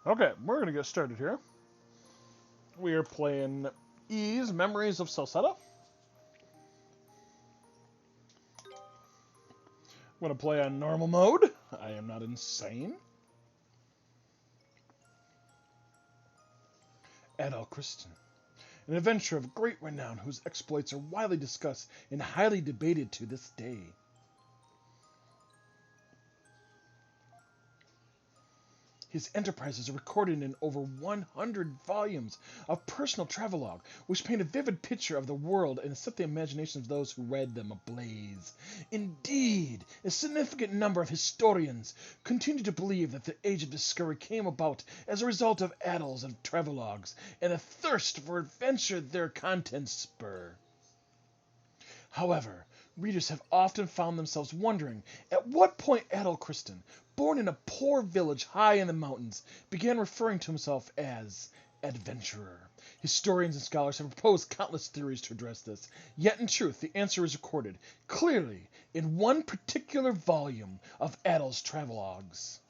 Okay, we're going to get started here. We are playing E's Memories of Celceta. I'm going to play on normal mode. I am not insane. Adol Christen, an adventurer of great renown whose exploits are widely discussed and highly debated to this day. His enterprises are recorded in over 100 volumes of personal travelogue, which paint a vivid picture of the world and set the imaginations of those who read them ablaze. Indeed, a significant number of historians continue to believe that the Age of Discovery came about as a result of Adol's and travelogues, and a thirst for adventure their contents spur. However, readers have often found themselves wondering at what point Adol Christen, born in a poor village high in the mountains, began referring to himself as adventurer. Historians and scholars have proposed countless theories to address this, yet in truth the answer is recorded clearly in one particular volume of Adol's travelogues.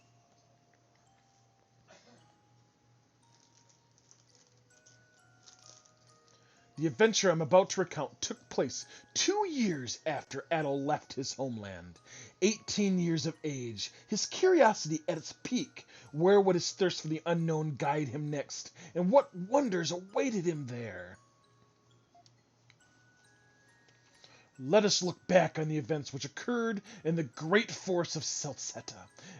The adventure I'm about to recount took place 2 years after Adol left his homeland. 18 years of age, his curiosity at its peak. Where would his thirst for the unknown guide him next, and what wonders awaited him there? Let us look back on the events which occurred in the great forest of Celceta,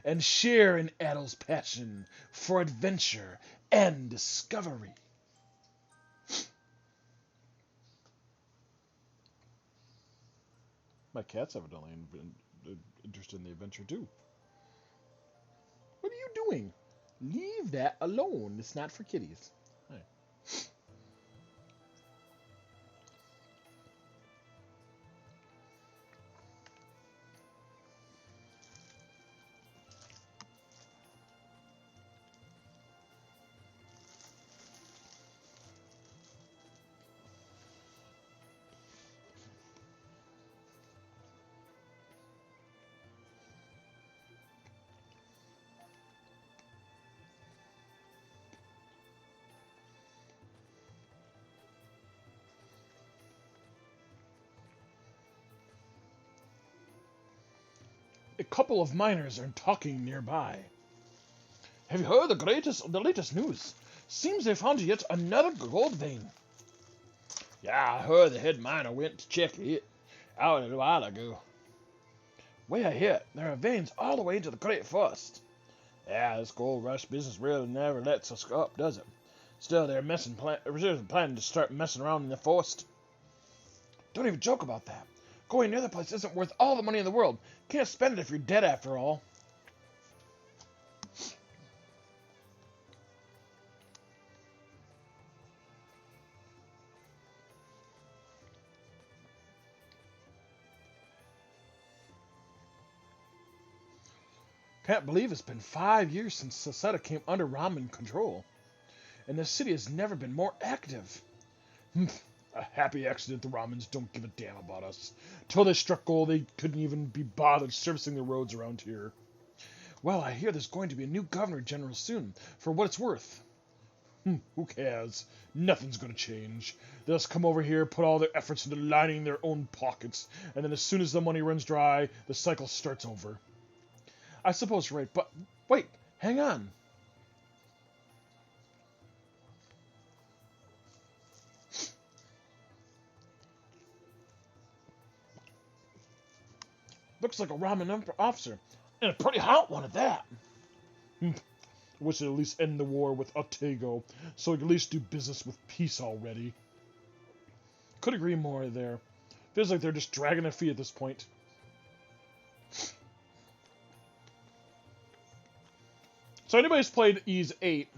and share in Adol's passion for adventure and discovery. My cat's evidently interested in the adventure too. What are you doing? Leave that alone. It's not for kitties. Hi. A couple of miners are talking nearby. Have you heard the latest news? Seems they found yet another gold vein. Yeah, I heard the head miner went to check it out a while ago. Way ahead, there are veins all the way into the great forest. Yeah, this gold rush business really never lets us up, does it? Still, they're planning to start messing around in the forest. Don't even joke about that. Going near the place isn't worth all the money in the world. Can't spend it if you're dead after all. Can't believe it's been 5 years since Celceta came under Ramen control. And the city has never been more active. A happy accident the Ramens don't give a damn about us. Till they struck gold, they couldn't even be bothered servicing the roads around here. Well, I hear there's going to be a new governor general soon, for what it's worth. Who cares? Nothing's going to change. They'll just come over here, put all their efforts into lining their own pockets, and then as soon as the money runs dry, the cycle starts over. I suppose you're right, but wait, hang on. Looks like a ramen officer, and a pretty hot one at that. Wish they'd at least end the war with Otago, so we could at least do business with peace already. Could agree more there. Feels like they're just dragging their feet at this point. So anybody who's played Ys 8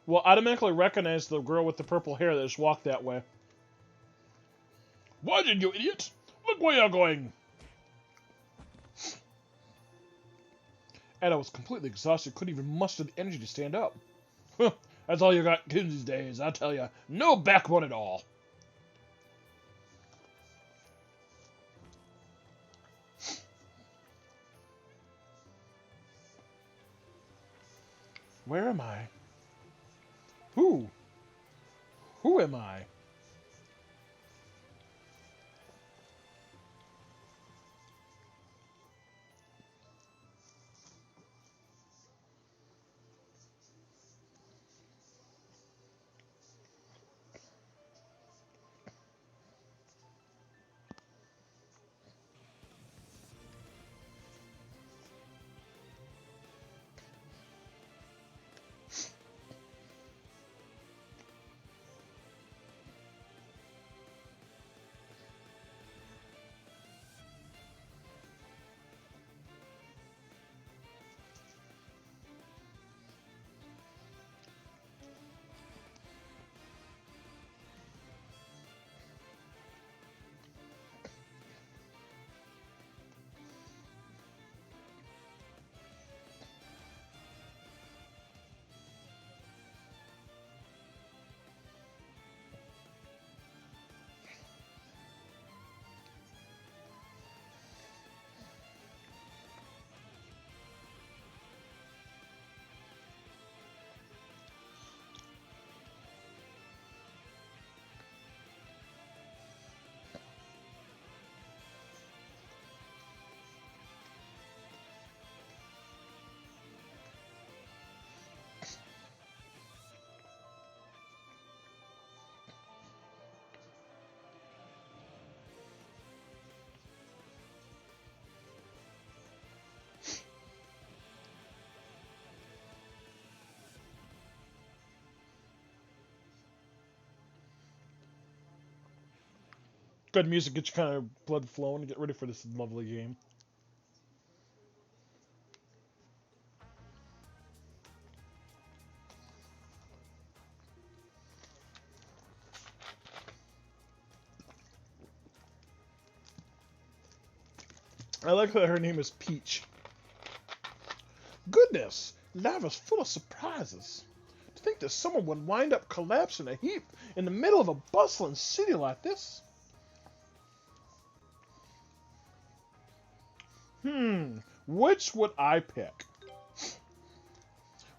will automatically recognize the girl with the purple hair that just walked that way. Why did you idiot? Look where you're going! Ada was completely exhausted, couldn't even muster the energy to stand up. That's all you got kids these days, I tell you. No backbone at all. Where am I? Who? Who am I? Good music gets your kind of blood flowing to get ready for this lovely game. I like that her name is Peach. Goodness, lava's full of surprises. To think that someone would wind up collapsing in a heap in the middle of a bustling city like this. Which would I pick?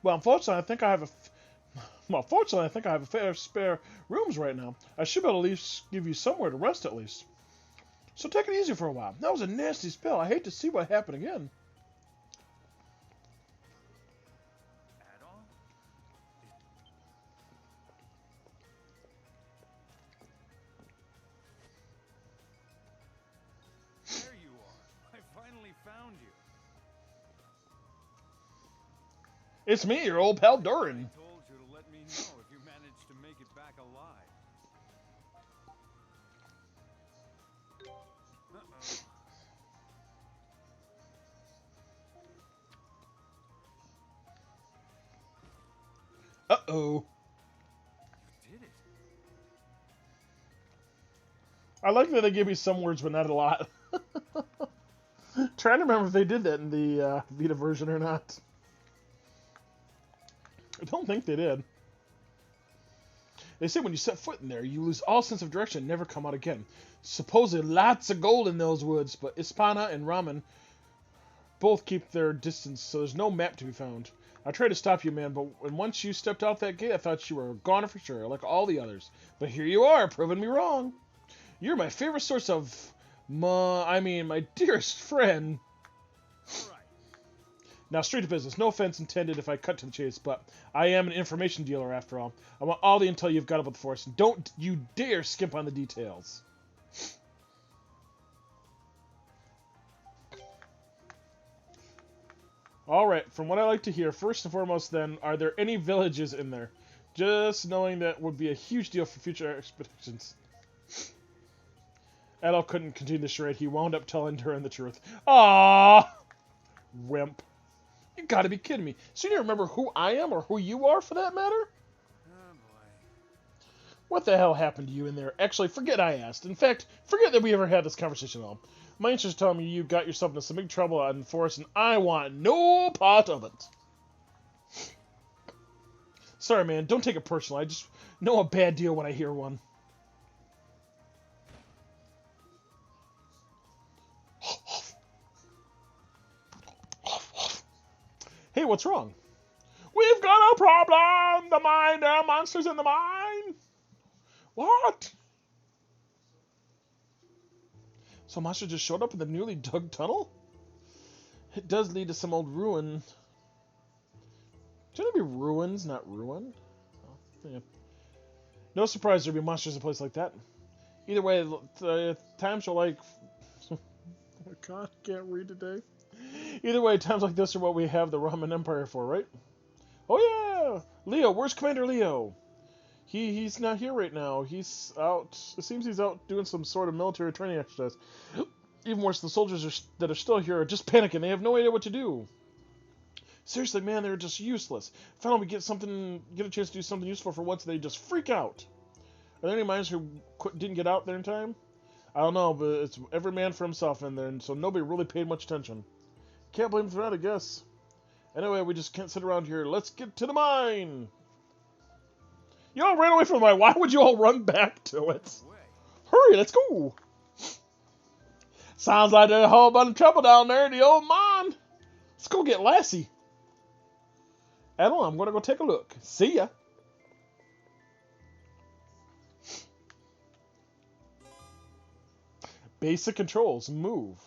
Well, unfortunately, I think I have a fair spare rooms right now. I should be able to at least give you somewhere to rest at least. So take it easy for a while. That was a nasty spill. I hate to see what happened again. There you are. I finally found you. It's me, your old pal Durin. I told you to let me know if you managed to make it back alive. Uh-oh. You did it. I like that they give me some words, but not a lot. Trying to remember if they did that in the Vita version or not. I don't think they did. They say when you set foot in there, you lose all sense of direction and never come out again. Supposedly lots of gold in those woods, but Ispana and Ramen both keep their distance, so there's no map to be found. I tried to stop you, man, but when once you stepped out that gate, I thought you were a goner for sure, like all the others. But here you are, proving me wrong. You're my favorite source of... my dearest friend. All right. Now, straight to business. No offense intended if I cut to the chase, but I am an information dealer after all. I want all the intel you've got about the force, and don't you dare skimp on the details. Alright, from what I like to hear, first and foremost then, are there any villages in there? Just knowing that would be a huge deal for future expeditions. Adol couldn't continue the charade. He wound up telling Durin the truth. Ah, wimp. You gotta be kidding me. So you don't remember who I am, or who you are, for that matter? Oh boy. What the hell happened to you in there? Actually, forget I asked. In fact, forget that we ever had this conversation at all. My insurance is telling me you got yourself into some big trouble out in the forest, and I want no part of it. Sorry, man. Don't take it personal. I just know a bad deal when I hear one. Hey, what's wrong? We've got No problem! The mine, there are monsters in the mine! What? So monsters just showed up in the newly dug tunnel? It does lead to some old ruin. Shouldn't it be ruins, not ruin? Oh, yeah. No surprise there'd be monsters in a place like that. Either way, times are like... oh my god, I can't read today. Either way, times like this are what we have the Roman Empire for, right? Oh yeah! Leo, where's Commander Leo? He's not here right now. He's out. It seems he's out doing some sort of military training exercise. Even worse, the soldiers that are still here are just panicking. They have no idea what to do. Seriously, man, they're just useless. Finally, we get a chance to do something useful for once, they just freak out. Are there any miners who didn't get out there in time? I don't know, but it's every man for himself in there, and so nobody really paid much attention. Can't blame them for that, I guess. Anyway, we just can't sit around here. Let's get to the mine! You all ran away from the mine. Why would you all run back to it? Hurry, let's go! Sounds like there's a whole bunch of trouble down there in the old mine. Let's go get Lassie. Adel, I'm going to go take a look. See ya. Basic controls. Move.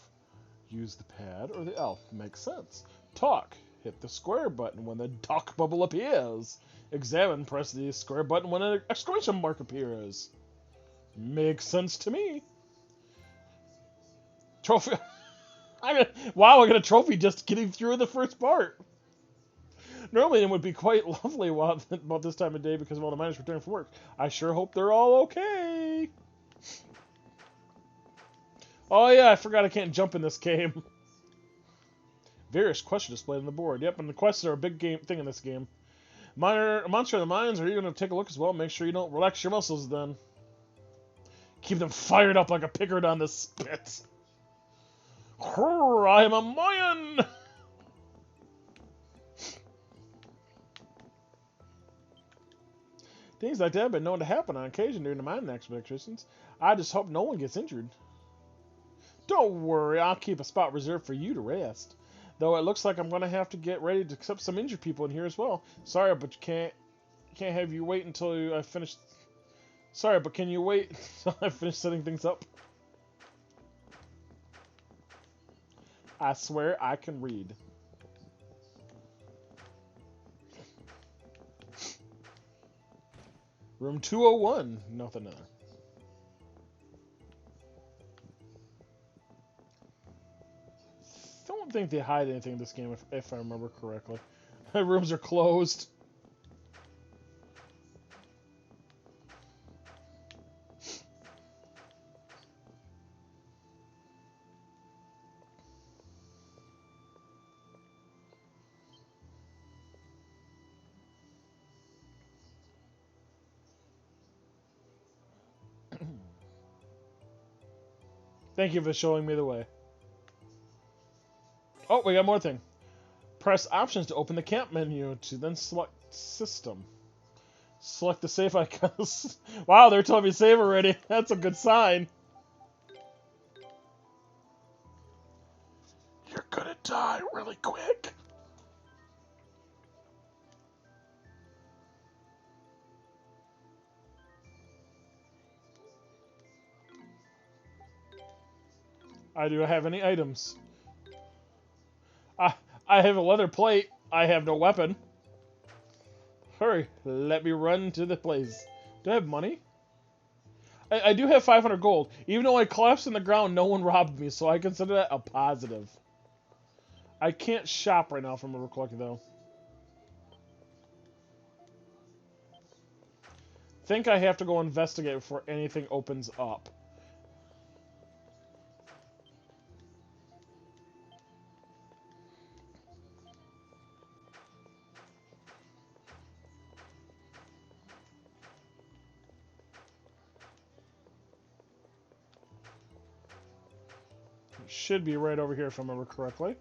Use the pad or the L. Makes sense. Talk. Hit the square button when the talk bubble appears. Examine. Press the square button when an exclamation mark appears. Makes sense to me. Trophy. Wow, I got a trophy just getting through the first part. Normally it would be quite lovely about this time of day because of all the miners returning from work. I sure hope they're all okay. Oh yeah, I forgot I can't jump in this game. Various quests displayed on the board. Yep, and the quests are a big thing in this game. Monster in the mines, are you going to take a look as well? Make sure you don't relax your muscles then. Keep them fired up like a pickard on the spit. I am a Mayan! Things like that have been known to happen on occasion during the mining expeditions. I just hope no one gets injured. Don't worry, I'll keep a spot reserved for you to rest. Though it looks like I'm going to have to get ready to accept some injured people in here as well. Sorry, but can't have you wait until I finish. Sorry, but can you wait until I finish setting things up? I swear I can read. Room 201. Nothing there. Don't think they hide anything in this game, if I remember correctly. My rooms are closed. Thank you for showing me the way. Oh, we got more thing. Press options to open the camp menu to then select system. Select the save icons. Wow, they're telling me save already. That's a good sign. You're gonna die really quick. Do I have any items? I have a leather plate. I have no weapon. Hurry, let me run to the place. Do I have money? I do have 500 gold. Even though I collapsed in the ground, no one robbed me, so I consider that a positive. I can't shop right now from a collector, though. Think I have to go investigate before anything opens up. Should be right over here if I remember correctly.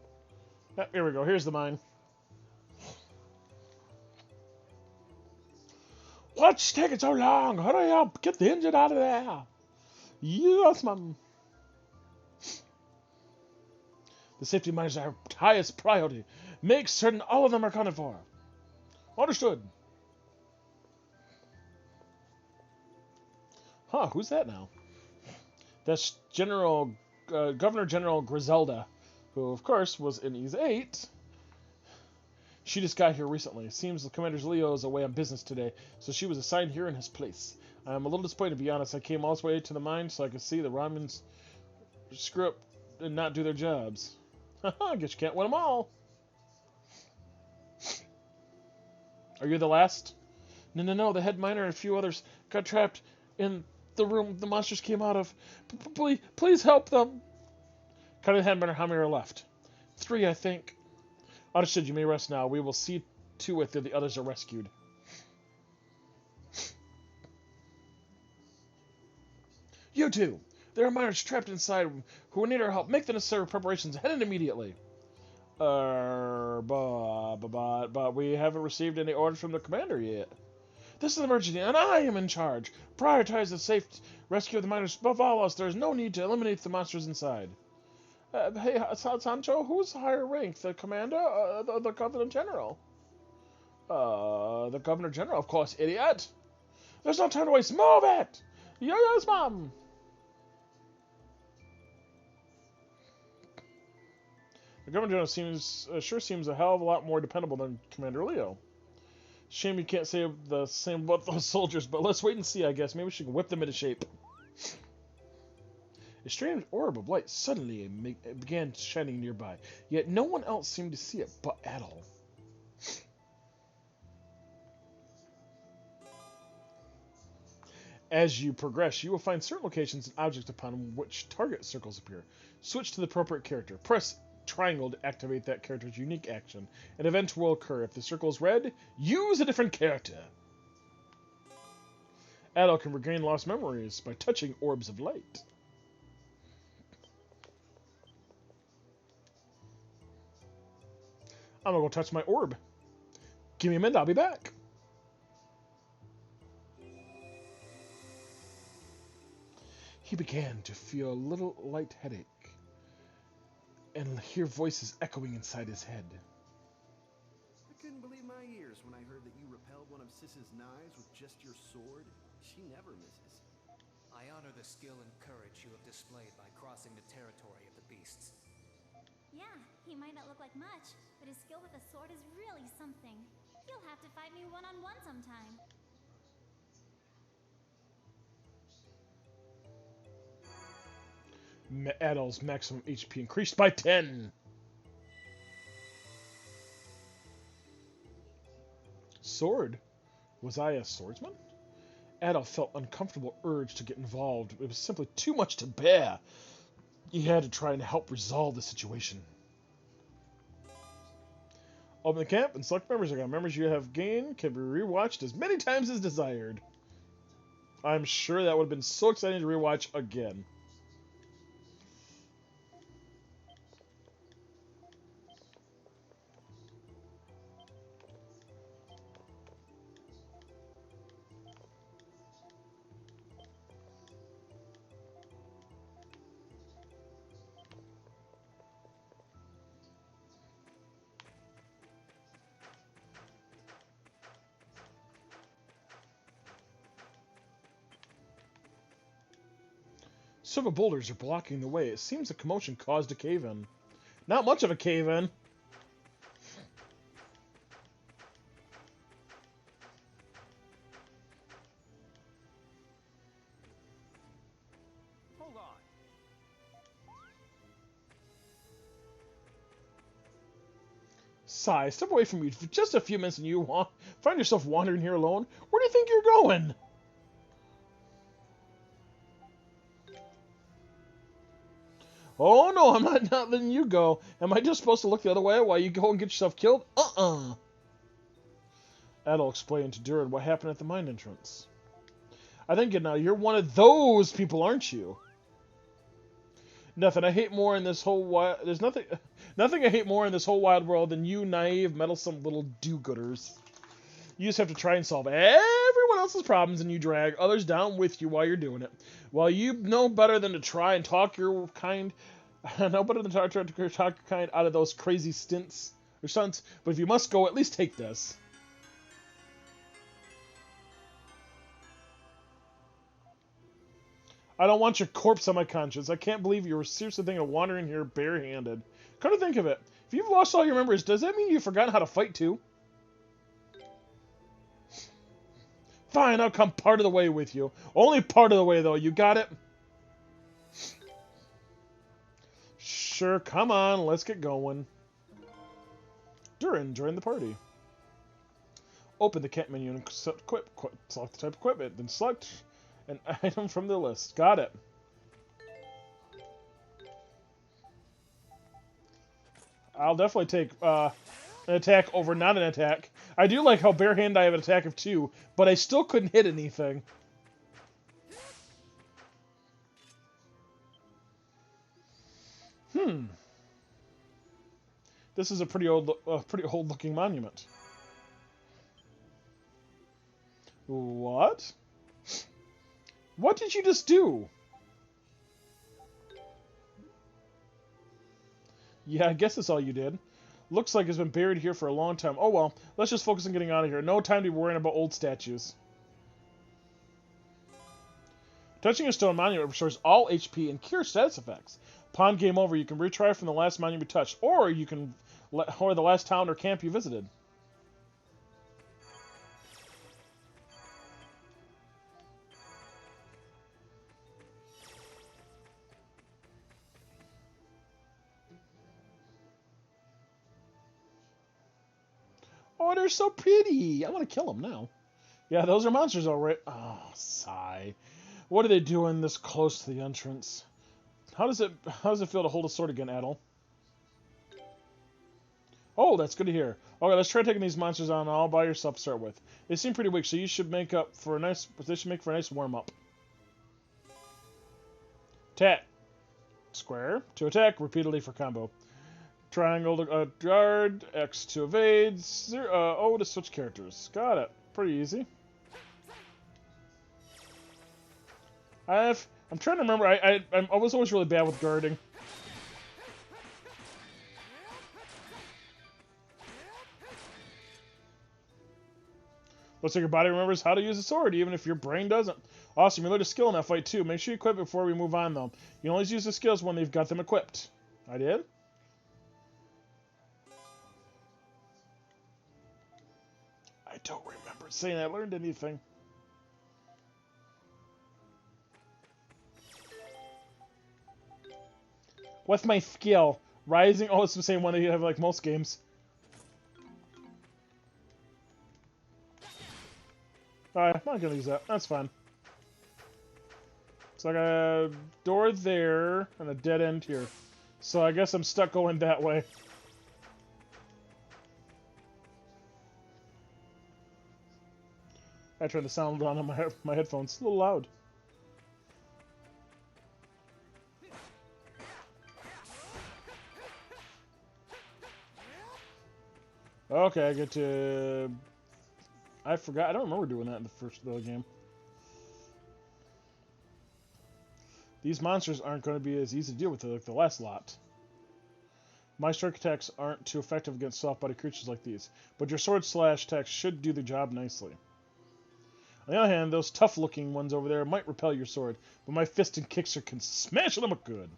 Yep, here we go. Here's the mine. What's taking so long? Hurry up! Get the engine out of there! Yes, man. The safety miners are our highest priority. Make certain all of them are accounted for. Understood. Huh, who's that now? That's Governor General Griselda, who, of course, was in Ease 8. She just got here recently. It seems the Commander Leo is away on business today, so she was assigned here in his place. I'm a little disappointed, to be honest. I came all this way to the mine so I could see the Romans screw up and not do their jobs. Haha, guess you can't win them all. Are you the last? No. The head miner and a few others got trapped in the room the monsters came out of. Please help them. Cutting the head miner, how many are left? 3, I think. Understood, you may rest now. We will see to it that the others are rescued. You two! There are miners trapped inside who will need our help. Make the necessary preparations. Head in immediately. But we haven't received any orders from the commander yet. This is an emergency, and I am in charge. Prioritize the safe rescue of the miners above all else. There is no need to eliminate the monsters inside. Hey, Sancho, who's higher ranked? The commander or the governor general? The governor general, of course, idiot. There's no time to waste. Move it! Yes, mom. The governor general sure seems a hell of a lot more dependable than Commander Leo. Shame you can't say the same about those soldiers, but let's wait and see, I guess. Maybe we should whip them into shape. A strange orb of light suddenly began shining nearby, yet no one else seemed to see it but Adol. As you progress, you will find certain locations and objects upon which target circles appear. Switch to the appropriate character. Press triangle to activate that character's unique action. An event will occur. If the circle is red, use a different character. Adol can regain lost memories by touching orbs of light. I'm gonna go touch my orb. Give me a minute, I'll be back. He began to feel a little light headache and hear voices echoing inside his head. I couldn't believe my ears when I heard that you repelled one of Sis's knives with just your sword. She never misses. I honor the skill and courage you have displayed by crossing the territory of the beasts. Yeah, he might not look like much, but his skill with a sword is really something. You'll have to fight me one-on-one sometime. Adol's maximum HP increased by 10. Sword? Was I a swordsman? Adol felt uncomfortable urge to get involved. It was simply too much to bear. He had to try and help resolve the situation. Open the camp and select members again. Members you have gained can be rewatched as many times as desired. I'm sure that would have been so exciting to rewatch again. Several boulders are blocking the way. It seems the commotion caused a cave-in. Not much of a cave-in. Hold on. Sigh, step away from you for just a few minutes and you find yourself wandering here alone. Where do you think you're going? Oh no, I'm not letting you go. Am I just supposed to look the other way while you go and get yourself killed? Adol explained to Durin what happened at the mine entrance. I think now you're one of those people, aren't you? Nothing I hate more in this whole there's nothing I hate more in this whole wide world than you naive, meddlesome little do-gooders. You just have to try and solve everyone else's problems and you drag others down with you while you're doing it. While you know better than to try and talk your kind out of those crazy stunts, but if you must go, at least take this. I don't want your corpse on my conscience. I can't believe you were seriously thinking of wandering here barehanded. Come to think of it, if you've lost all your memories, does that mean you've forgotten how to fight too? Fine, I'll come part of the way with you. Only part of the way, though. You got it? Sure, come on. Let's get going. Durin joined the party. Open the kit menu and select the type of equipment. Then select an item from the list. Got it. I'll definitely take an attack over not an attack. I do like how barehanded I have an attack of 2, but I still couldn't hit anything. This is a pretty old looking monument. What? What did you just do? Yeah, I guess that's all you did. Looks like it's been buried here for a long time. Oh well, let's just focus on getting out of here. No time to be worrying about old statues. Touching a stone monument restores all HP and cures status effects. Upon game over, you can retry from the last monument you touched, or you can or the last town or camp you visited. Oh, they're so pretty. I want to kill them now. Yeah, those are monsters, all right. Oh, sigh. What are they doing this close to the entrance? How does it feel to hold a sword again, Adel? Oh, that's good to hear. Okay, let's try taking these monsters on all by yourself to start with. They seem pretty weak, so you should make up for a nice. They should make for a nice warm up. Attack. Square to attack repeatedly for combo. Triangle to guard. X to evade. O to switch characters. Got it. Pretty easy. I'm trying to remember. I was always really bad with guarding. Looks like your body remembers how to use a sword, even if your brain doesn't. Awesome, you learned a skill in that fight too. Make sure you equip it before we move on, though. You only use the skills when they've got them equipped. I did? I don't remember saying I learned anything. What's my skill? Rising? Oh, it's the same one that you have like most games. Alright, I'm not gonna use that. That's fine. It's like a door there and a dead end here. So I guess I'm stuck going that way. I turned the sound on my headphones. It's a little loud. Okay, I get to... I forgot. I don't remember doing that in the first game. These monsters aren't going to be as easy to deal with like the last lot. My strike attacks aren't too effective against soft-body creatures like these, but your sword slash attacks should do the job nicely. On the other hand, those tough-looking ones over there might repel your sword, but my fist and kicks can smash them up good.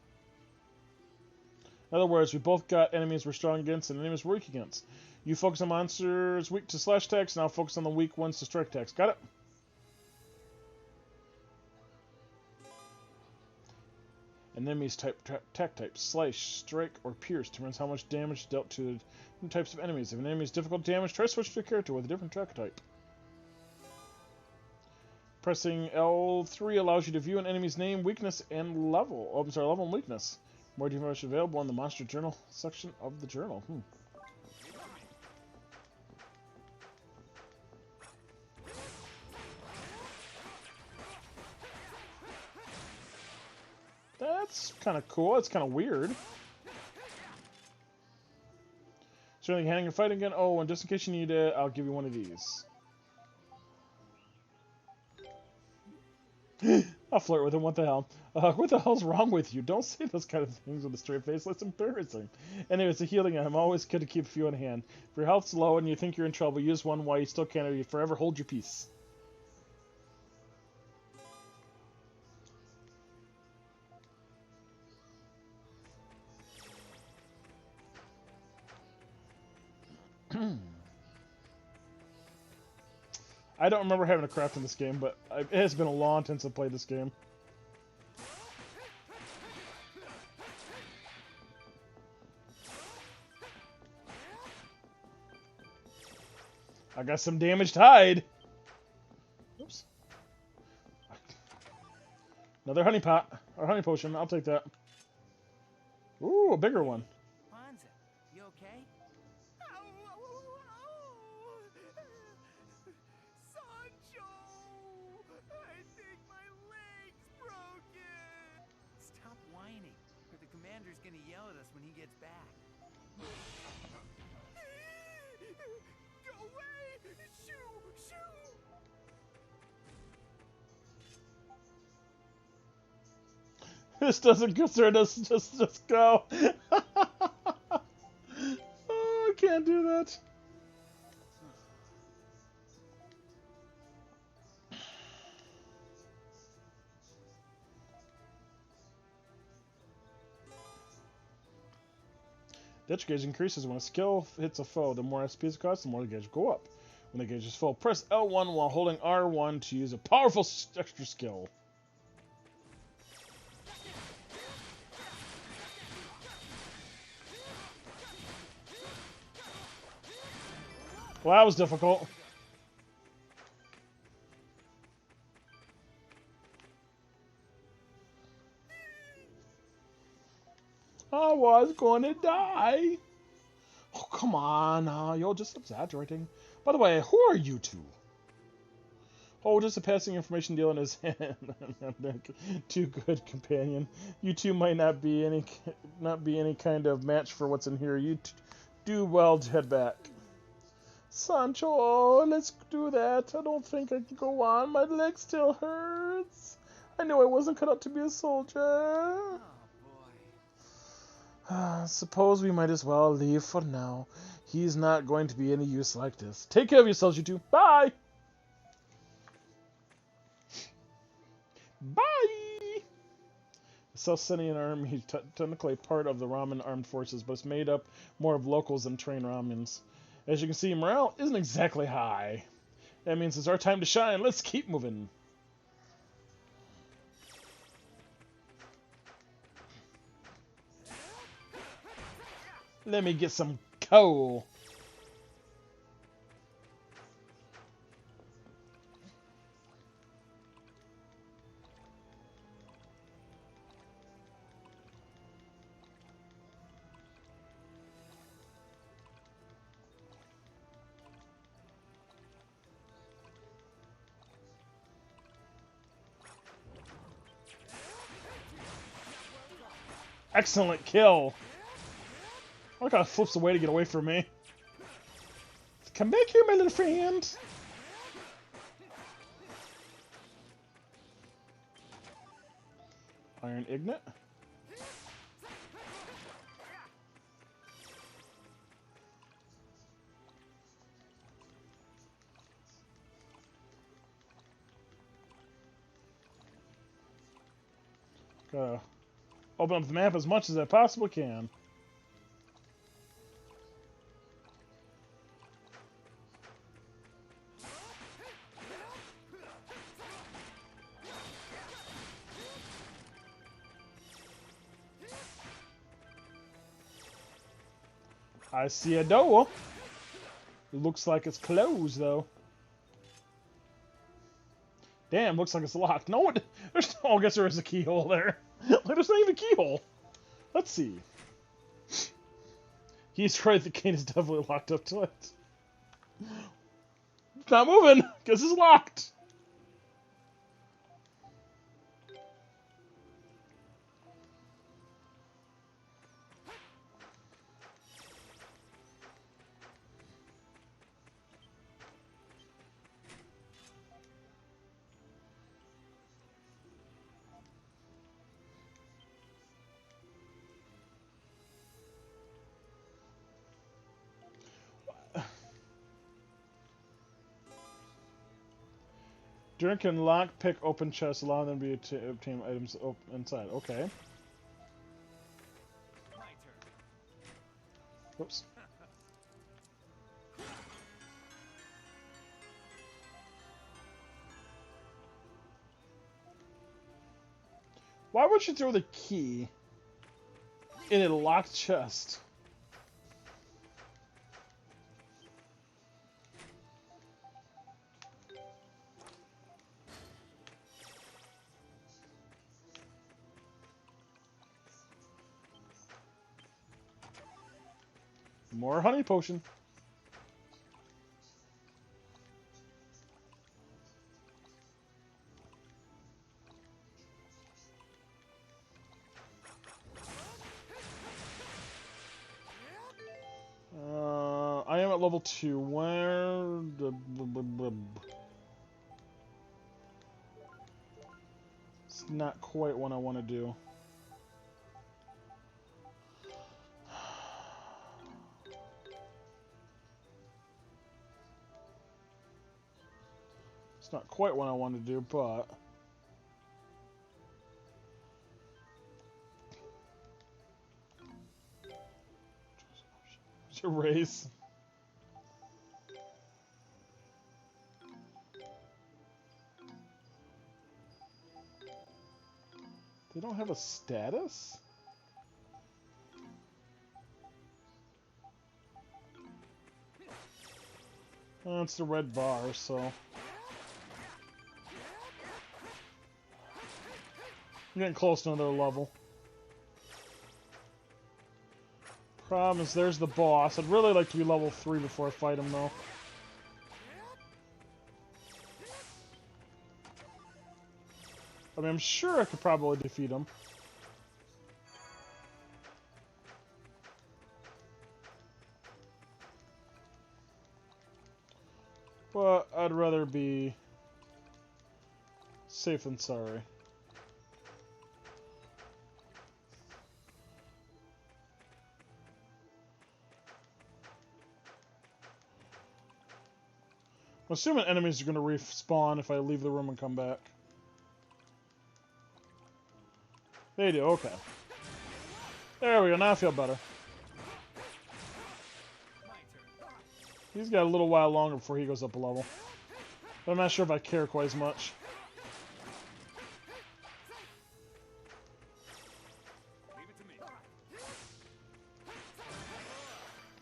In other words, we both got enemies we're strong against and enemies we're weak against. You focus on monsters weak to slash attacks, and I'll focus on the weak ones to strike attacks. Got it? An enemy's attack type, slice, strike, or pierce determines how much damage dealt to different types of enemies. If an enemy is difficult damage, try to switch to a character with a different attack type. Pressing L3 allows you to view an enemy's name, weakness, and level. Oh, I'm sorry, level and weakness. More information available in the Monster Journal section of the journal. That's kind of cool. It's kind of weird. Certainly handing a fight again. Oh, and just in case you need it, I'll give you one of these. I'll flirt with him. What the hell? What the hell's wrong with you? Don't say those kind of things with a straight face. That's embarrassing. Anyway, it's a healing item. Always good to keep a few on hand. If your health's low and you think you're in trouble, use one while you still can, or you forever hold your peace. I don't remember having a craft in this game, but it has been a long time since I played this game. I got some damaged hide. Oops. Another honey pot or honey potion. I'll take that. Ooh, a bigger one. Hansa, you okay? Sancho! I think my leg's broken! Stop whining, or the commander's gonna yell at us when he gets back. Go away! Shoo! Shoo! This doesn't concern us. Just go. Oh, I can't do that. Ditch gauge increases when a skill hits a foe. The more SPs it costs, the more the gauge will go up. When the gauge is full, press L1 while holding R1 to use a powerful extra skill. Well, that was difficult. I was going to die. Oh, come on. You're just exaggerating. By the way, who are you two? Oh, just a passing information deal in his hand. Too good, companion. You two might not be any kind of match for what's in here. You do well to head back. Sancho, let's do that. I don't think I can go on. My leg still hurts. I knew I wasn't cut out to be a soldier. Oh boy. Suppose we might as well leave for now. He's not going to be any use like this. Take care of yourselves, you two. Bye! Bye! The Celcetian army is technically part of the Ramen armed forces, but it's made up more of locals than trained Ramens. As you can see, morale isn't exactly high. That means it's our time to shine. Let's keep moving. Let me get some coal. Excellent kill. Oh, it kind of flips away to get away from me. Come back here, my little friend. Iron Ignite. Gotta open up the map as much as I possibly can. I see a door. It looks like it's closed, though. Damn, looks like it's locked. No, there's. Oh, I guess there is a keyhole there. Like, there's not even a keyhole. Let's see. He's right. The gate is definitely locked up to it. It's not moving because it's locked. During can lock, pick, open chests, allow them to obtain items inside. Okay. My turn. Whoops. Why would you throw the key in a locked chest? More honey potion. I am at level 2. Where? It's not quite what I want to do. It's not quite what I want to do, but... Erase. They don't have a status? Oh, it's the red bar, so... I'm getting close to another level. Problem is, there's the boss. I'd really like to be level 3 before I fight him, though. I mean, I'm sure I could probably defeat him. But I'd rather be safe than sorry. I'm assuming enemies are going to respawn if I leave the room and come back. They do, okay. There we go, now I feel better. He's got a little while longer before he goes up a level. But I'm not sure if I care quite as much.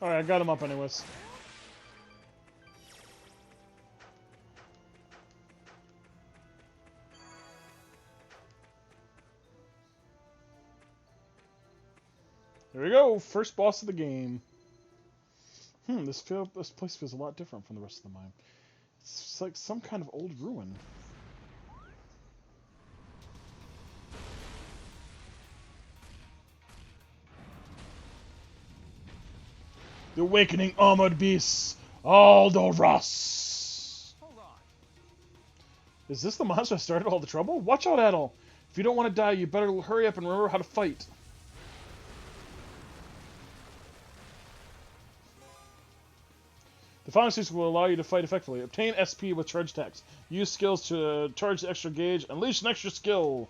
Alright, I got him up anyways. There we go, first boss of the game. This place feels a lot different from the rest of the mine. It's like some kind of old ruin. The awakening armored beasts, Aldoros. Hold on. Is this the monster that started all the trouble? Watch out, Adol. If you don't want to die, you better hurry up and remember how to fight. The following sequence will allow you to fight effectively. Obtain SP with charge attacks. Use skills to charge the extra gauge. Unleash an extra skill.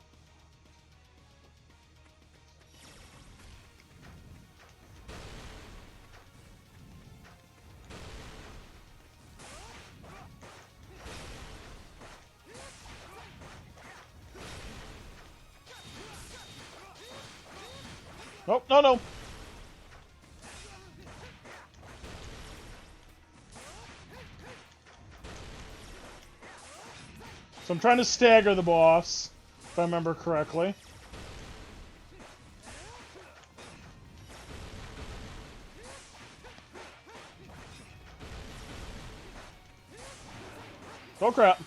Oh, no, no. So I'm trying to stagger the boss, if I remember correctly. Oh crap.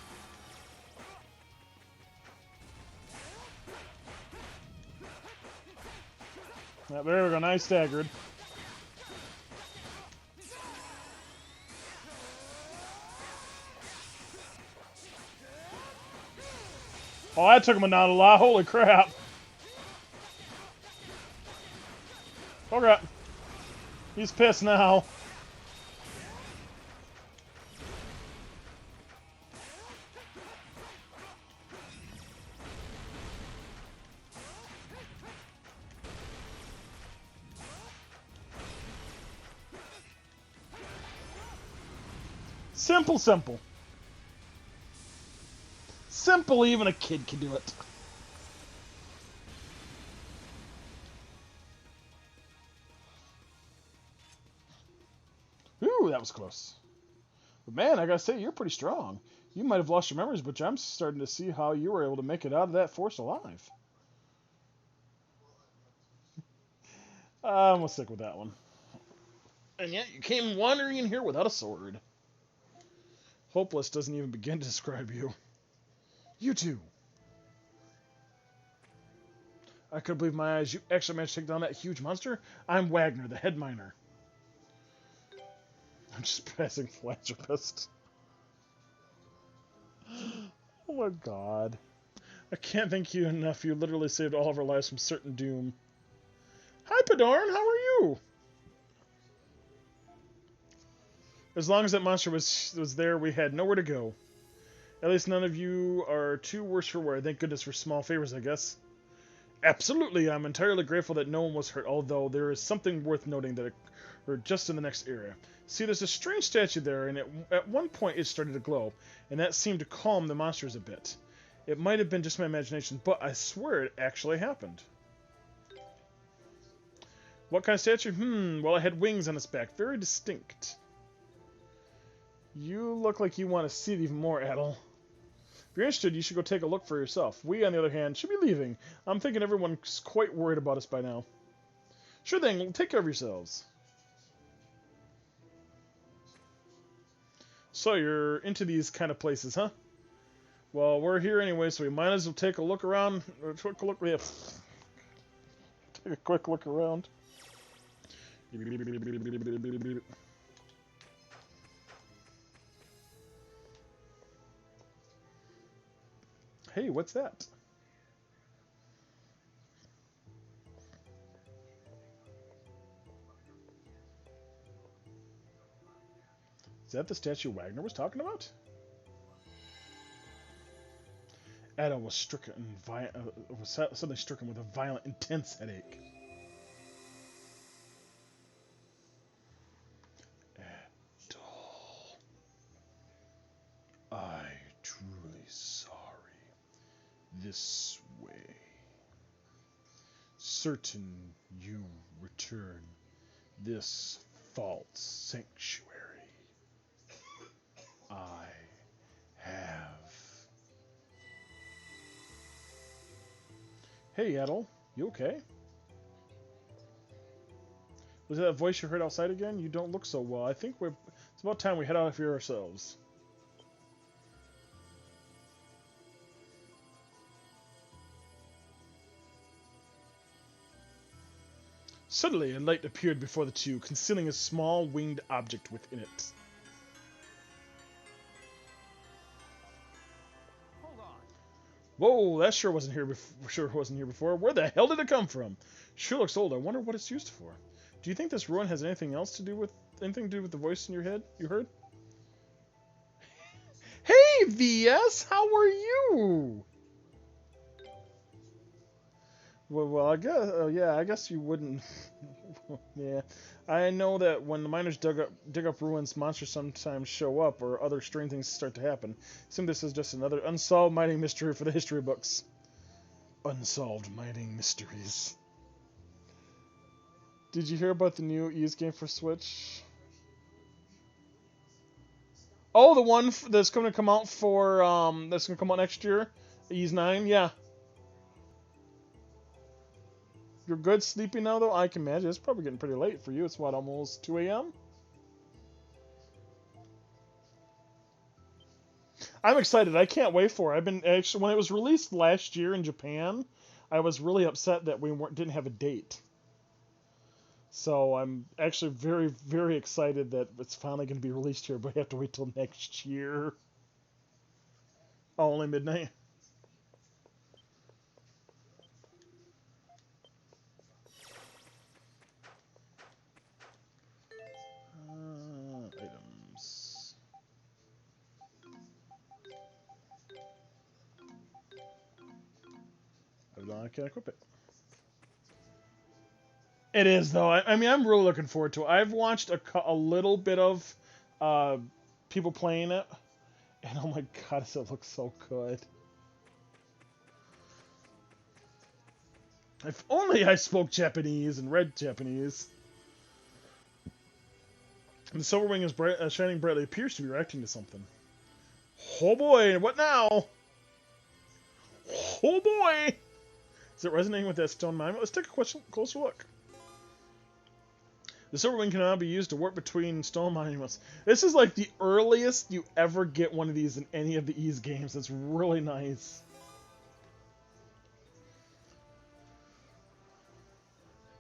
Yeah, there we go, nice staggered. Oh, that took him down a lot. Holy crap. Oh, crap. He's pissed now. Simple, simple. Simple, even a kid can do it. Whew, that was close. But man, I gotta say, you're pretty strong. You might have lost your memories, but I'm starting to see how you were able to make it out of that force alive. I'm gonna stick with that one. And yet, you came wandering in here without a sword. Hopeless doesn't even begin to describe you. You too. I couldn't believe my eyes. You actually managed to take down that huge monster? I'm Wagner, the head miner. I'm just passing philanthropist. Oh my god. I can't thank you enough. You literally saved all of our lives from certain doom. Hi, Padorn. How are you? As long as that monster was there, we had nowhere to go. At least none of you are too worse for wear. Thank goodness for small favors, I guess. Absolutely, I'm entirely grateful that no one was hurt, although there is something worth noting that occurred just in the next area. See, there's a strange statue there, and at one point it started to glow, and that seemed to calm the monsters a bit. It might have been just my imagination, but I swear it actually happened. What kind of statue? Well, it had wings on its back. Very distinct. You look like you want to see it even more, Adel. If you're interested, you should go take a look for yourself. We, on the other hand, should be leaving. I'm thinking everyone's quite worried about us by now. Sure thing, take care of yourselves. So, you're into these kind of places, huh? Well, we're here anyway, so we might as well take a look around. Take a quick look around. Hey, what's that? Is that the statue Wagner was talking about? Ada was suddenly stricken with a violent, intense headache. Adol, I truly sorry. This way. Certain you return this false sanctuary. I have. Hey, Adel, you okay? Was that a voice you heard outside again? You don't look so well. I think it's about time we head out of here ourselves. Suddenly, a light appeared before the two, concealing a small winged object within it. Hold on. Whoa, that sure wasn't here before. Where the hell did it come from? Sure looks old. I wonder what it's used for. Do you think this ruin has anything to do with the voice in your head you heard? Hey, VS, how are you? Well, I guess, yeah, I guess you wouldn't. Yeah, I know that when the miners dig up ruins, monsters sometimes show up, or other strange things start to happen. Seems this is just another unsolved mining mystery for the history books. Unsolved mining mysteries. Did you hear about the new Ys game for Switch? Oh, the one that's going to come out that's going to come out next year, Ys 9. Yeah. You're good sleeping now, though? I can imagine. It's probably getting pretty late for you. It's, what, almost 2 a.m.? I'm excited. I can't wait for it. I've been actually, when it was released last year in Japan, I was really upset that we didn't have a date. So I'm actually very, very excited that it's finally going to be released here, but I have to wait till next year. Oh, only midnight? Items. I can't equip it. It is, though. I mean, I'm really looking forward to it. I've watched a little bit of people playing it, and oh my god, it looks so good. If only I spoke Japanese and read Japanese. The silver wing is shining brightly. Appears to be reacting to something. Oh boy, what now? Oh boy! Is it resonating with that stone monument? Let's take a closer look. The silver wing can now be used to warp between stone monuments. This is like the earliest you ever get one of these in any of the Ys games. That's really nice.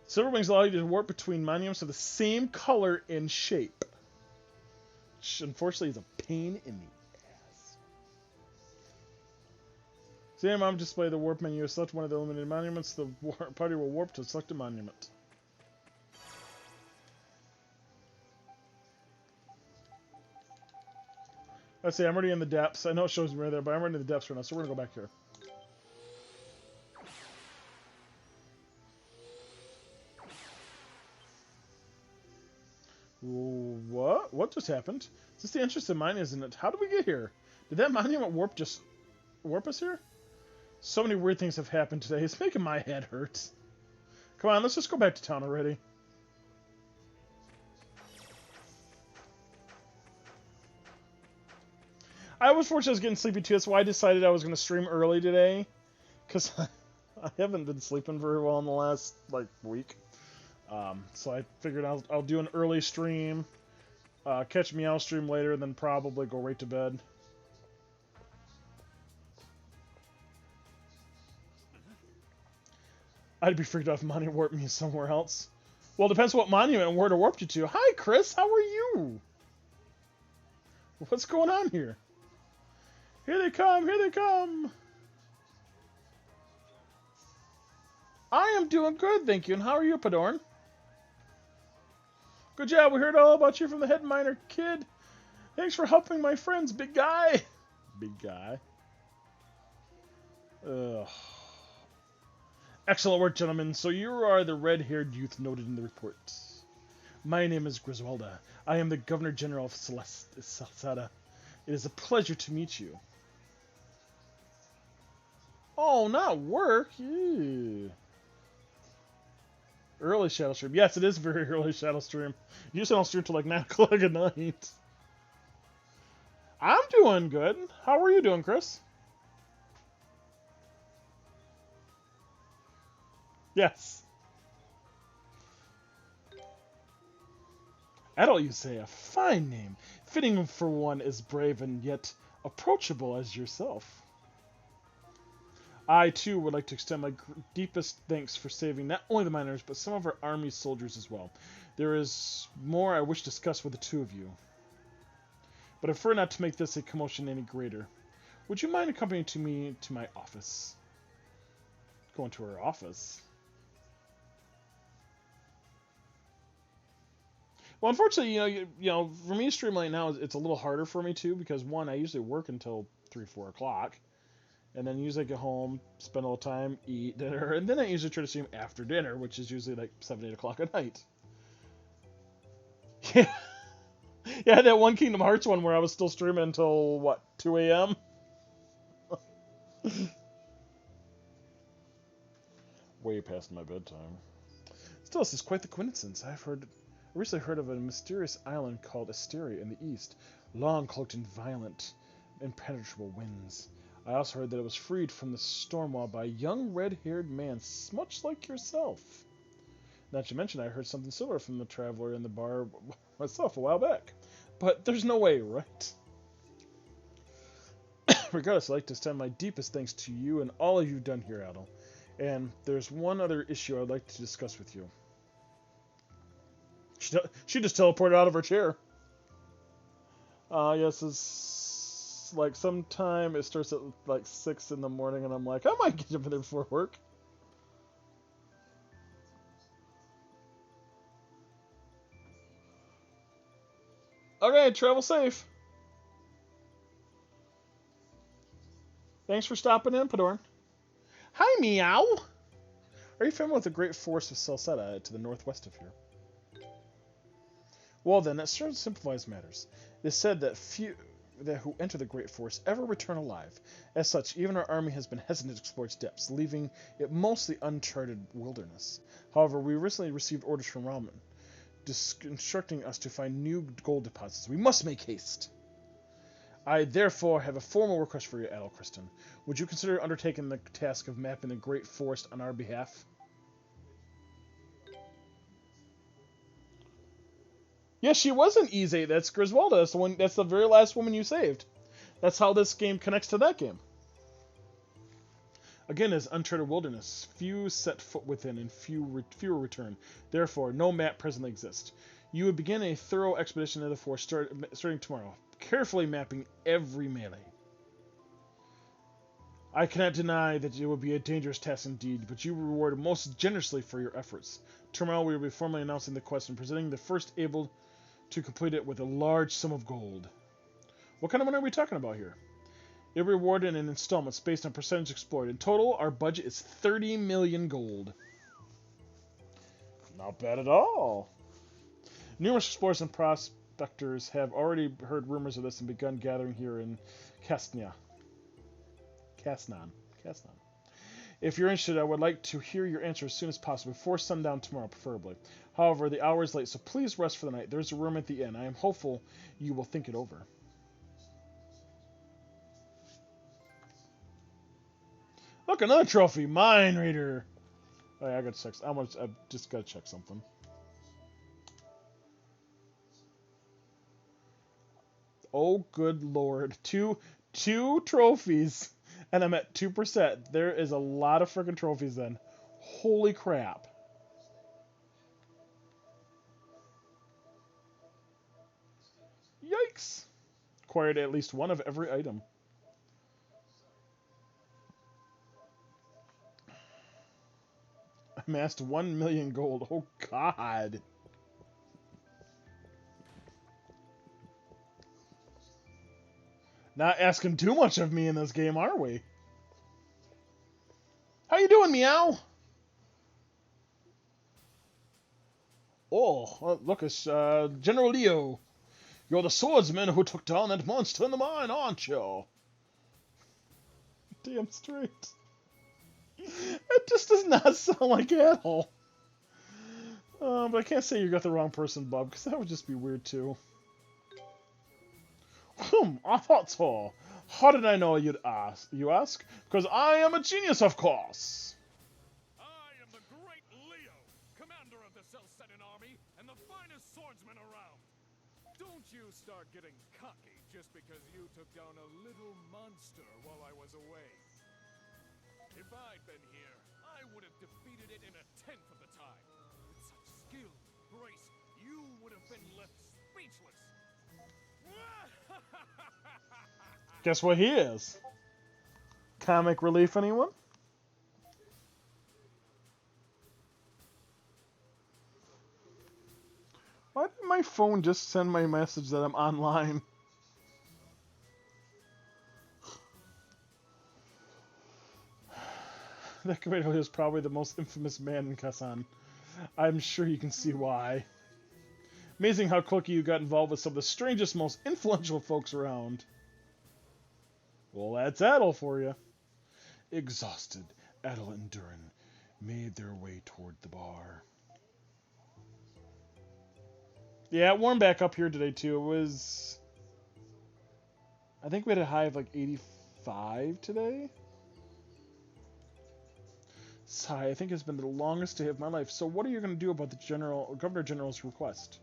Silver wings allow you to warp between monuments of the same color and shape. Which unfortunately is a pain in the ass. Same on display the warp menu. Select one of the eliminated monuments. The party will warp to select a monument. Let's see, I'm already in the depths. I know it shows me right there, but I'm already in the depths right now, so we're going to go back here. What? What just happened? Is this the entrance to mine, isn't it? How did we get here? Did that monument warp us here? So many weird things have happened today. It's making my head hurt. Come on, let's just go back to town already. I was fortunate I was getting sleepy too. That's why I decided I was going to stream early today. Because I haven't been sleeping very well in the last, week. So I figured I'll do an early stream, catch Meow stream later, and then probably go right to bed. I'd be freaked out if Monument warped me somewhere else. Well, it depends what monument and where to warp you to. Hi, Chris. How are you? What's going on here? Here they come. Here they come. I am doing good, thank you. And how are you, Padorn? Good job. We heard all about you from the head miner kid. Thanks for helping my friends, big guy. Big guy. Ugh. Excellent work, gentlemen. So you are the red-haired youth noted in the report. My name is Griswolda. I am the Governor General of Celceta. It is a pleasure to meet you. Oh, not work. Ew. Early Shadow Stream. Yes, it is very early Shadow Stream. Usually I don't stream till like 9 o'clock at night. I'm doing good. How are you doing, Chris? Yes. Adult, you say, a fine name. Fitting for one as brave and yet approachable as yourself. I, too, would like to extend my deepest thanks for saving not only the miners, but some of our army soldiers as well. There is more I wish to discuss with the two of you. But I prefer not to make this a commotion any greater. Would you mind accompanying me to my office? Going to her office? Well, unfortunately, for me stream right now, it's a little harder for me too, because one, I usually work until 3, 4 o'clock. And then usually get home, spend a little time, eat dinner, and then I usually try to stream after dinner, which is usually like 7, 8 o'clock at night. Yeah. Yeah, that one Kingdom Hearts one where I was still streaming until, what, 2 a.m.? Way past my bedtime. Still, this is quite the coincidence. I recently heard of a mysterious island called Asteria in the east, long cloaked in violent, impenetrable winds. I also heard that it was freed from the storm wall by a young red-haired man, much like yourself. Not to mention, I heard something similar from the traveler in the bar myself a while back. But there's no way, right? Regardless, I'd like to extend my deepest thanks to you and all of you've done here, Adel. And there's one other issue I'd like to discuss with you. She just teleported out of her chair. Yes, it's like sometime it starts at like 6 in the morning, and I'm like, I might get up there before work. Okay, travel safe. Thanks for stopping in, Padorn. Hi, Meow. Are you familiar with the great forest of Celceta to the northwest of here? Well then, that certainly simplifies matters. It is said that few who enter the great forest ever return alive. As such, even our army has been hesitant to explore its depths, leaving it mostly uncharted wilderness. However, we recently received orders from Ramen. instructing us to find new gold deposits. We must make haste. I therefore have a formal request for you, Adol Kristen. Would you consider undertaking the task of mapping the Great Forest on our behalf? Yeah, she was an Ease. That's Griswolda. That's the one. That's the very last woman you saved. That's how this game connects to that game. Again, as uncharted wilderness, few set foot within and fewer return. Therefore, no map presently exists. You would begin a thorough expedition into the forest starting tomorrow, carefully mapping every melee. I cannot deny that it would be a dangerous task indeed, but you were rewarded most generously for your efforts. Tomorrow we will be formally announcing the quest and presenting the first able to complete it with a large sum of gold. What kind of money are we talking about here? It rewarded in installments based on percentage explored. In total, our budget is 30 million gold. Not bad at all. Numerous explorers and prospectors have already heard rumors of this and begun gathering here in Kasnan. If you're interested, I would like to hear your answer as soon as possible, before sundown tomorrow, preferably. However, the hour is late, so please rest for the night. There's a room at the inn. I am hopeful you will think it over. Look, another trophy. Mind Reader. Oh, yeah, I gotta check. I just gotta check something. Oh, good lord. Two trophies. And I'm at 2%. There is a lot of freaking trophies then. Holy crap. Yikes. Acquired at least one of every item. Amassed 1 million gold. Oh, God. Not asking too much of me in this game, are we? How you doing, Meow? Oh, look, it's General Leo. You're the swordsman who took down that monster in the mine, aren't you? Damn straight. It just does not sound like Adol. But I can't say you got the wrong person, Bob, because that would just be weird, too. I thought so. How did I know you'd ask? You ask? Because I am a genius, of course. I am the great Leo, commander of the Celcetan army and the finest swordsman around. Don't you start getting cocky just because you took down a little monster while I was away. If I'd been here, I would have defeated it in a tenth of the time. With such skill, grace, you would have been left speechless. Guess what he is? Comic relief, anyone? Why did my phone just send my message that I'm online? That Kamado is probably the most infamous man in Kasan. I'm sure you can see why. Amazing how quickly you got involved with some of the strangest, most influential folks around. Well, that's Adol for you. Exhausted, Adol and Durin made their way toward the bar. Yeah, it warmed back up here today, too. It was... I think we had a high of like 85 today. Sigh, I think it's been the longest day of my life. So what are you going to do about the Governor General's request?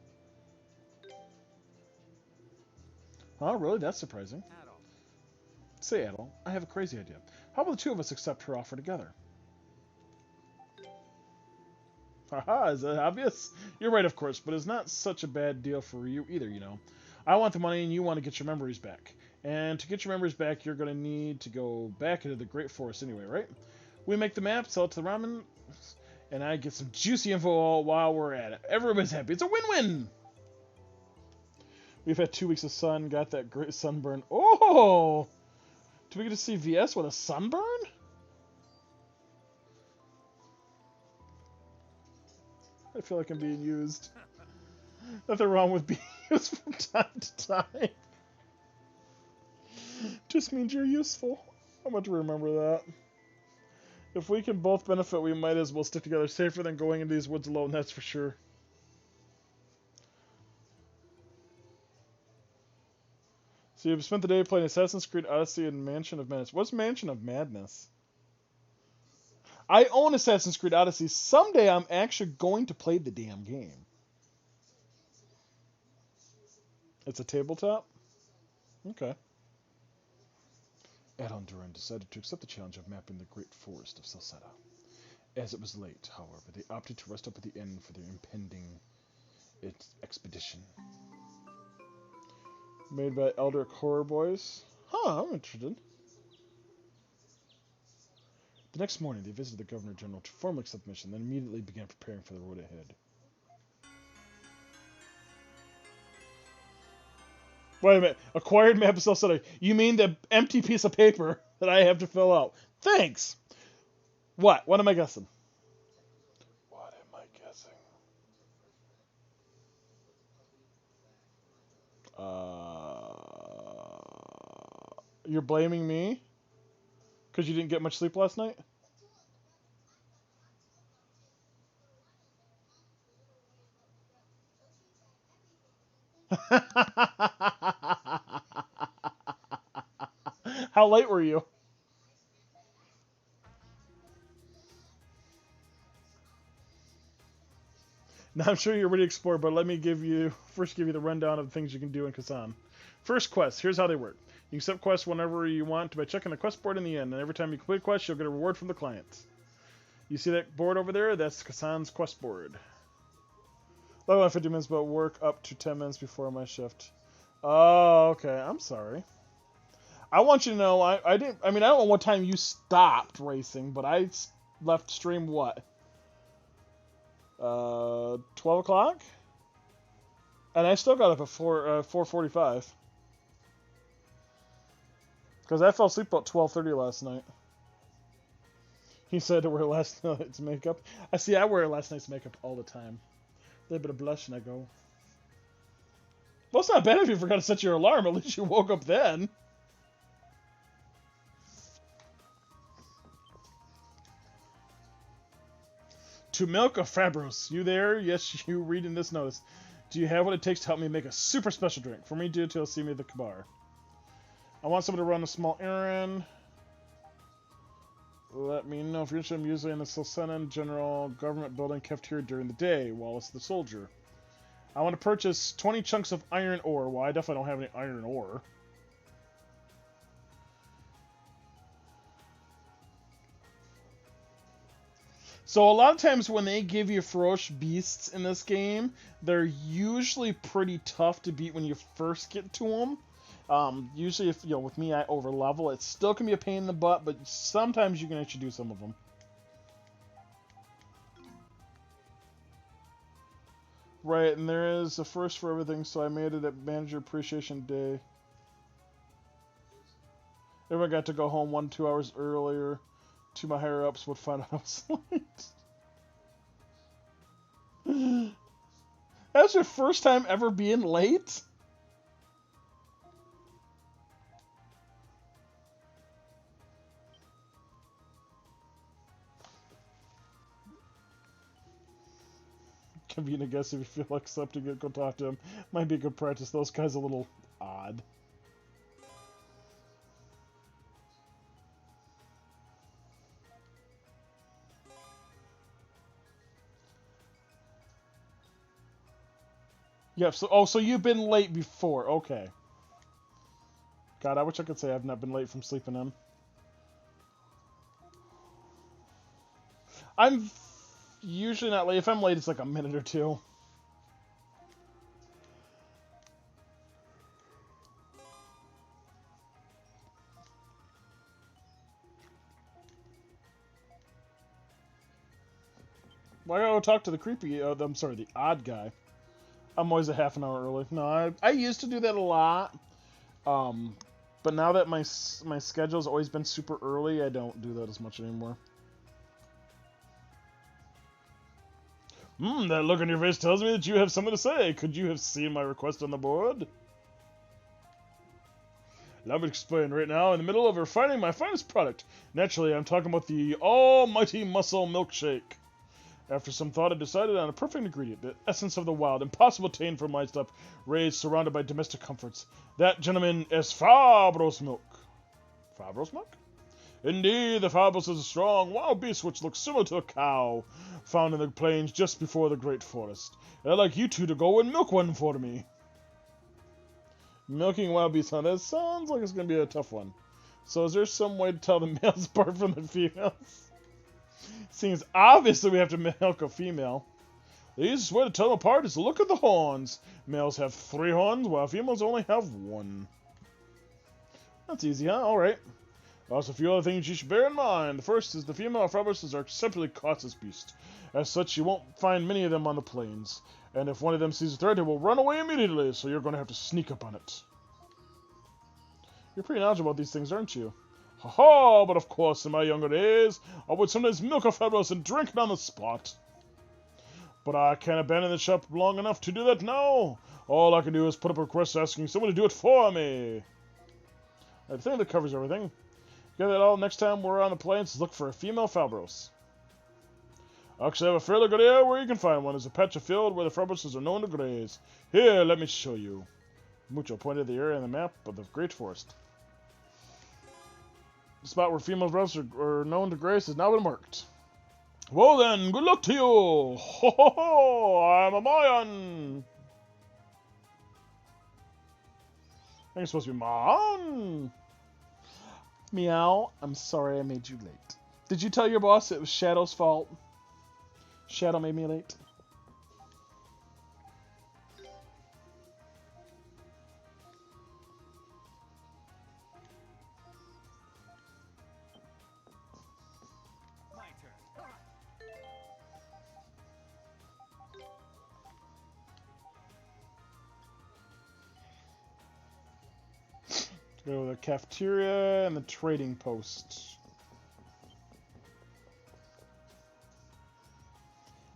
Oh, really? That's surprising. Adol. Say, Adol, I have a crazy idea. How about the two of us accept her offer together? Haha, is that obvious? You're right, of course, but it's not such a bad deal for you either, you know. I want the money and you want to get your memories back. And to get your memories back, you're going to need to go back into the Great Forest anyway, right? We make the map, sell it to the ramen, and I get some juicy info while we're at it. Everybody's happy. It's a win-win! We've had 2 weeks of sun, got that great sunburn. Oh! Do we get to see VS with a sunburn? I feel like I'm being used. Nothing wrong with being used from time to time. Just means you're useful. I'm going to remember that. If we can both benefit, we might as well stick together. Safer than going into these woods alone, that's for sure. So you've spent the day playing Assassin's Creed Odyssey and Mansion of Madness. What's Mansion of Madness? I own Assassin's Creed Odyssey. Someday I'm actually going to play the damn game. It's a tabletop? Okay. Adon Duran decided to accept the challenge of mapping the great forest of Celceta. As it was late, however, they opted to rest up at the inn for their impending expedition. Made by Eldritch Horror Boys. Huh, I'm interested. The next morning, they visited the Governor General to formally accept the mission, then immediately began preparing for the road ahead. Wait a minute. Acquired map of Celceta. You mean the empty piece of paper that I have to fill out? Thanks! What? What am I guessing? What am I guessing? You're blaming me? Because you didn't get much sleep last night? How late were you? Now I'm sure you're ready to explore, but let me first give you the rundown of the things you can do in Kasan. First quest, here's how they work. You can accept quests whenever you want by checking the quest board in the inn, and every time you complete a quest, you'll get a reward from the client. You see that board over there? That's Kasan's quest board. Level on 50 minutes, but work up to 10 minutes before my shift. Oh, okay. I'm sorry. I want you to know, I don't know what time you stopped racing, but I left stream what? 12 o'clock? And I still got up at 4:45. Because I fell asleep about 12:30 last night. He said to wear last night's makeup. I wear last night's makeup all the time. A little bit of blush and I go. Well, it's not bad if you forgot to set your alarm. At least you woke up then. To Milk of Fabros. You there? Yes, you reading this notice. Do you have what it takes to help me make a super special drink? For me, do till see me at the Kabar. I want someone to run a small errand. Let me know if you're interested. I'm usually in the Celceta General Government Building cafeteria during the day, Wallace the soldier. I want to purchase 20 chunks of iron ore. Well, I definitely don't have any iron ore. So a lot of times when they give you ferocious beasts in this game, they're usually pretty tough to beat when you first get to them. Usually, if with me, I overlevel. It still can be a pain in the butt, but sometimes you can actually do some of them. Right, and there is a first for everything, so I made it at Manager Appreciation Day. Everyone got to go home 1-2 hours earlier. To my higher-ups would find out I was late. That's your first time ever being late? Convenient, I guess, if you feel like accepting it, go talk to him. Might be a good practice. Those guys are a little odd. Yeah, so you've been late before. Okay. God, I wish I could say I've not been late from sleeping in. I'm usually not late. If I'm late, it's like a minute or two. Why gotta go talk to the the odd guy? I'm always a half an hour early. No, I used to do that a lot. But now that my schedule's always been super early, I don't do that as much anymore. That look on your face tells me that you have something to say. Could you have seen my request on the board? Allow me to explain. Right now, in the middle of refining my finest product. Naturally, I'm talking about the almighty muscle milkshake. After some thought, I decided on a perfect ingredient, the essence of the wild, impossible to obtain from livestock, raised, surrounded by domestic comforts. That, gentlemen, is Fabros milk. Fabros milk? Indeed, the Fabros is a strong, wild beast which looks similar to a cow, found in the plains just before the Great Forest. And I'd like you two to go and milk one for me. Milking wild beasts, huh? That sounds like it's going to be a tough one. So is there some way to tell the males apart from the females? Seems obviously we have to milk a female. The easiest way to tell them apart is to look at the horns. Males have 3 horns, while females only have 1. That's easy, huh? Alright. Also, a few other things you should bear in mind. The first is the female Fabros are exceptionally cautious beasts. As such, you won't find many of them on the plains. And if one of them sees a threat, it will run away immediately, so you're going to have to sneak up on it. You're pretty knowledgeable about these things, aren't you? Ha ha! But of course, in my younger days, I would sometimes milk a Fabros and drink it on the spot. But I can't abandon the shop long enough to do that now. All I can do is put up a request asking someone to do it for me. I think that covers everything. Get that all next time we're on the plains, look for a female Fabros. I actually have a fairly good area where you can find one. There's a patch of field where the Fabroses are known to graze. Here, let me show you. Mucho pointed the area on the map of the Great Forest. The spot where female Fabroses are known to graze has now been marked. Well then, good luck to you! Ho ho ho! I'm a Mayan! I think it's supposed to be Mayan! Meow, I'm sorry I made you late. Did you tell your boss it was Shadow's fault? Shadow made me late. My turn. Go to the cafeteria and the trading post.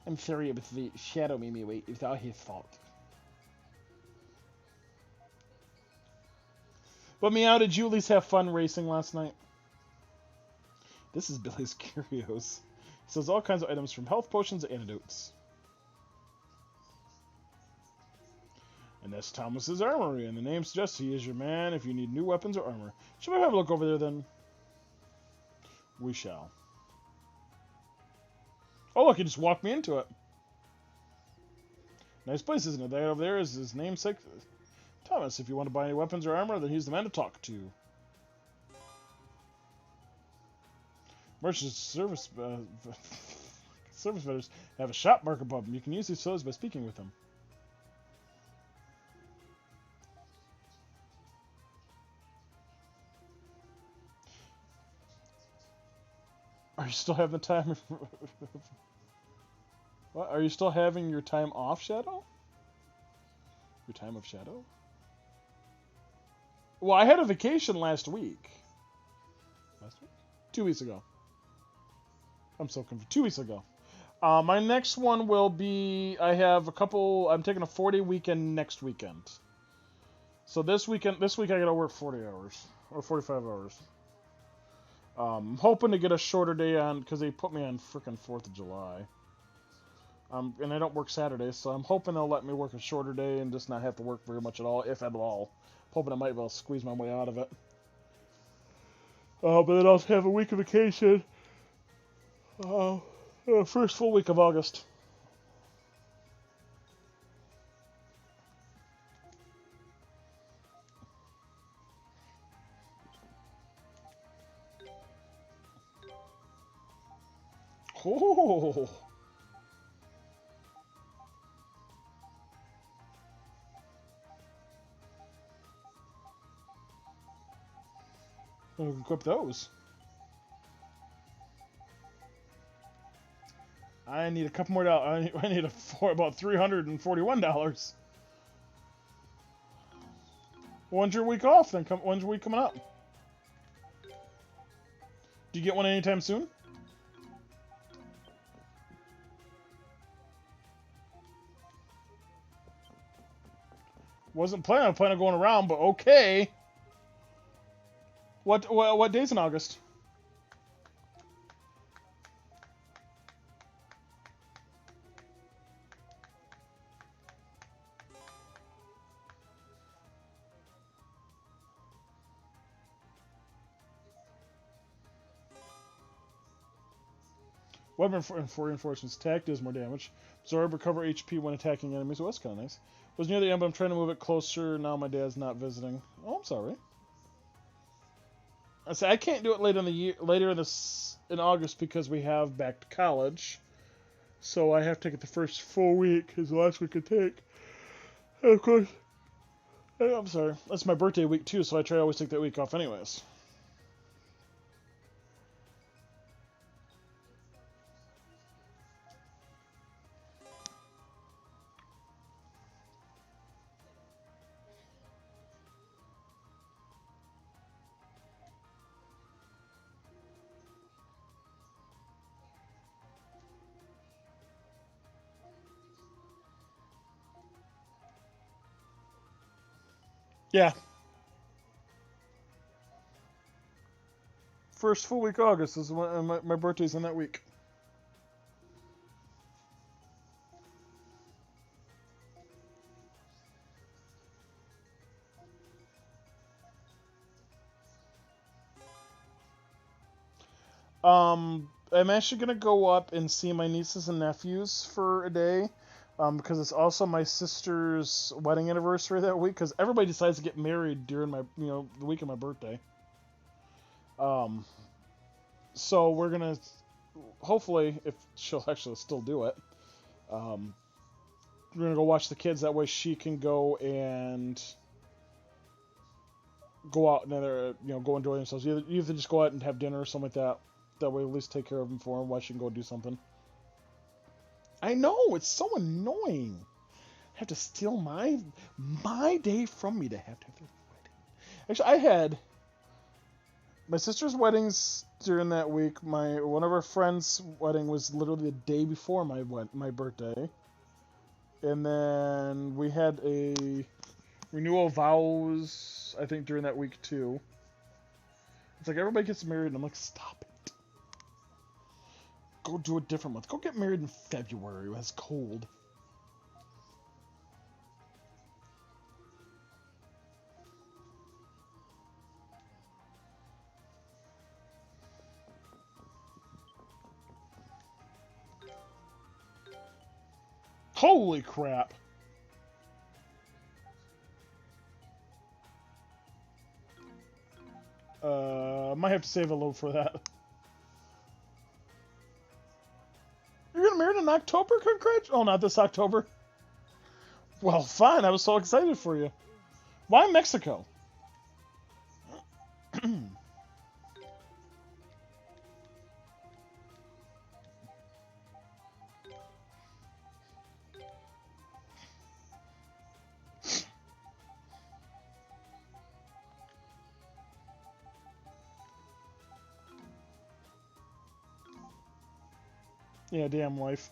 I'm sorry it was the Shadow made me wait. It was all his fault. But Meow, did you at least have fun racing last night? This is Billy's Curios. He sells all kinds of items from health potions to antidotes. And that's Thomas's Armory, and the name suggests he is your man if you need new weapons or armor. Should we have a look over there then? We shall. Oh look, he just walked me into it. Nice place, isn't it? That over there is his namesake, Thomas. If you want to buy any weapons or armor, then he's the man to talk to. Merchant service vendors have a shop mark above them. You can use these codes by speaking with them. Are you still having the time? What? Are you still having your time off, Shadow? Your time of Shadow? Well, I had a vacation last week. Last week? 2 weeks ago. I'm so confused. 2 weeks ago. My next one will be, I have a couple, I'm taking a 4-day weekend next weekend. So this week I gotta work 40 hours. Or 45 hours. I'm hoping to get a shorter day on, because they put me on frickin' 4th of July. And I don't work Saturdays, so I'm hoping they'll let me work a shorter day and just not have to work very much at all, if at all. Hoping I might be able to squeeze my way out of it. But then I'll have a week of vacation. First full week of August. Oh! We can equip those. I need a couple more dollars. I need about $341. When's your week off then? When's your week coming up? Do you get one anytime soon? Wasn't planning on going around, but okay. What days in August? Weapon for reinforcements. Attack does more damage. Absorb, recover HP when attacking enemies. Well, that's kind of nice. Was near the end, but I'm trying to move it closer. Now my dad's not visiting. Oh, I'm sorry. I say I can't do it later in the year, in August because we have back to college. So I have to take it the first full week, because the last week I take. And of course, I'm sorry. That's my birthday week too, so I try to always take that week off anyways. Yeah. First full week August is when my birthday's in that week. I'm actually gonna go up and see my nieces and nephews for a day, because it's also my sister's wedding anniversary that week. Because everybody decides to get married during the week of my birthday. So we're gonna, hopefully, if she'll actually still do it, we're gonna go watch the kids. That way she can go and go out and go enjoy themselves. Either just go out and have dinner or something like that. That way, at least take care of them for them while she can go do something. I know, it's so annoying. Have to steal my day from me to have their wedding. Actually, I had my sister's weddings during that week. One of our friends' wedding was literally the day before my birthday, and then we had a renewal vows, I think, during that week too. It's like everybody gets married, and I'm like, stop it. Go do a different month. Go get married in February when it's cold. Holy crap. Might have to save a load for that. You're getting married in October? Congrats! Oh, not this October. Well, fine. I was so excited for you. Why Mexico? Yeah, damn wife.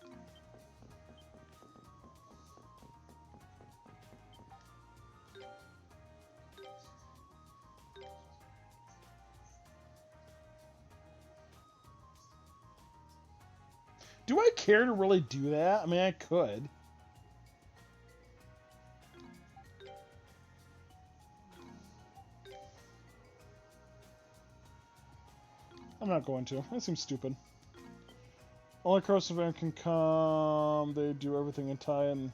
Do I care to really do that? I mean, I could. I'm not going to. That seems stupid. Only Cross event can come. They do everything in tie and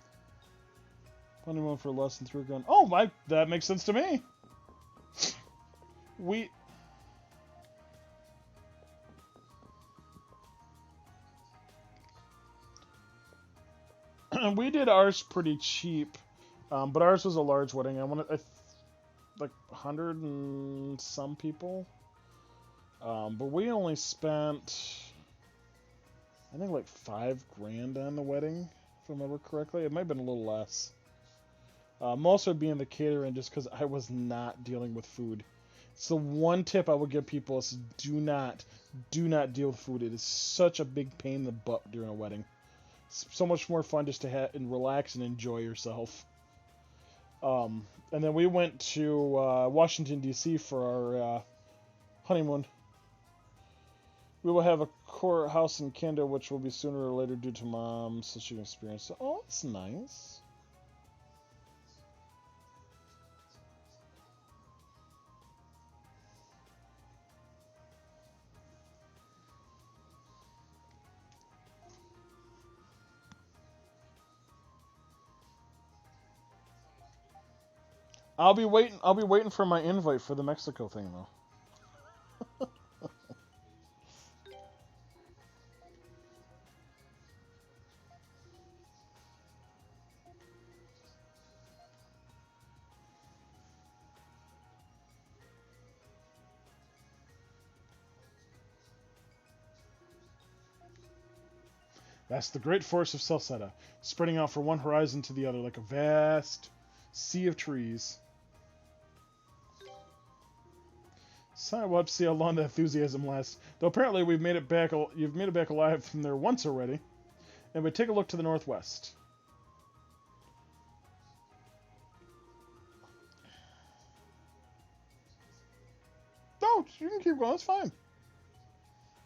honeymoon for less than $3 grand. Oh, that makes sense to me. We did ours pretty cheap, but ours was a large wedding. Like 100 and some people, but we only spent, I think, like $5 grand on the wedding, if I remember correctly. It might have been a little less. Most of it being the catering, just because I was not dealing with food. It's the one tip I would give people is do not deal with food. It is such a big pain in the butt during a wedding. It's so much more fun just to and relax and enjoy yourself. And then we went to Washington, D.C. for our honeymoon. We will have a courthouse in Canada, which will be sooner or later due to Mom, so she can experience it. Oh, that's nice. I'll be waiting. I'll be waiting for my invite for the Mexico thing, though. That's the great forest of Celceta, spreading out from one horizon to the other like a vast sea of trees. So we'll have to see how long the enthusiasm lasts. Though apparently we've made it back. You've made it back alive from there once already. And we take a look to the northwest. No, you can keep going. It's fine.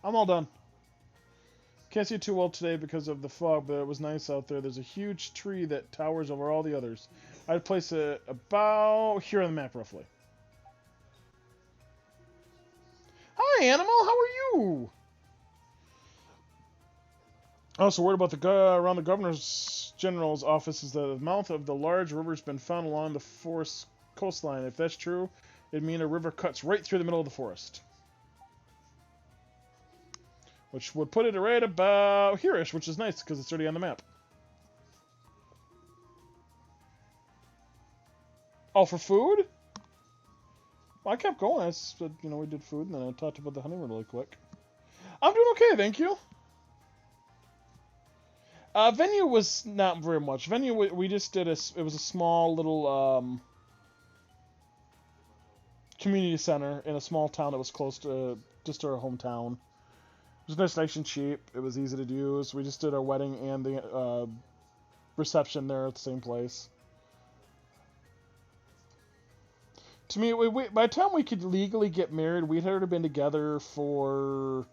I'm all done. Can't see too well today because of the fog, but it was nice out there. There's a huge tree that towers over all the others. I'd place it about here on the map, roughly. Hi, Animal. How are you? Also, word about around the Governor's General's office is that the mouth of the large river has been found along the forest coastline. If that's true, it'd mean a river cuts right through the middle of the forest. Which would put it right about here-ish, which is nice because it's already on the map. Oh, for food? Well, I kept going. I said, we did food, and then I talked about the honeymoon really quick. I'm doing okay, thank you. Venue was not very much. Venue, we just did it was a small little community center in a small town that was close to just our hometown. It was nice and cheap. It was easy to do. So we just did our wedding and the reception there at the same place. To me, by the time we could legally get married, we'd already been together for,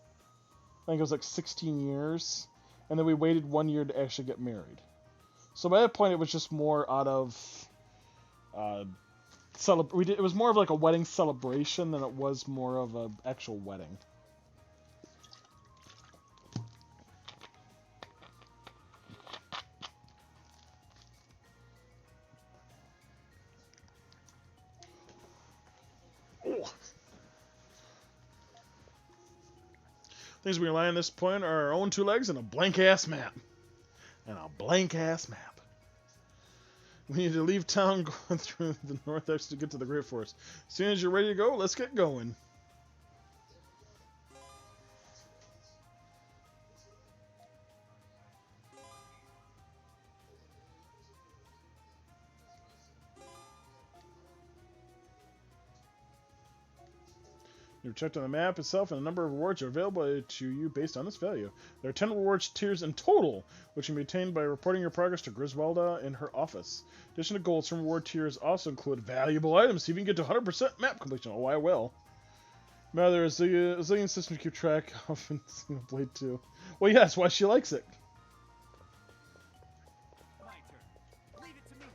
I think it was like 16 years. And then we waited 1 year to actually get married. So by that point, it was just more out of it was more of like a wedding celebration than it was more of an actual wedding. Things we rely on this point are our own two legs and a blank-ass map. And a blank-ass map. We need to leave town going through the north exit to get to the Great Forest. As soon as you're ready to go, let's get going. You've checked on the map itself, and a number of rewards are available to you based on this value. There are 10 rewards tiers in total, which can be attained by reporting your progress to Griswelda in her office. In addition to gold, some reward tiers also include valuable items, so you can get to 100% map completion. Oh, I will. Now, there is a zillion system to keep track of in Xenoblade 2. Well, yes, why she likes it. My turn. Leave it to me.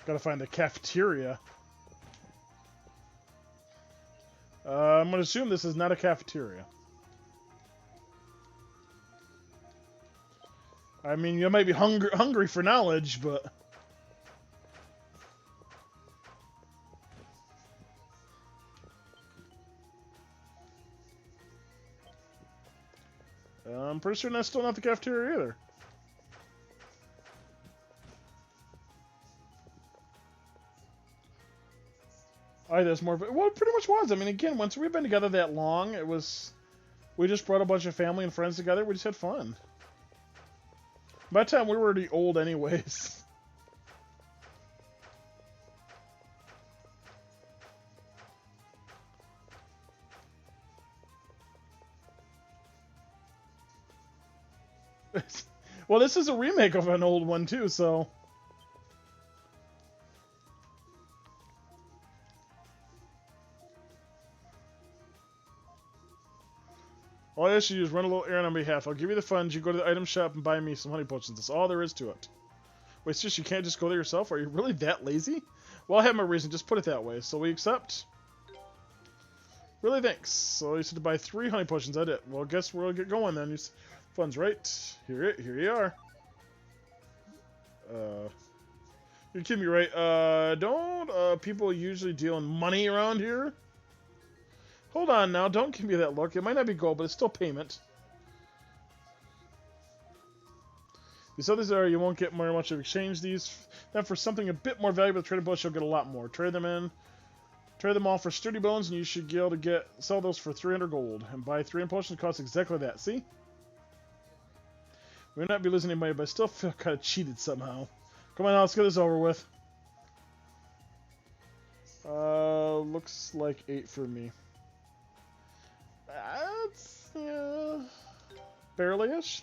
Gotta find the cafeteria. I'm gonna assume this is not a cafeteria. I mean, you might be hungry for knowledge, but... I'm pretty sure that's still not the cafeteria either. Oh, there's more. Well, it pretty much was. I mean, again, once we've been together that long, it was... We just brought a bunch of family and friends together. We just had fun. By the time we were already old anyways. Well, this is a remake of an old one, too, so... All I ask you to do is run a little errand on behalf. I'll give you the funds. You go to the item shop and buy me some honey potions. That's all there is to it. Wait, sis, you can't just go there yourself? Are you really that lazy? Well, I have my reason. Just put it that way. So we accept. Really, thanks. So you said to buy 3 honey potions. I did. Well, guess we'll get going then. Use funds, right? Here you are. You're kidding me, right? Don't people usually deal in money around here? Hold on now. Don't give me that look. It might not be gold, but it's still payment. These others are, you won't get very much of exchange these. Then for something a bit more valuable, the trading posts, you'll get a lot more. Trade them in. Trade them all for sturdy bones, and you should be able to sell those for 300 gold. And buy 3 potions costs exactly that. See? We may not be losing any money, but I still feel kind of cheated somehow. Come on now, let's get this over with. Looks like 8 for me. That's, yeah, barely-ish.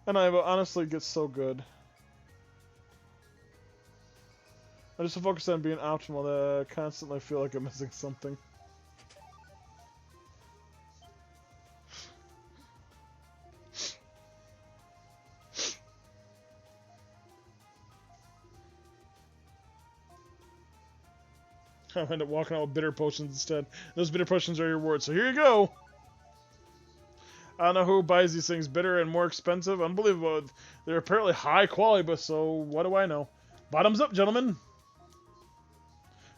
And I honestly get so good. I just focus on being optimal that I constantly feel like I'm missing something. I'll end up walking out with bitter potions instead. Those bitter potions are your reward, so here you go! I don't know who buys these things bitter and more expensive. Unbelievable. They're apparently high quality, but so what do I know? Bottoms up, gentlemen!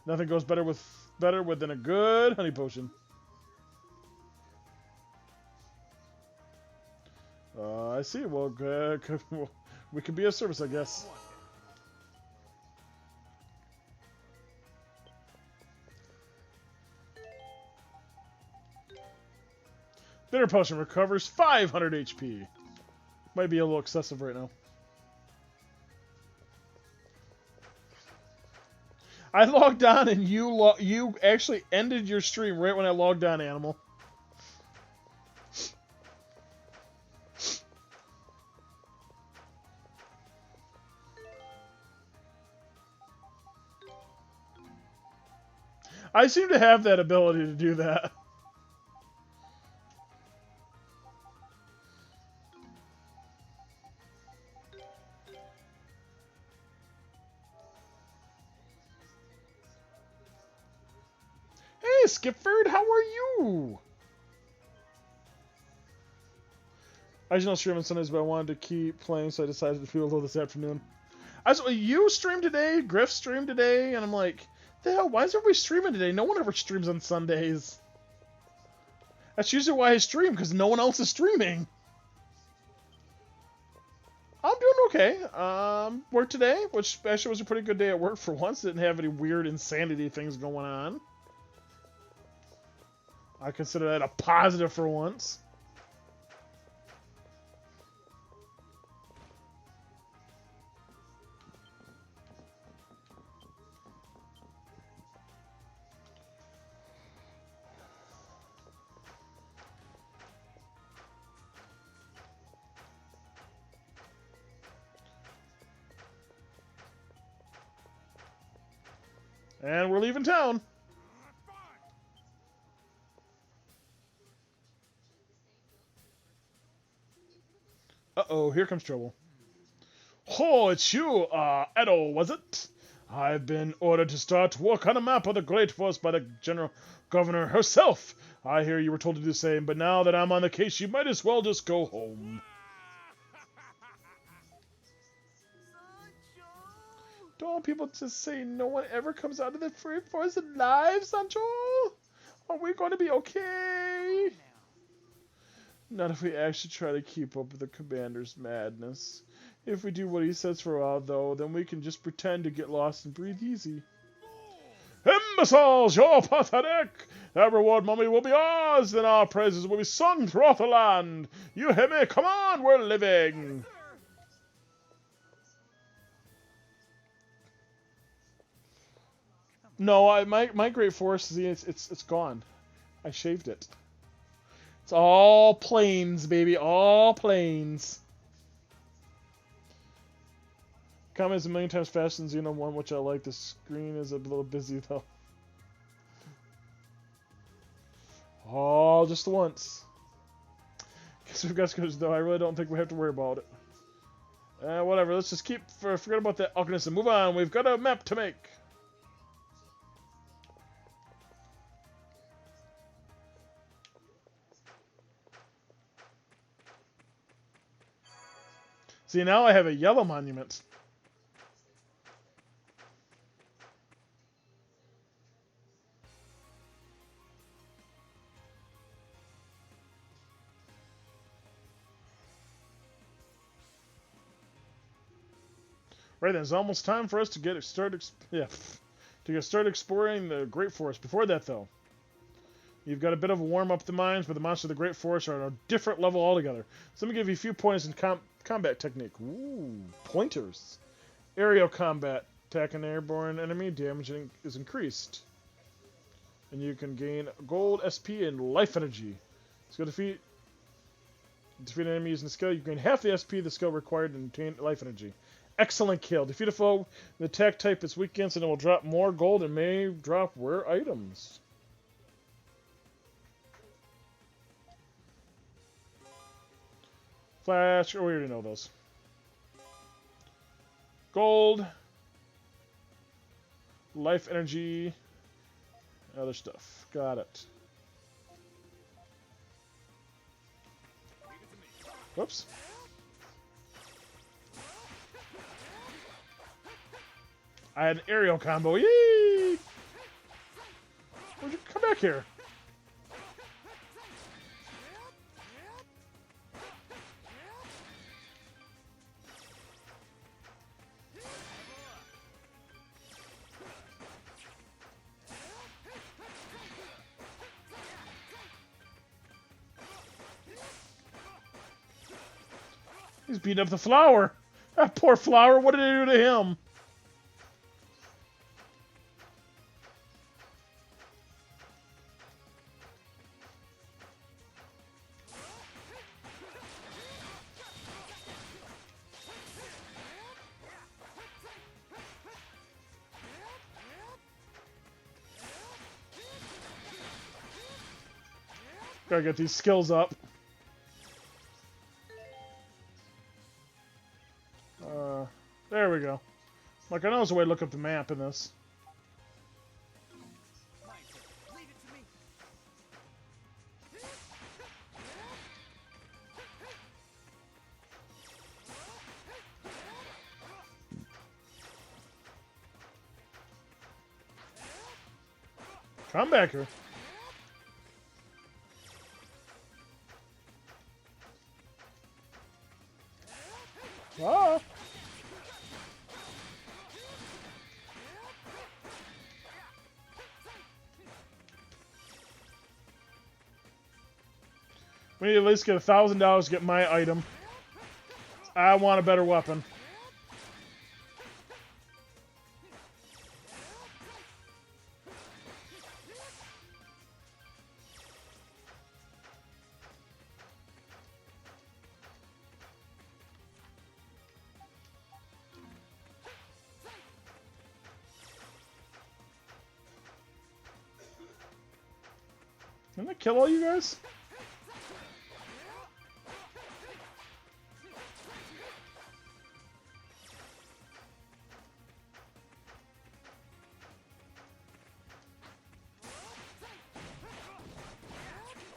Nothing goes better than a good honey potion. I see. Well, we could be of service, I guess. Bitter potion recovers 500 HP. Might be a little excessive right now. I logged on and you actually ended your stream right when I logged on, Animal. I seem to have that ability to do that. Hey, Skipford, how are you? I just know stream on Sundays, but I wanted to keep playing, so I decided to do a little this afternoon. You streamed today, Griff streamed today, and I'm like, the hell, why is everybody streaming today? No one ever streams on Sundays. That's usually why I stream, because no one else is streaming. I'm doing okay. Work today, which actually was a pretty good day at work for once. Didn't have any weird insanity things going on. I consider that a positive for once. And we're leaving town. Uh-oh, here comes trouble. Oh, it's you, Edo, was it? I've been ordered to start work on a map of the Great Forest by the General Governor herself. I hear you were told to do the same, but now that I'm on the case, you might as well just go home. Don't people just say no one ever comes out of the free forest alive, Sancho? Are we going to be okay? Not if we actually try to keep up with the commander's madness. If we do what he says for a while, though, then we can just pretend to get lost and breathe easy. Imbeciles, you're pathetic! That reward money will be ours, then our praises will be sung throughout the land. You hear me? Come on, we're living! No, my great forest is it's gone. I shaved it. It's all plains, baby, all plains. Comment is a million times faster than Xeno 1, which I like. The screen is a little busy though. Oh, just once. Guess we've got scores though. I really don't think we have to worry about it. Whatever. Let's just forget about that ugliness and move on. We've got a map to make. See, now I have a yellow monument. Right then, it's almost time for us to get started exploring the Great Forest. Before that, though, you've got a bit of a warm up the mines, but the monsters of the Great Forest are on a different level altogether. So let me give you a few pointers in combat technique. Ooh, pointers. Aerial combat. Attack an airborne enemy, damage is increased. And you can gain gold, SP, and life energy. So defeat an enemy using the skill, you gain half the SP the skill required and obtain life energy. Excellent kill. Defeat a foe, the attack type is weak against, and it will drop more gold and may drop rare items. Flash, we already know those. Gold, life energy, other stuff. Got it. Whoops. I had an aerial combo. Yee! Where'd you come back here? He's beating up the flower. That poor flower. What did I do to him? Gotta get these skills up. There we go. Like, I know there's a way to look up the map in this. Leave it to me. Come back here. Ah! We need to at least get $1,000 to get my item. I want a better weapon. Didn't I kill all you guys?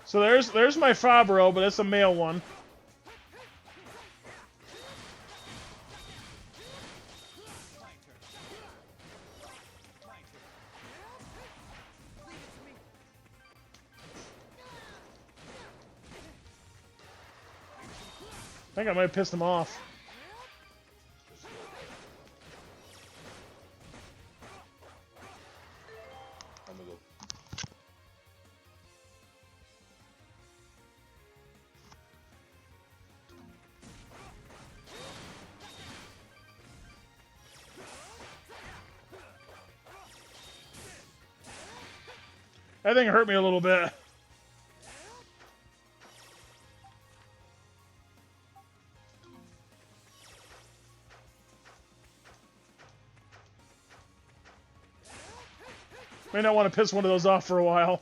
So there's my Fabro, but it's a male one. I think I might have pissed him off. That thing hurt me a little bit. May not want to piss one of those off for a while.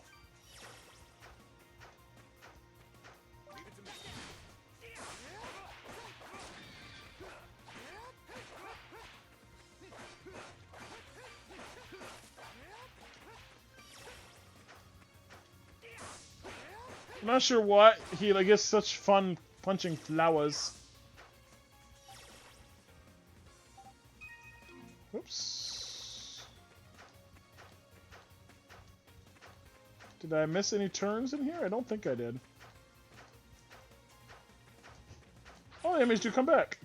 I'm not sure what he like gets such fun punching flowers. Oops. Did I miss any turns in here? I don't think I did. Oh, the enemies do come back.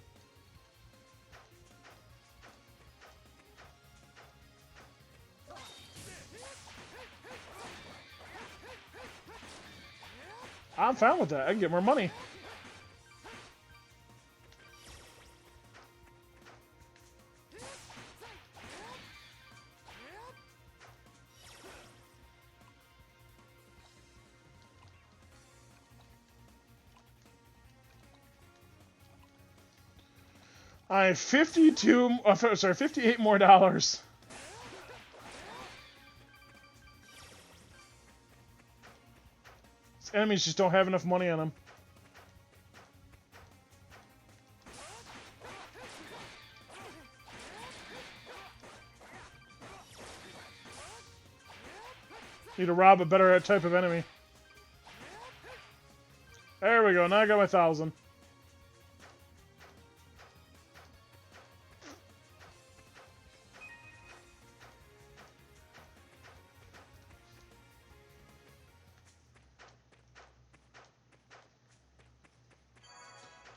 I'm fine with that. I can get more money. I have 58 more dollars. These enemies just don't have enough money on them. Need to rob a better type of enemy. There we go. Now I got my 1,000.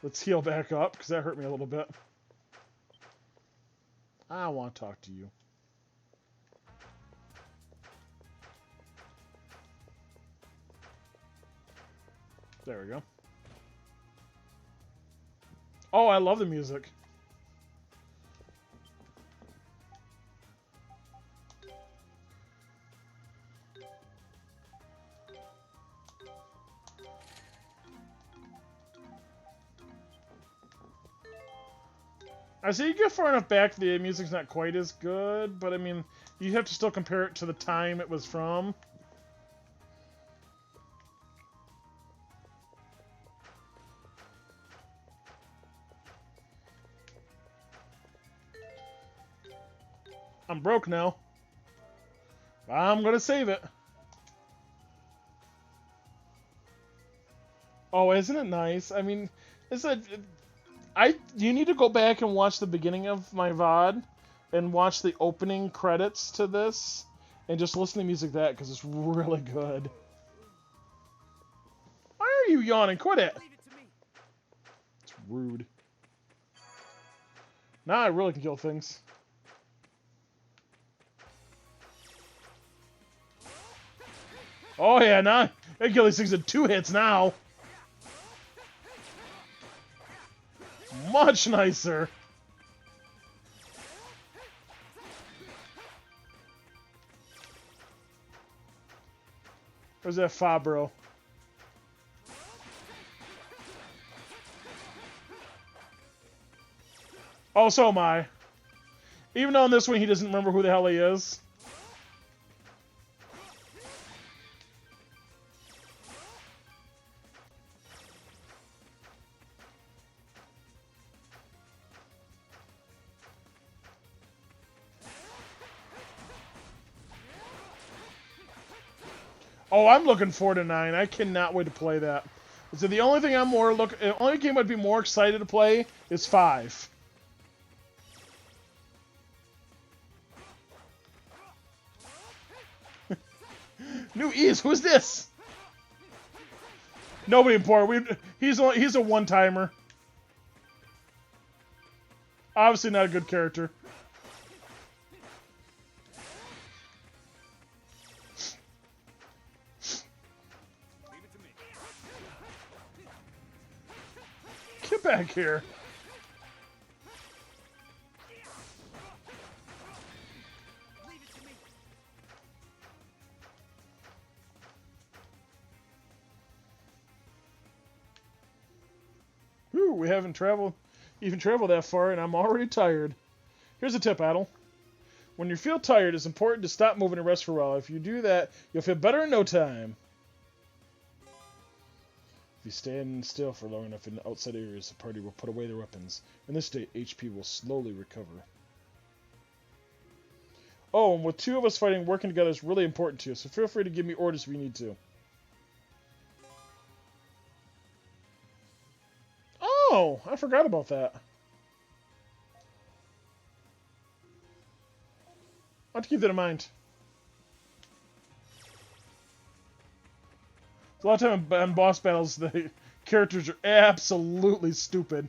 Let's heal back up, because that hurt me a little bit. I want to talk to you. There we go. Oh, I love the music. I say you get far enough back, the music's not quite as good, but I mean, you have to still compare it to the time it was from. I'm broke now. I'm gonna save it. Oh, isn't it nice? I mean, you need to go back and watch the beginning of my VOD and watch the opening credits to this and just listen to music that because it's really good. Why are you yawning? Quit it. It's rude. Now I really can kill things. Oh yeah, now I can kill these things in 2 hits now. Much nicer. Where's that Fabro? Oh, so am I. Even though in this one he doesn't remember who the hell he is. Oh, I'm looking forward to 9. I cannot wait to play that. So the only thing the only game I'd be more excited to play is 5. New Ease, who's this? Nobody important. He's a one-timer. Obviously not a good character. Get back here. Whew, we haven't even traveled that far, and I'm already tired. Here's a tip, Adel. When you feel tired, it's important to stop moving and rest for a while. If you do that, you'll feel better in no time. If you stand still for long enough in outside areas, the party will put away their weapons. In this state, HP will slowly recover. Oh, and with 2 of us fighting, working together is really important to you, so feel free to give me orders if you need to. Oh, I forgot about that. I'll have to keep that in mind. A lot of time in boss battles, the characters are absolutely stupid.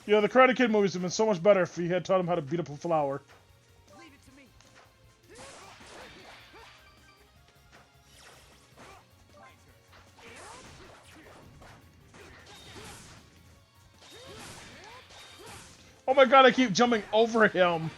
You know, the Karate Kid movies would have been so much better if he had taught him how to beat up a flower. Leave it to me. Oh my god, I keep jumping over him.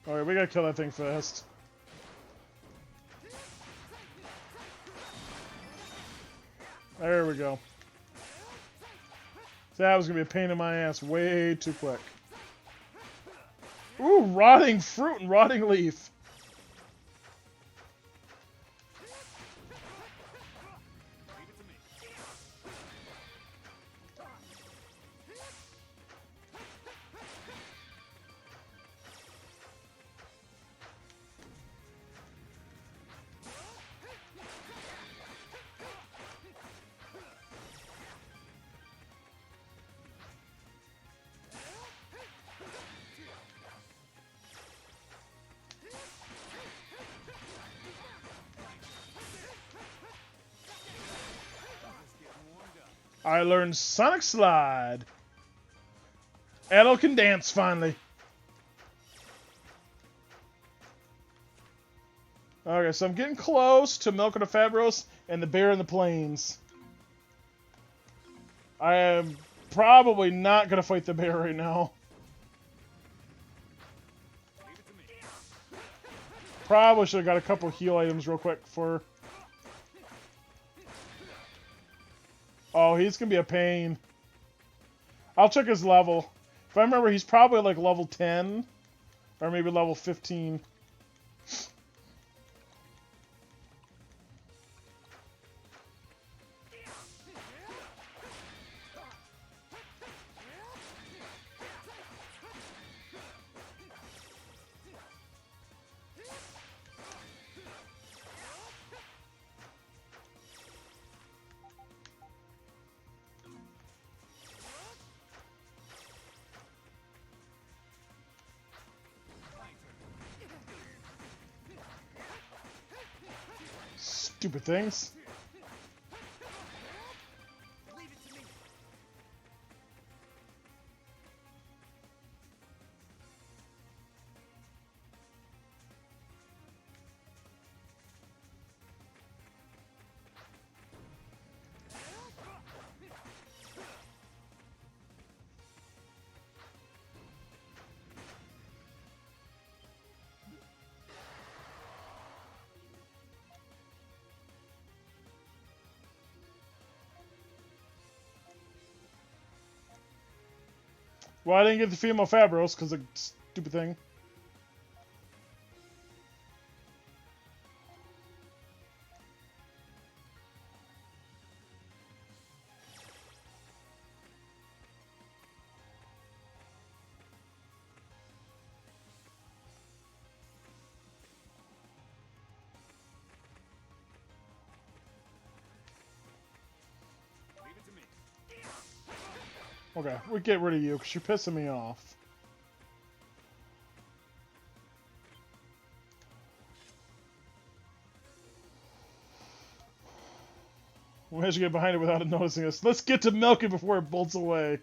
Alright, we gotta kill that thing fast. There we go. That was gonna be a pain in my ass way too quick. Ooh, rotting fruit and rotting leaf. I learned Sonic Slide. Adol can dance finally. Okay, so I'm getting close to Milk of the Fabros and the Bear in the Plains. I am probably not going to fight the bear right now. Probably should have got a couple heal items real quick for... Oh, he's going to be a pain. I'll check his level. If I remember, he's probably like level 10. Or maybe level 15. Stupid things. Leave it to me. Well, I didn't get the female Fabros because of stupid thing. Leave it to me. Okay, we'll get rid of you because you're pissing me off. We managed to get behind it without it noticing us. Let's get to milking before it bolts away.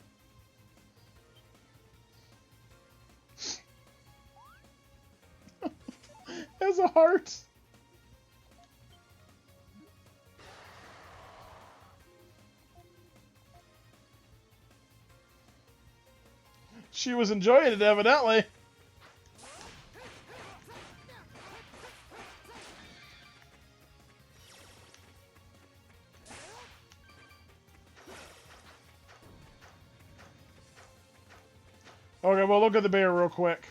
Has a heart. She was enjoying it, evidently. Okay, well, look at the bear real quick.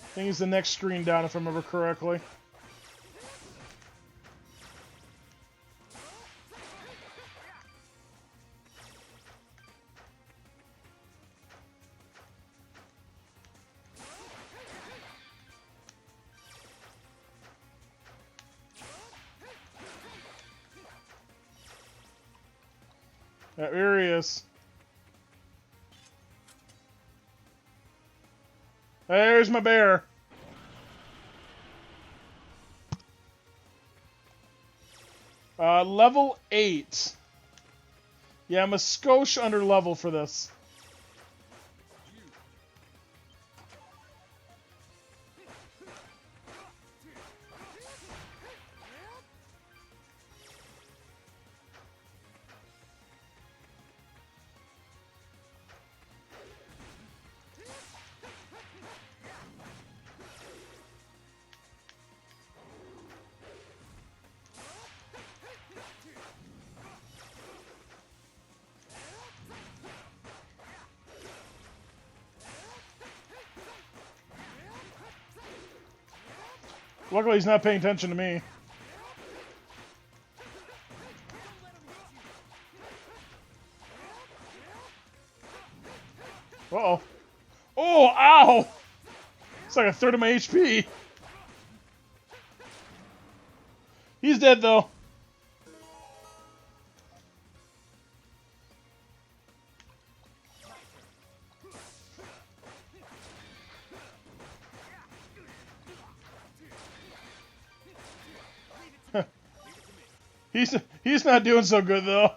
I think he's the next screen down, if I remember correctly. There he is. There's my bear. Level 8. Yeah, I'm a skosh under level for this. Luckily, he's not paying attention to me. Uh-oh. Oh, ow! It's like a third of my HP. He's dead, though. He's not doing so good, though.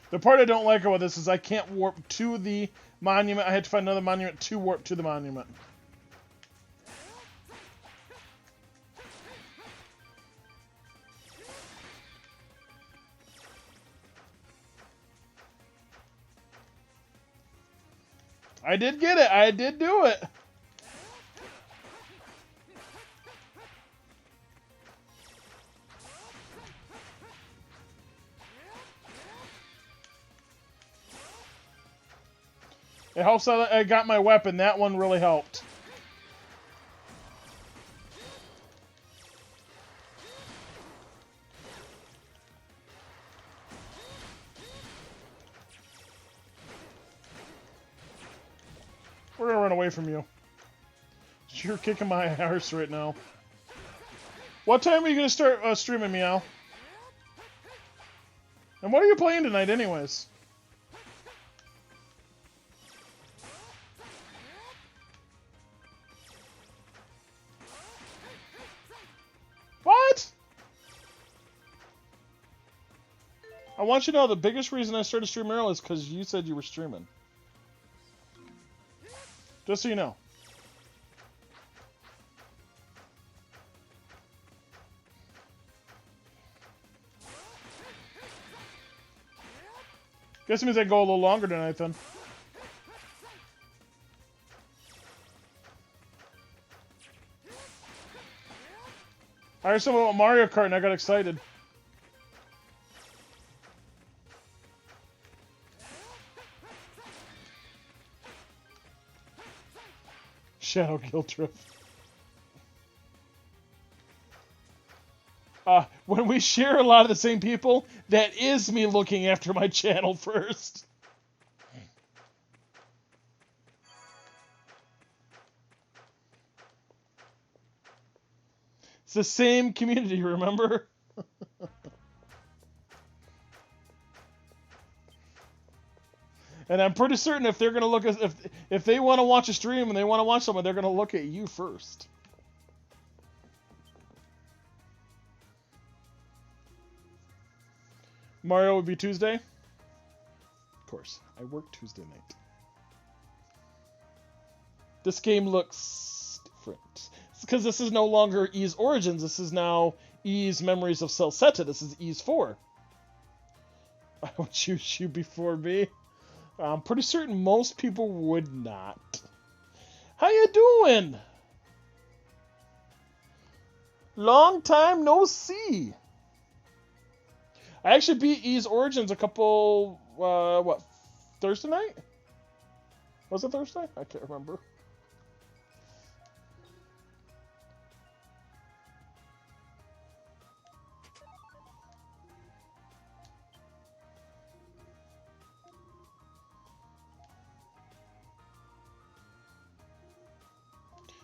The part I don't like about this is I can't warp to the monument. I had to find another monument to warp to the monument. I did get it. I did do it. It helps that I got my weapon. That one really helped. We're gonna run away from you. You're kicking my arse right now. What time are you gonna start streaming, Meow? And what are you playing tonight, anyways? What? I want you to know the biggest reason I started streaming early is because you said you were streaming. Just so you know. Guess it means I go a little longer tonight then. I heard something about Mario Kart and I got excited. Shadow Guilt Trip. When we share a lot of the same people, that is me looking after my channel first. It's the same community, remember? And I'm pretty certain if they're gonna look at if they want to watch a stream and they want to watch someone, they're gonna look at you first. Mario would be Tuesday? Of course. I work Tuesday night. This game looks different. It's because this is no longer Ys Origins. This is now Ys Memories of Celceta. This is Ys 4. I would choose you before me. I'm pretty certain most people would not. How you doing? Long time no see. I actually beat Ys Origins a couple, Thursday night? Was it Thursday? I can't remember.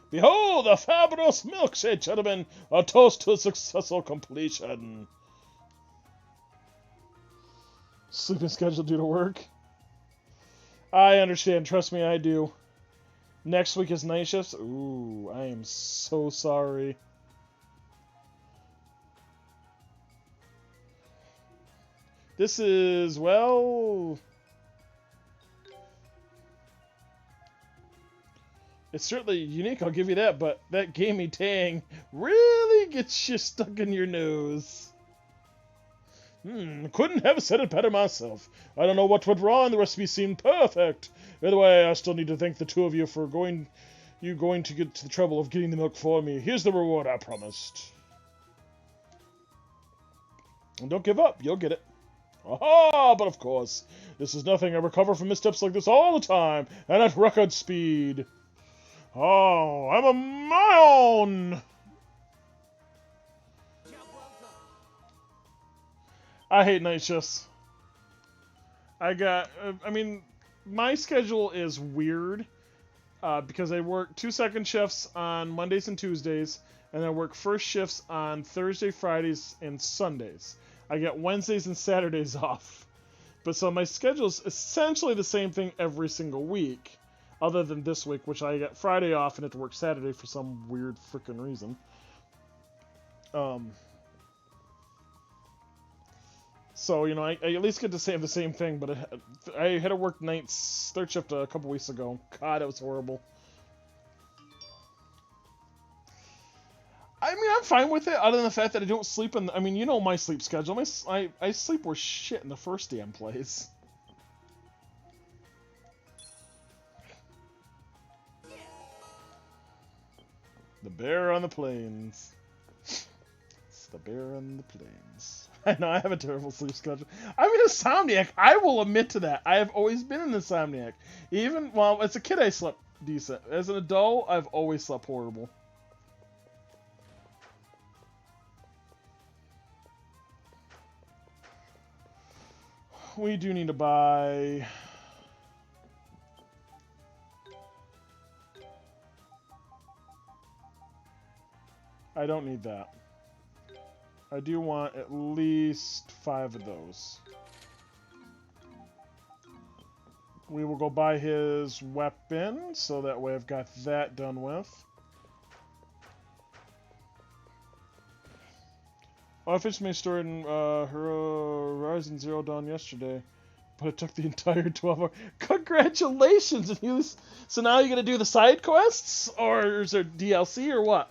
Behold, the fabulous milkshake, gentlemen! A toast to successful completion. Sleeping schedule due to work. I understand. Trust me, I do. Next week is night shifts. Ooh, I am so sorry. This is, well... It's certainly unique, I'll give you that, but that gamey tang really gets you stuck in your nose. Couldn't have said it better myself. I don't know what went wrong, the recipe seemed perfect. Either way, I still need to thank the two of you for going to get to the trouble of getting the milk for me. Here's the reward I promised. And don't give up, you'll get it. Aha! But of course, this is nothing. I recover from missteps like this all the time, and at record speed. Oh, I'm a my own! I hate night shifts. My schedule is weird because I work 2 second shifts on Mondays and Tuesdays, and I work first shifts on Thursday, Fridays, and Sundays. I get Wednesdays and Saturdays off. But so my schedule is essentially the same thing every single week, other than this week, which I get Friday off and have to work Saturday for some weird freaking reason. So, you know, I at least get to say the same thing, but I had to work nights, third shift a couple weeks ago. God, it was horrible. I mean, I'm fine with it, other than the fact that I don't sleep in... I mean, you know my sleep schedule. I sleep where shit in the first damn place. The bear on the plains. It's the bear on the plains. I know, I have a terrible sleep schedule. I'm an insomniac. I will admit to that. I have always been an insomniac. Even, well, as a kid I slept decent. As an adult, I've always slept horrible. We do need to buy... I don't need that. I do want at least 5 of those. We will go buy his weapon, so that way I've got that done with. I finished my story in Horizon Zero Dawn yesterday, but it took the entire 12 hours. Congratulations! So now you're going to do the side quests? Or is there DLC or what?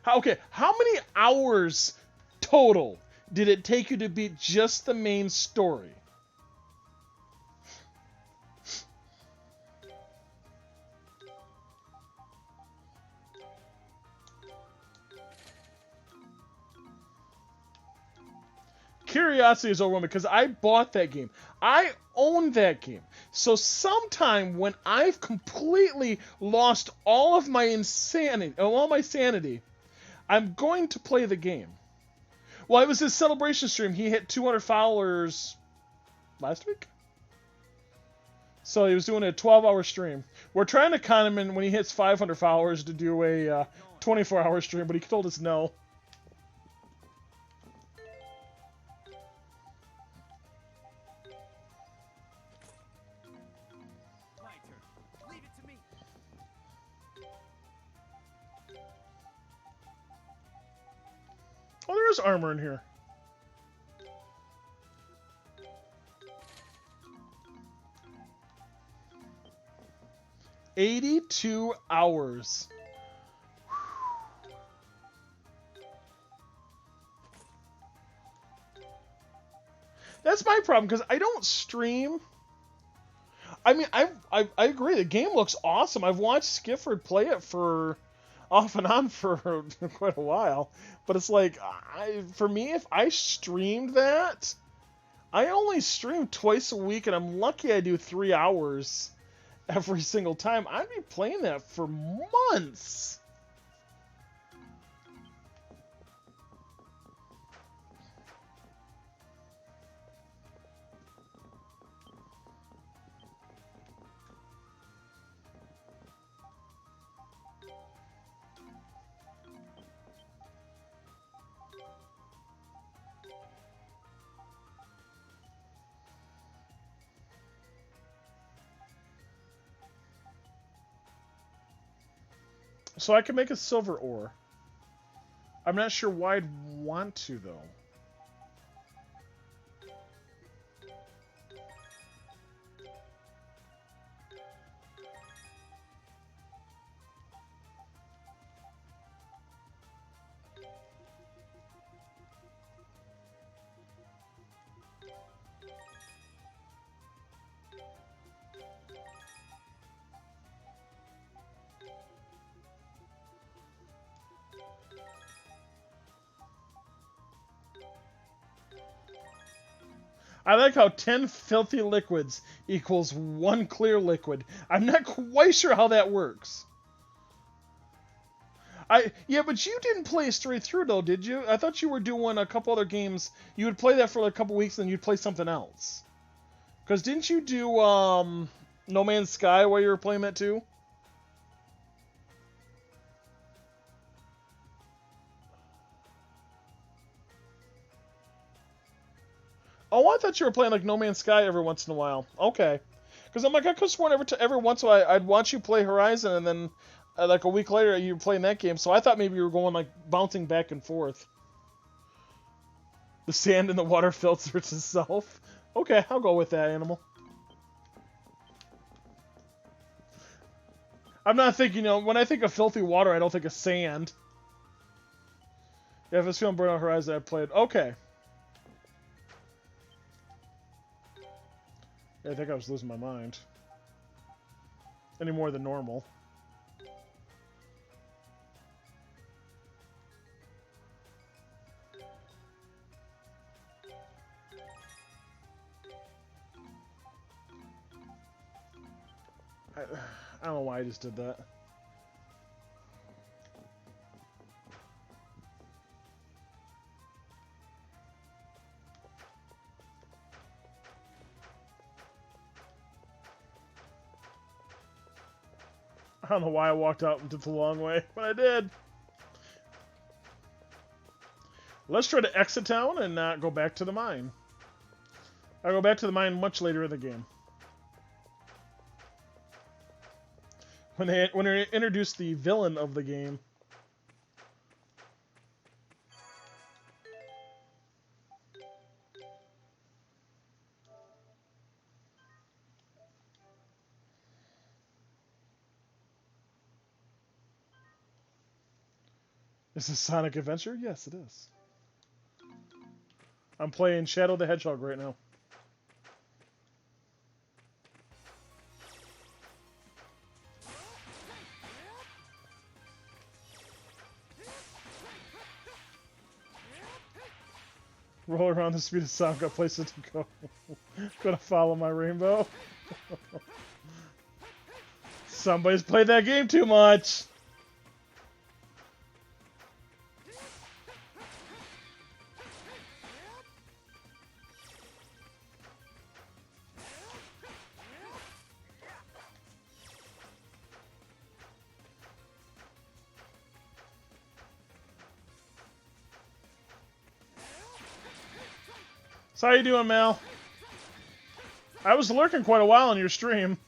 Okay, how many hours total did it take you to beat just the main story? Curiosity is overwhelming because I bought that game. I own that game. So sometime when I've completely lost all of my sanity, I'm going to play the game. Well, it was his celebration stream. He hit 200 followers last week? So he was doing a 12-hour stream. We're trying to con him in when he hits 500 followers to do a 24-hour stream, but he told us no. Oh, there is armor in here. 82 hours. That's my problem because I don't stream. I mean, I agree. The game looks awesome. I've watched Skifford play it for off and on for quite a while, but it's like for me, if I streamed that, I only stream twice a week, and I'm lucky I do 3 hours every single time. I'd be playing that for months. So I can make a silver ore. I'm not sure why I'd want to, though. I like how 10 filthy liquids equals 1 clear liquid. I'm not quite sure how that works. Yeah, but you didn't play straight through though, did you? I thought you were doing a couple other games. You would play that for like a couple weeks, and then you'd play something else. Because didn't you do No Man's Sky while you were playing that too? Oh, I thought you were playing like No Man's Sky every once in a while. Okay. Because I'm like, I could have sworn every once in a while I'd watch you play Horizon, and then like a week later you were playing that game. So I thought maybe you were going like bouncing back and forth. The sand in the water filters itself. Okay, I'll go with that, Animal. I'm not thinking, when I think of filthy water, I don't think of sand. Yeah, if it's feeling Burnout Horizon, I played. Okay. Yeah, I think I was losing my mind. Any more than normal. I don't know why I just did that. I don't know why I walked out and took the long way, but I did. Let's try to exit town and not go back to the mine. I'll go back to the mine much later in the game. When they introduced the villain of the game. Is this Sonic Adventure? Yes, it is. I'm playing Shadow the Hedgehog right now. Roll around the speed of sound, got places to go. Gonna follow my rainbow. Somebody's played that game too much. So how you doing, Mal? I was lurking quite a while on your stream.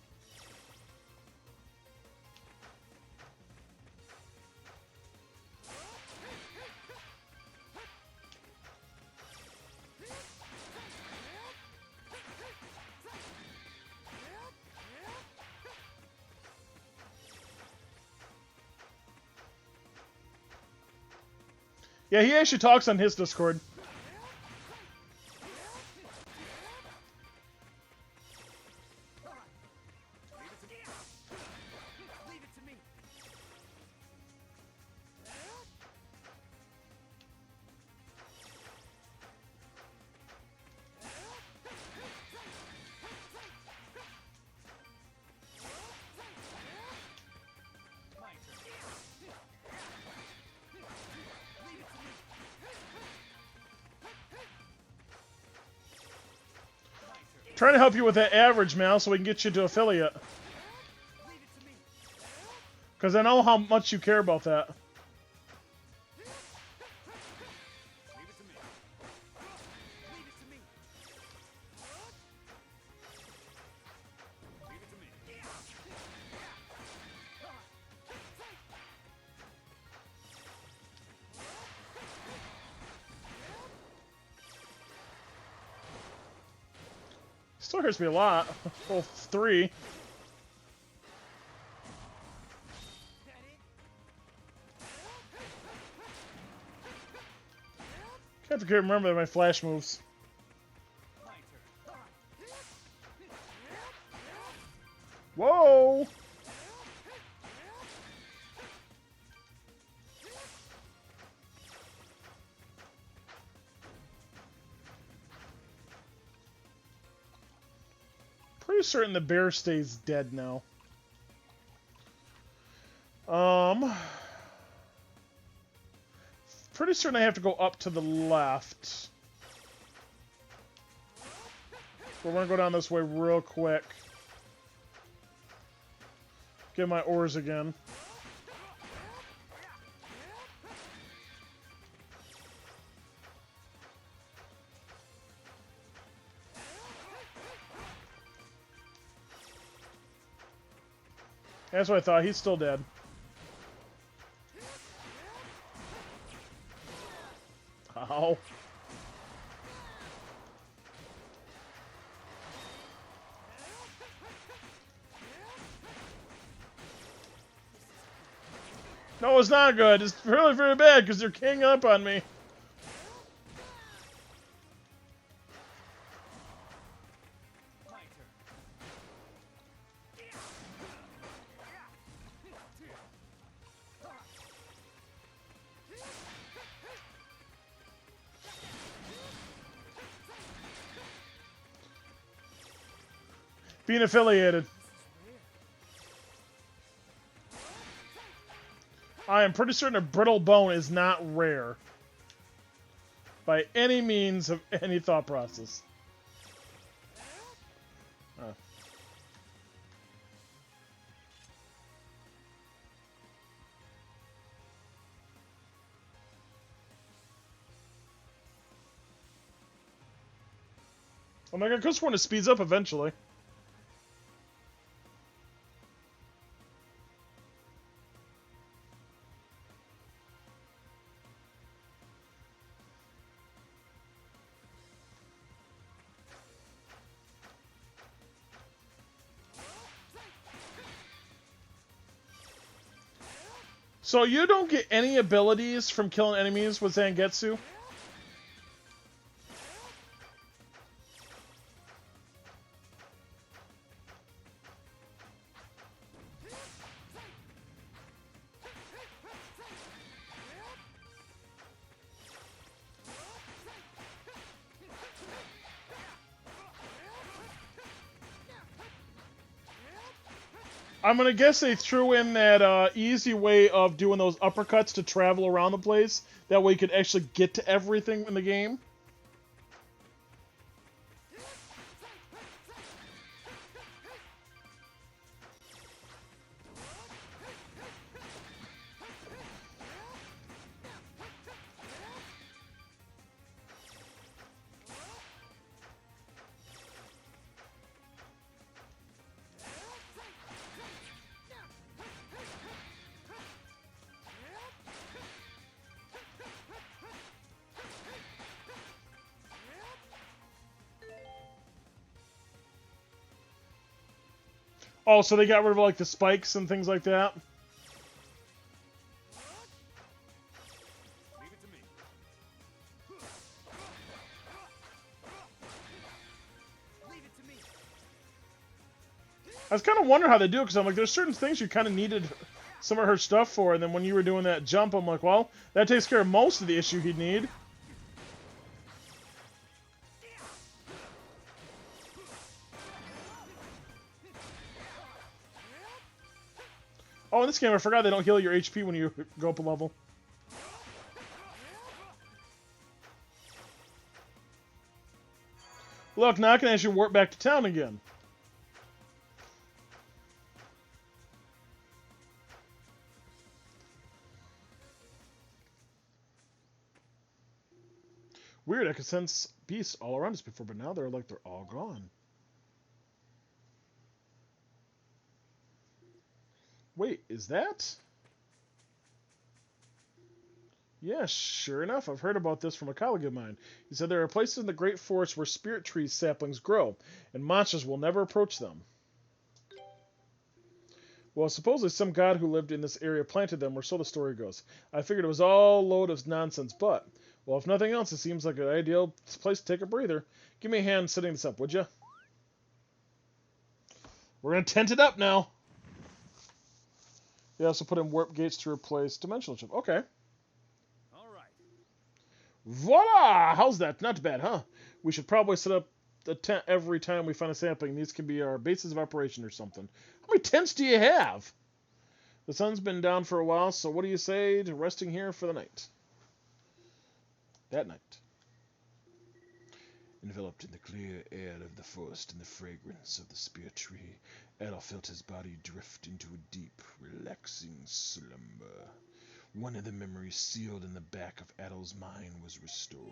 Yeah, he actually talks on his Discord. Leave it to me. My turn. Leave it to me. My turn. Trying to help you with that average, Mal, so we can get you to affiliate. Leave it to me. Because I know how much you care about that. Leave it to me. Leave it to me. Leave it to me. Still hurts me a lot. Well, 3. That it? Can't remember my flash moves. My turn. Whoa! Pretty certain the bear stays dead now. Pretty certain I have to go up to the left. We're gonna go down this way real quick. Get my ores again. That's what I thought. He's still dead. Ow. No, it's not good. It's really very bad because they're king up on me. My turn. Being affiliated. I am pretty certain a brittle bone is not rare. By any means of any thought process. Oh. Oh my god, I could have sworn it speeds up eventually. So you don't get any abilities from killing enemies with Zangetsu? I'm gonna guess they threw in that easy way of doing those uppercuts to travel around the place. That way you could actually get to everything in the game. Oh, so they got rid of like the spikes and things like that? Leave it to me. I was kind of wondering how they do it, because I'm like, there's certain things you kind of needed some of her stuff for, and then when you were doing that jump, I'm like, well, that takes care of most of the issue he'd need. Oh, in this game, I forgot they don't heal your HP when you go up a level. Look, now I can actually warp back to town again. Weird, I could sense beasts all around us before, but now they're all gone. Wait, is that? Yeah, sure enough. I've heard about this from a colleague of mine. He said there are places in the Great Forest where spirit tree saplings grow, and monsters will never approach them. Well, supposedly some god who lived in this area planted them, or so the story goes. I figured it was all a load of nonsense, but, well, if nothing else, it seems like an ideal place to take a breather. Give me a hand setting this up, would you? We're going to tent it up now. You also put in warp gates to replace dimensional jump. Okay. All right. Voila! How's that? Not bad, huh? We should probably set up a tent every time we find a sapling. These can be our bases of operation or something. How many tents do you have? The sun's been down for a while, so what do you say to resting here for the night? That night. Enveloped in the clear air of the forest and the fragrance of the spear tree, Adol felt his body drift into a deep, relaxing slumber. One of the memories sealed in the back of Adol's mind was restored.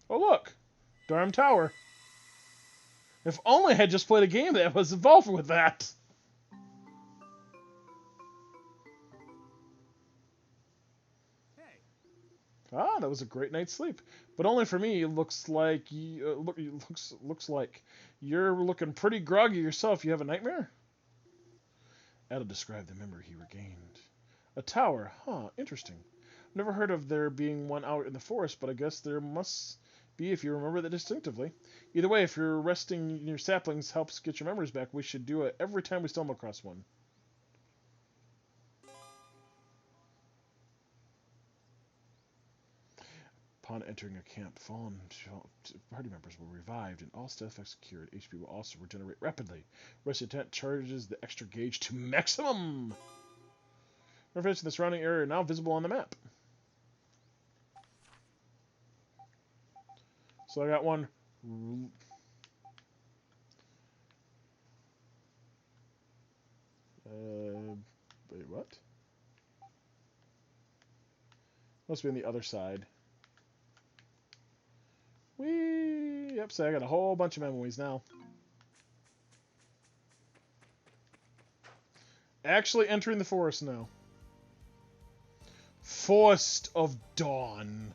Oh look! Darm Tower. If only I had just played a game that was involved with that. Hey. Ah, that was a great night's sleep, but only for me. It looks like looks like you're looking pretty groggy yourself. You have a nightmare? Adol described the memory he regained. A tower, huh? Interesting. Never heard of there being one out in the forest, but I guess there must be if you remember that distinctively. Either way, if you're resting your saplings helps get your memories back, we should do it every time we stumble across one. Upon entering a camp, fallen party members will revived and all stat effects cured. HP will also regenerate rapidly. Rescue tent charges the extra gauge to maximum. Information in the surrounding area are now visible on the map. So I got one. Wait, what? Must be on the other side. Whee! Yep, so I got a whole bunch of memories now. Actually entering the forest now. Forest of Dawn.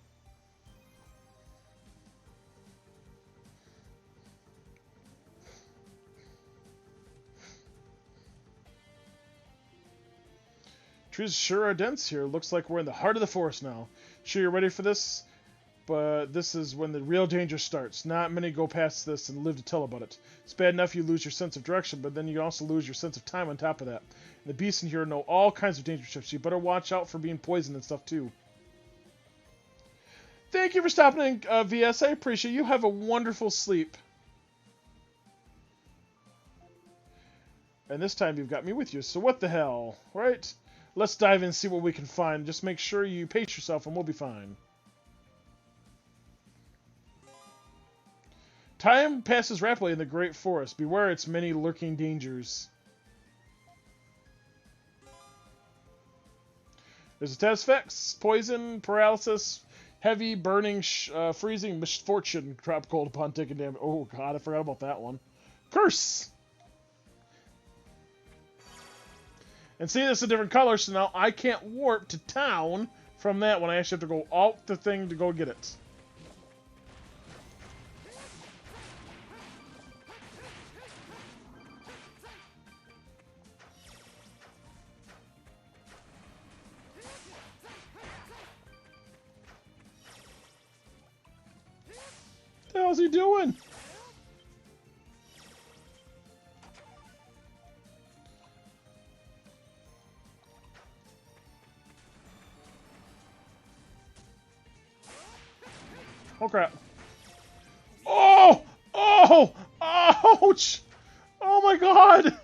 Trees sure are dense here. Looks like we're in the heart of the forest now. Sure you're ready for this? But this is when the real danger starts. Not many go past this and live to tell about it. It's bad enough you lose your sense of direction, but then you also lose your sense of time on top of that. And the beasts in here know all kinds of dangerous stuff, so you better watch out for being poisoned and stuff too. Thank you for stopping in, VS. I appreciate it. You have a wonderful sleep. And this time you've got me with you, so what the hell, right? Let's dive in and see what we can find. Just make sure you pace yourself and we'll be fine. Time passes rapidly in the great forest. Beware its many lurking dangers. There's attack effects, poison, paralysis, heavy, burning, freezing, misfortune, drop cold upon taking damage. Oh god, I forgot about that one. Curse! And see, this is a different color, so now I can't warp to town from that one. I actually have to go out the thing to go get it. hell is he doing? Oh crap. Oh! Oh! Ouch! Oh my god!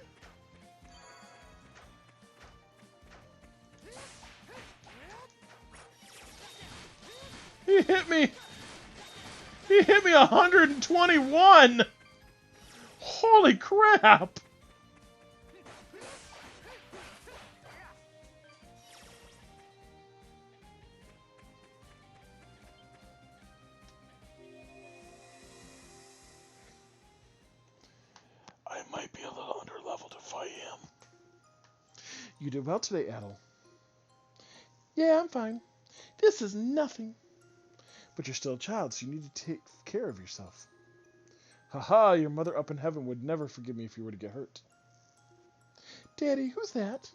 He hit me! He hit me 121! Holy crap! I might be a little under level to fight him. You did well today, Adel. Yeah, I'm fine. This is nothing. But you're still a child, so you need to take care of yourself. Haha, your mother up in heaven would never forgive me if you were to get hurt. Daddy, who's that?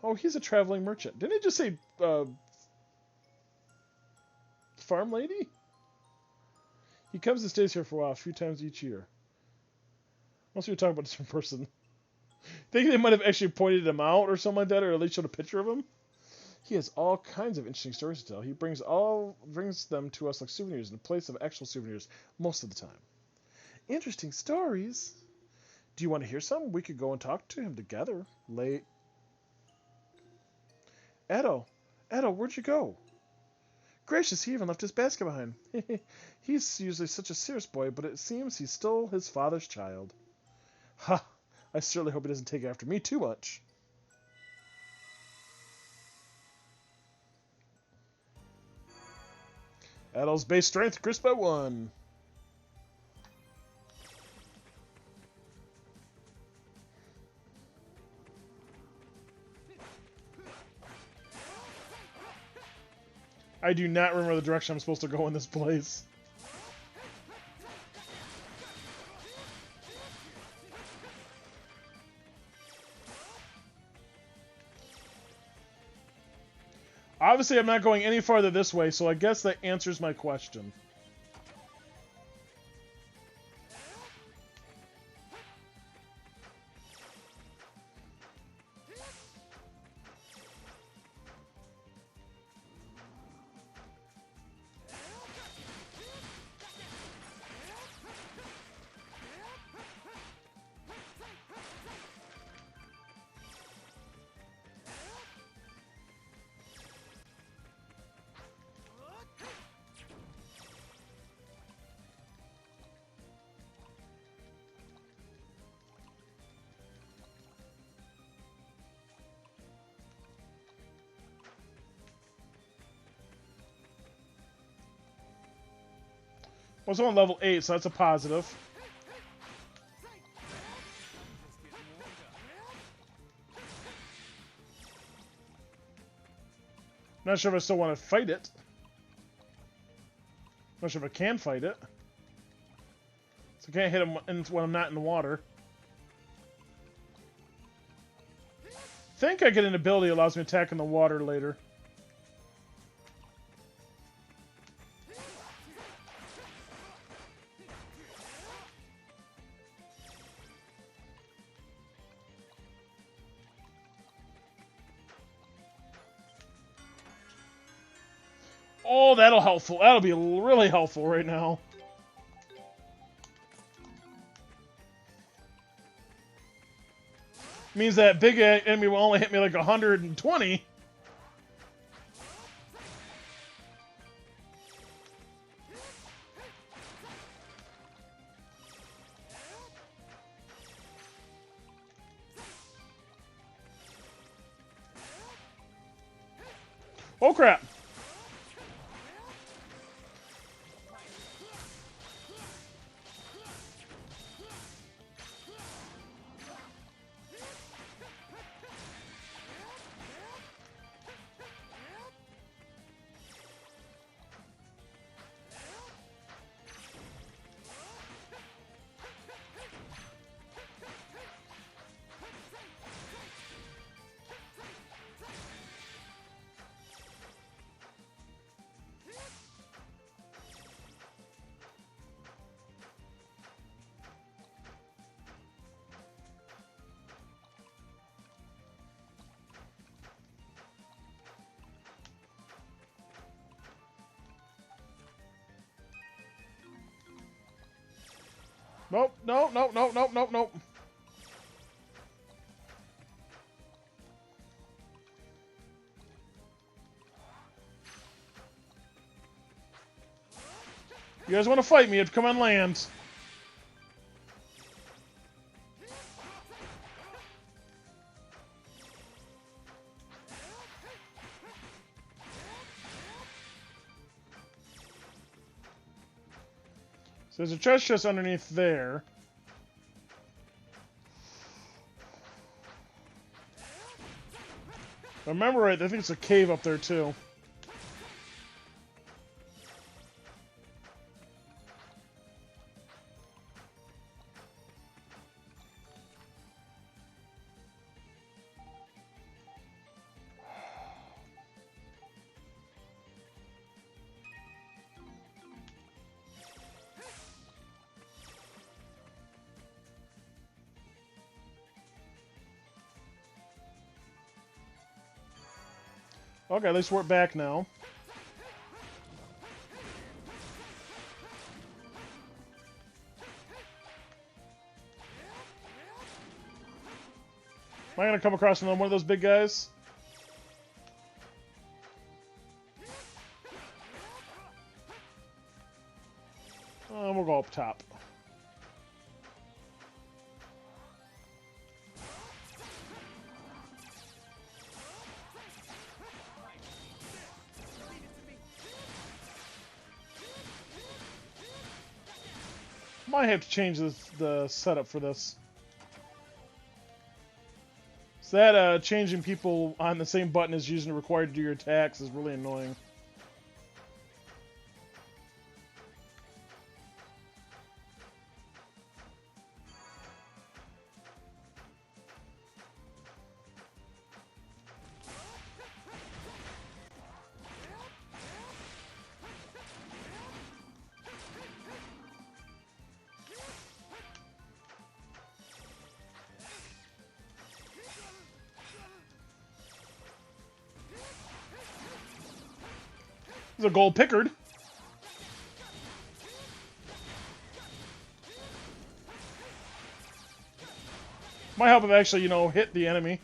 Oh, he's a traveling merchant. Didn't it just say, farm lady? He comes and stays here for a while, a few times each year. Unless we were talking about a different person. I think they might have actually pointed him out or something like that, or at least showed a picture of him. He has all kinds of interesting stories to tell. He brings them to us like souvenirs in place of actual souvenirs most of the time. Interesting stories. Do you want to hear some? We could go and talk to him together. Late. Edo, where'd you go? Gracious, he even left his basket behind. He's usually such a serious boy, but it seems he's still his father's child. Ha! I certainly hope he doesn't take after me too much. Adel's base strength increased by 1. I do not remember the direction I'm supposed to go in this place. Obviously, I'm not going any farther this way, so I guess that answers my question. Well, it's on level 8, so that's a positive. Not sure if I still want to fight it. Not sure if I can fight it. So I can't hit him when I'm not in the water. I think I get an ability that allows me to attack in the water later. Oh, that'll helpful. That'll be really helpful right now. Means that big enemy will only hit me like 120. Oh crap. Nope, nope, nope, nope, nope, nope, nope. You guys want to fight me? Come on land. So there's a treasure chest underneath there. If I remember right, I think it's a cave up there too. Okay, at least we're back now. Am I gonna come across another one of those big guys? We'll go up top. Might have to change the setup for this. So that changing people on the same button as using it required to do your attacks is really annoying. There's a gold Pickard. Might help if actually, you know, hit the enemy.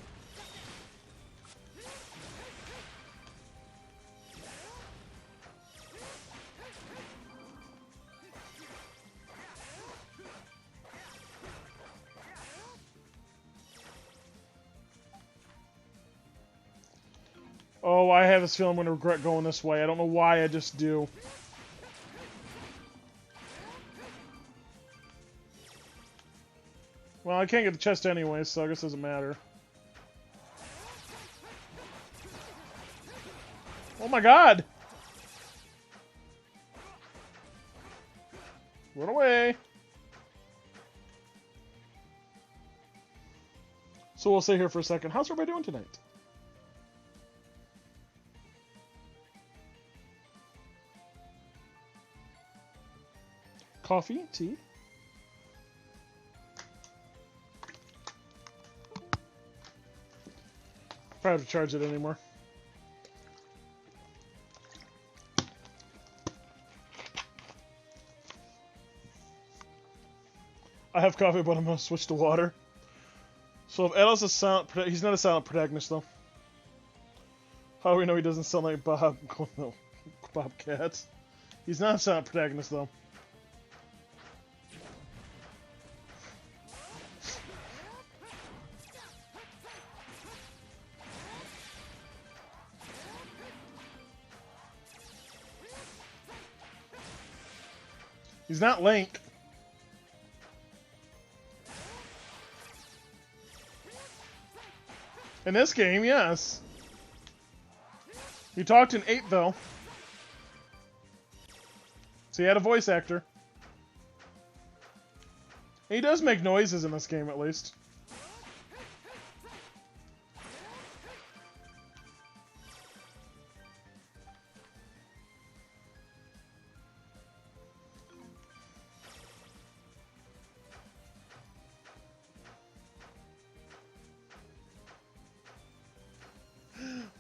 Oh, I have this feeling I'm going to regret going this way. I don't know why, I just do. Well, I can't get the chest anyway, so I guess it doesn't matter. Oh my god! Run away! So we'll stay here for a second. How's everybody doing tonight? Coffee? Tea? Probably have to charge it anymore. I have coffee, but I'm gonna switch to water. So if Edo's a silent, he's not a silent protagonist though. How do we know he doesn't sound like Bob? No, Bobcat. He's not a silent protagonist though. He's not Link. In this game, yes. He talked in 8 though. So he had a voice actor. He does make noises in this game at least.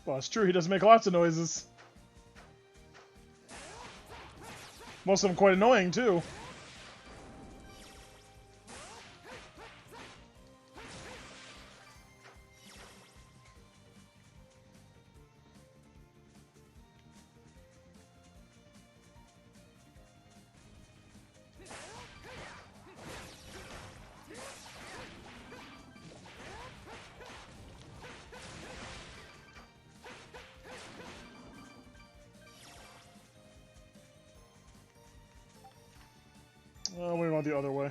Well, it's true, he does make lots of noises. Most of them quite annoying, too. go the other way.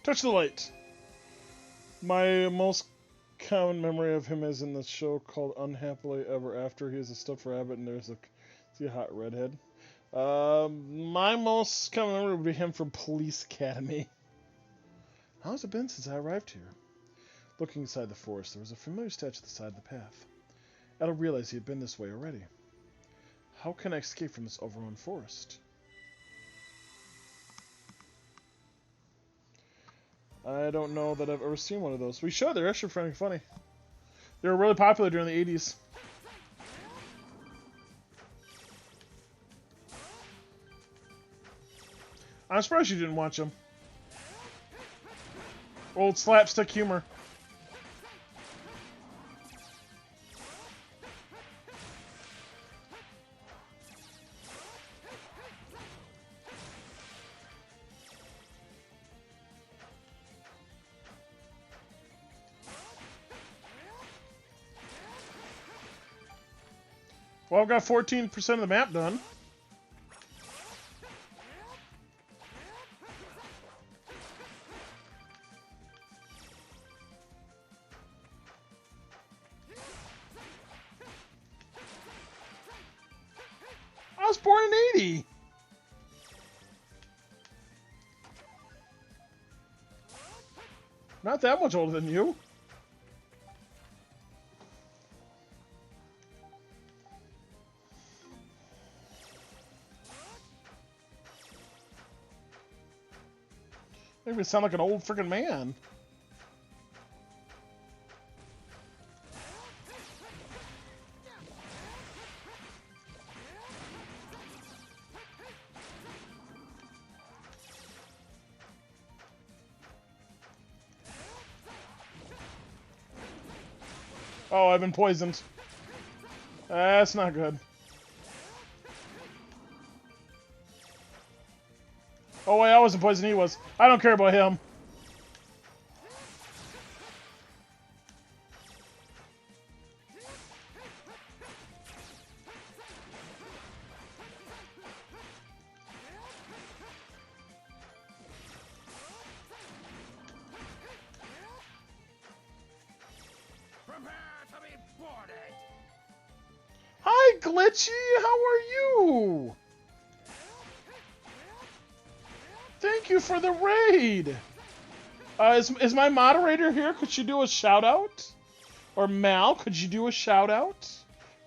Touch the light. My most common memory of him is in the show called Unhappily Ever After. He is a stuffed rabbit and there's a hot redhead. My most common memory would be him from Police Academy. How's it been since I arrived here? Looking inside the forest, there was a familiar statue at the side of the path. I don't realize he had been this way already. How can I escape from this overrun forest? I don't know that I've ever seen one of those. We should. They're actually pretty funny. They were really popular during the 80s. I'm surprised you didn't watch them. Old slapstick humor. Well, I've got 14% of the map done. I was born in 80. Not that much older than you. Make me sound like an old freaking man. Oh, I've been poisoned. That's not good. Oh wait, I wasn't poisoned, he was. I don't care about him. Prepare to be boarded! Hi, Glitchy! How are you? Thank you for the raid! Is my moderator here? Could you do a shout out? Or Mal, could you do a shout out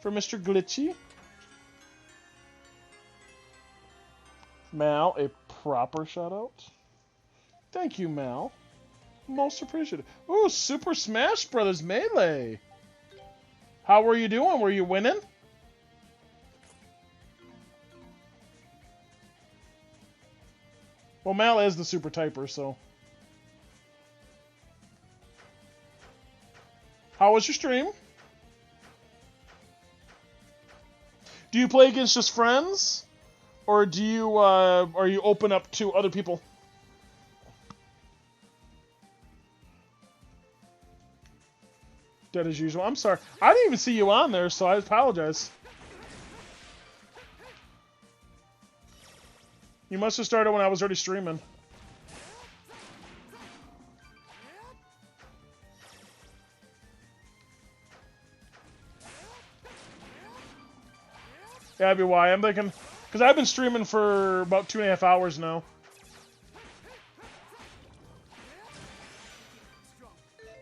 for Mr. Glitchy? Mal, a proper shout out? Thank you, Mal. Most appreciated. Ooh, Super Smash Brothers Melee! How were you doing? Were you winning? Well, Mal is the super typer, so. How was your stream? Do you play against just friends? Or do you, are you open up to other people? Dead as usual. I'm sorry. I didn't even see you on there, so I apologize. You must have started when I was already streaming. Yeah, that'd be why. I'm thinking, because I've been streaming for about 2.5 hours now.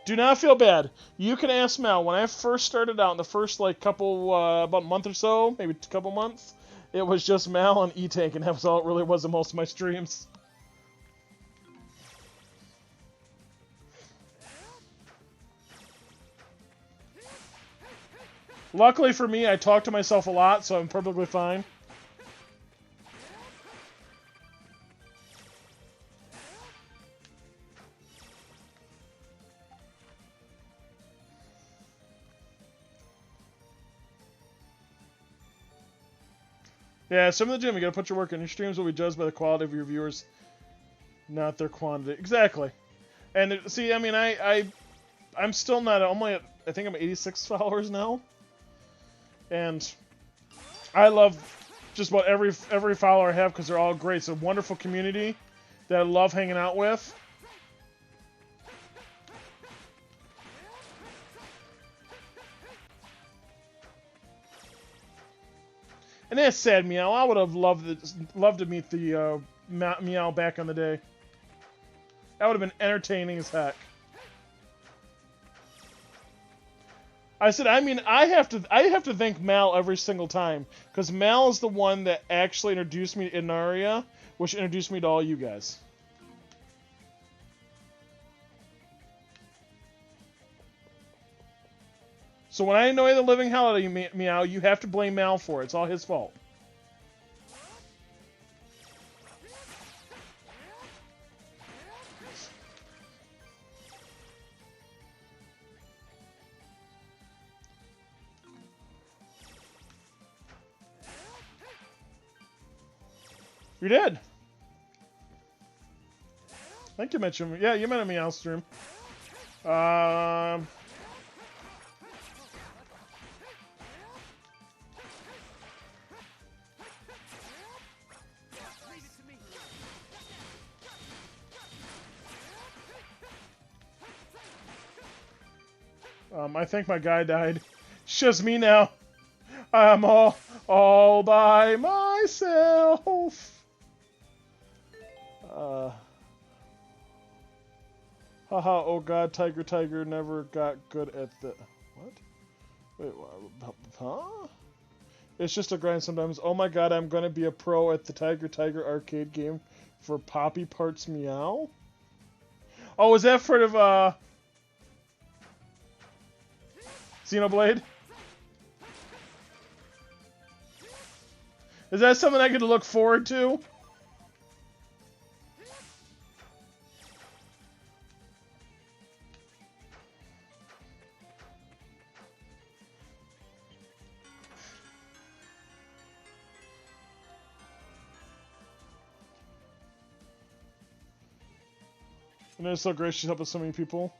Do not feel bad. You can ask Mel. When I first started out, in the first like couple, about a month or so, maybe a couple months, it was just Mal and E-Tank, and that was all it really was in most of my streams. Luckily for me, I talk to myself a lot, so I'm perfectly fine. Yeah, some of the gym, you gotta put your work in. Your streams will be judged by the quality of your viewers, not their quantity. Exactly. And see, I mean, I'm still not. I'm only at, I think I'm 86 followers now, and I love just about every follower I have because they're all great. It's a wonderful community that I love hanging out with. And that's sad, Meow. I would have loved to meet the Meow back in the day. That would have been entertaining as heck. I said, I mean, I have to thank Mal every single time because Mal is the one that actually introduced me to Inaria, which introduced me to all you guys. So when I annoy the living hell out of you, Meow, you have to blame Mal for it. It's all his fault. You did. I think you mentioned me. Yeah, you met a Meow stream. I think my guy died. It's just me now. I'm all by myself. Haha, oh god, Tiger never got good at the... What? Wait, huh? It's just a grind sometimes. Oh my god, I'm gonna be a pro at the Tiger arcade game for Poppy Parts Meow? Oh, is that for the, Xenoblade? Is that something I get to look forward to? And it's so great she's helping so many people.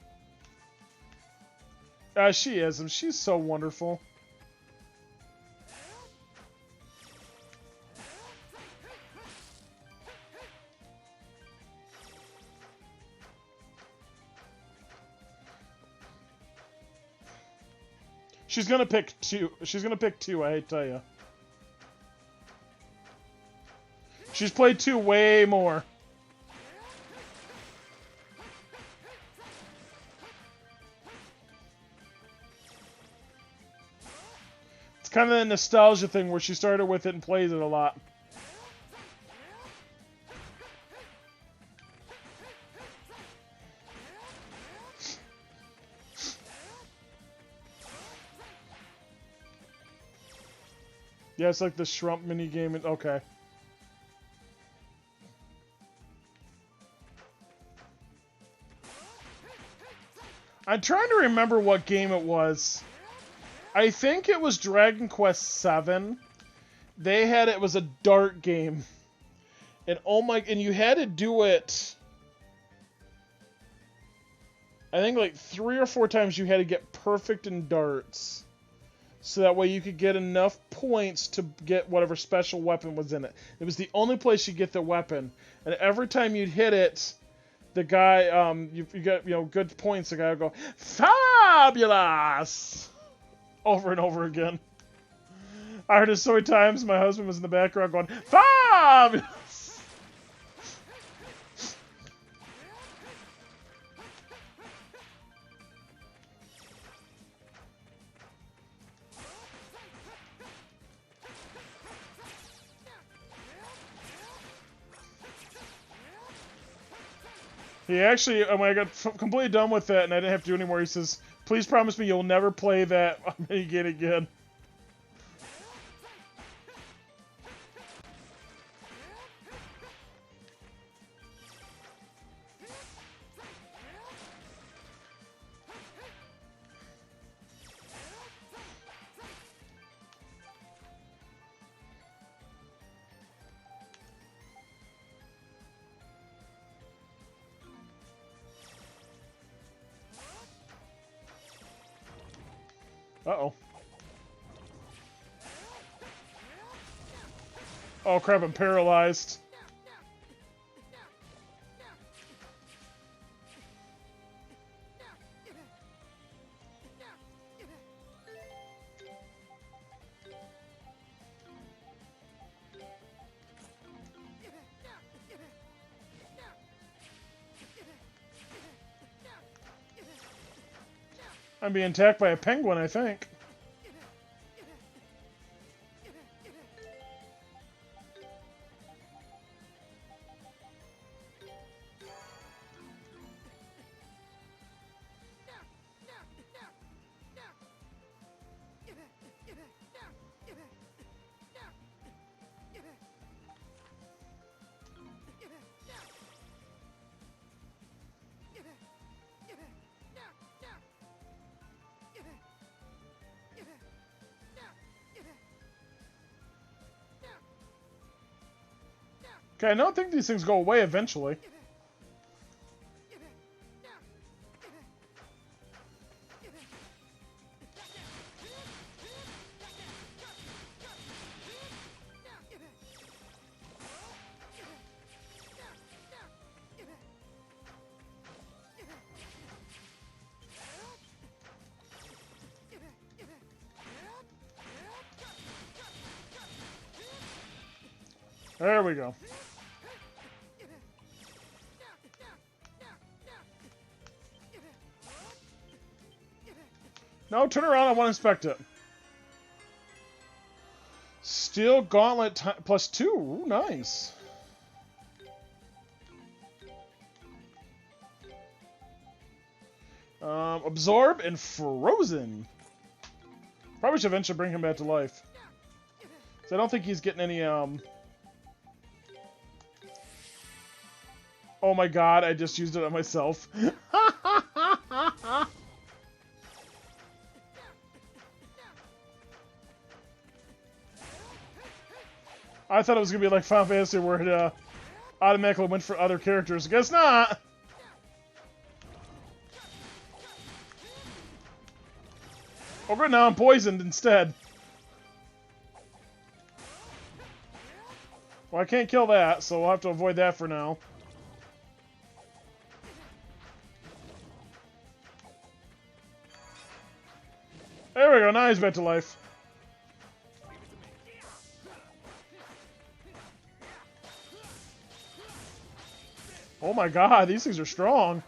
She is, and she's so wonderful. She's gonna pick two. She's gonna pick two, I hate to tell you. She's played two way more. It's kind of the nostalgia thing where she started with it and plays it a lot. Yeah, it's like the Shrump mini game. Okay. I'm trying to remember what game it was. I think it was Dragon Quest VII. They had it was a dart game, and oh my! And you had to do it. I think like 3 or 4 times you had to get perfect in darts. So that way you could get enough points to get whatever special weapon was in it. It was the only place you get the weapon. And every time you'd hit it, the guy, you get, good points. The guy would go, "Fabulous!" Over and over again. I heard it so many times, my husband was in the background going, "Fabulous!" He actually, when I got completely done with that and I didn't have to do anymore, he says, "Please promise me you'll never play that minigame again." Uh-oh. Oh crap, I'm paralyzed. I'm being attacked by a penguin, I think. Okay, I don't think these things go away eventually. There we go. No, turn around. I want to inspect it. Steel gauntlet +2. Ooh, nice. Absorb and frozen. Probably should eventually bring him back to life. So I don't think he's getting any, Oh my god, I just used it on myself. I thought it was going to be like Final Fantasy where it automatically went for other characters. Guess not! Oh good, now I'm poisoned instead. Well, I can't kill that, so we'll have to avoid that for now. There we go, now he's back to life. Oh my god, these things are strong.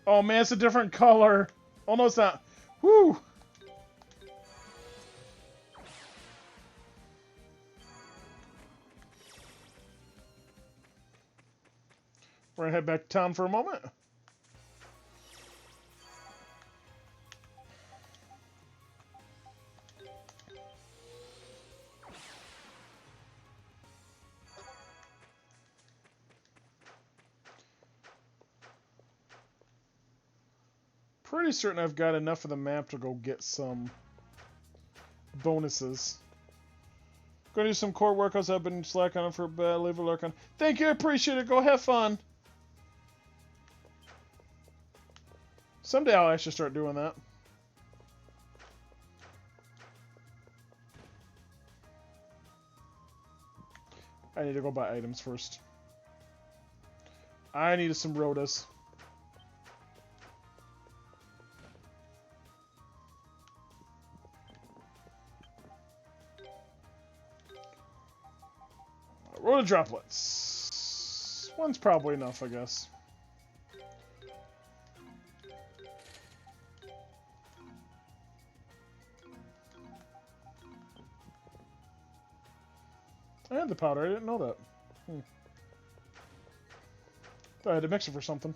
Oh man, it's a different color. Oh no, it's not. Whew. We're gonna head back to town for a moment. Pretty certain I've got enough of the map to go get some bonuses. Gonna do some core workouts. I've been slacking on for a bit. Leave a lurk on. Thank you, I appreciate it. Go have fun. Someday I'll actually start doing that. I need to go buy items first. I need some Rhodas. Rhoda droplets. One's probably enough, I guess. I had the powder, I didn't know that. Thought I had to mix it for something.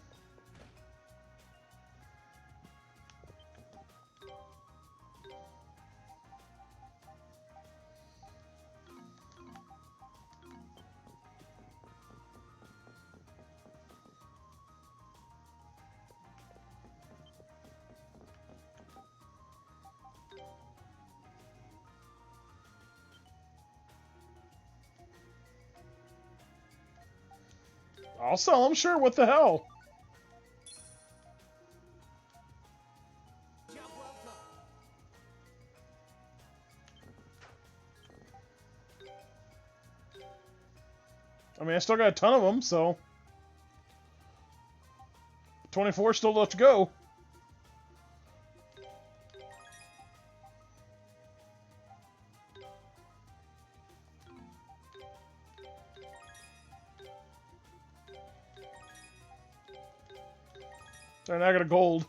I'll sell them, sure. What the hell? I mean, I still got a ton of them, so 24 still left to go. And I got a gold.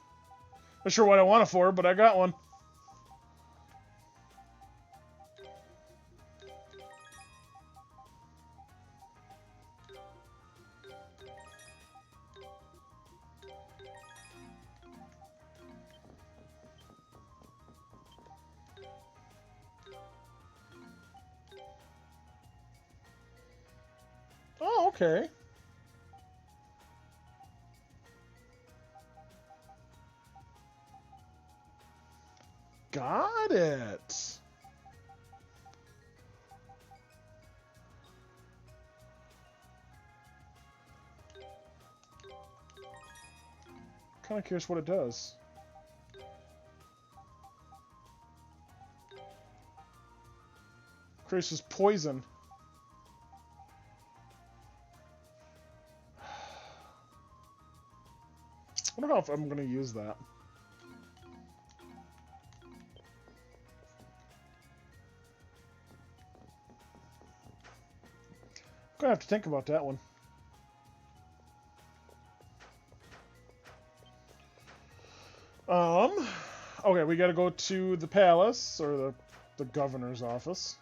Not sure what I want it for, but I got one. Oh, okay. Got it. Kind of curious what it does. Increases poison. I don't know if I'm going to use that. I'm going to have to think about that one. Okay, we got to go to the palace, or the governor's office.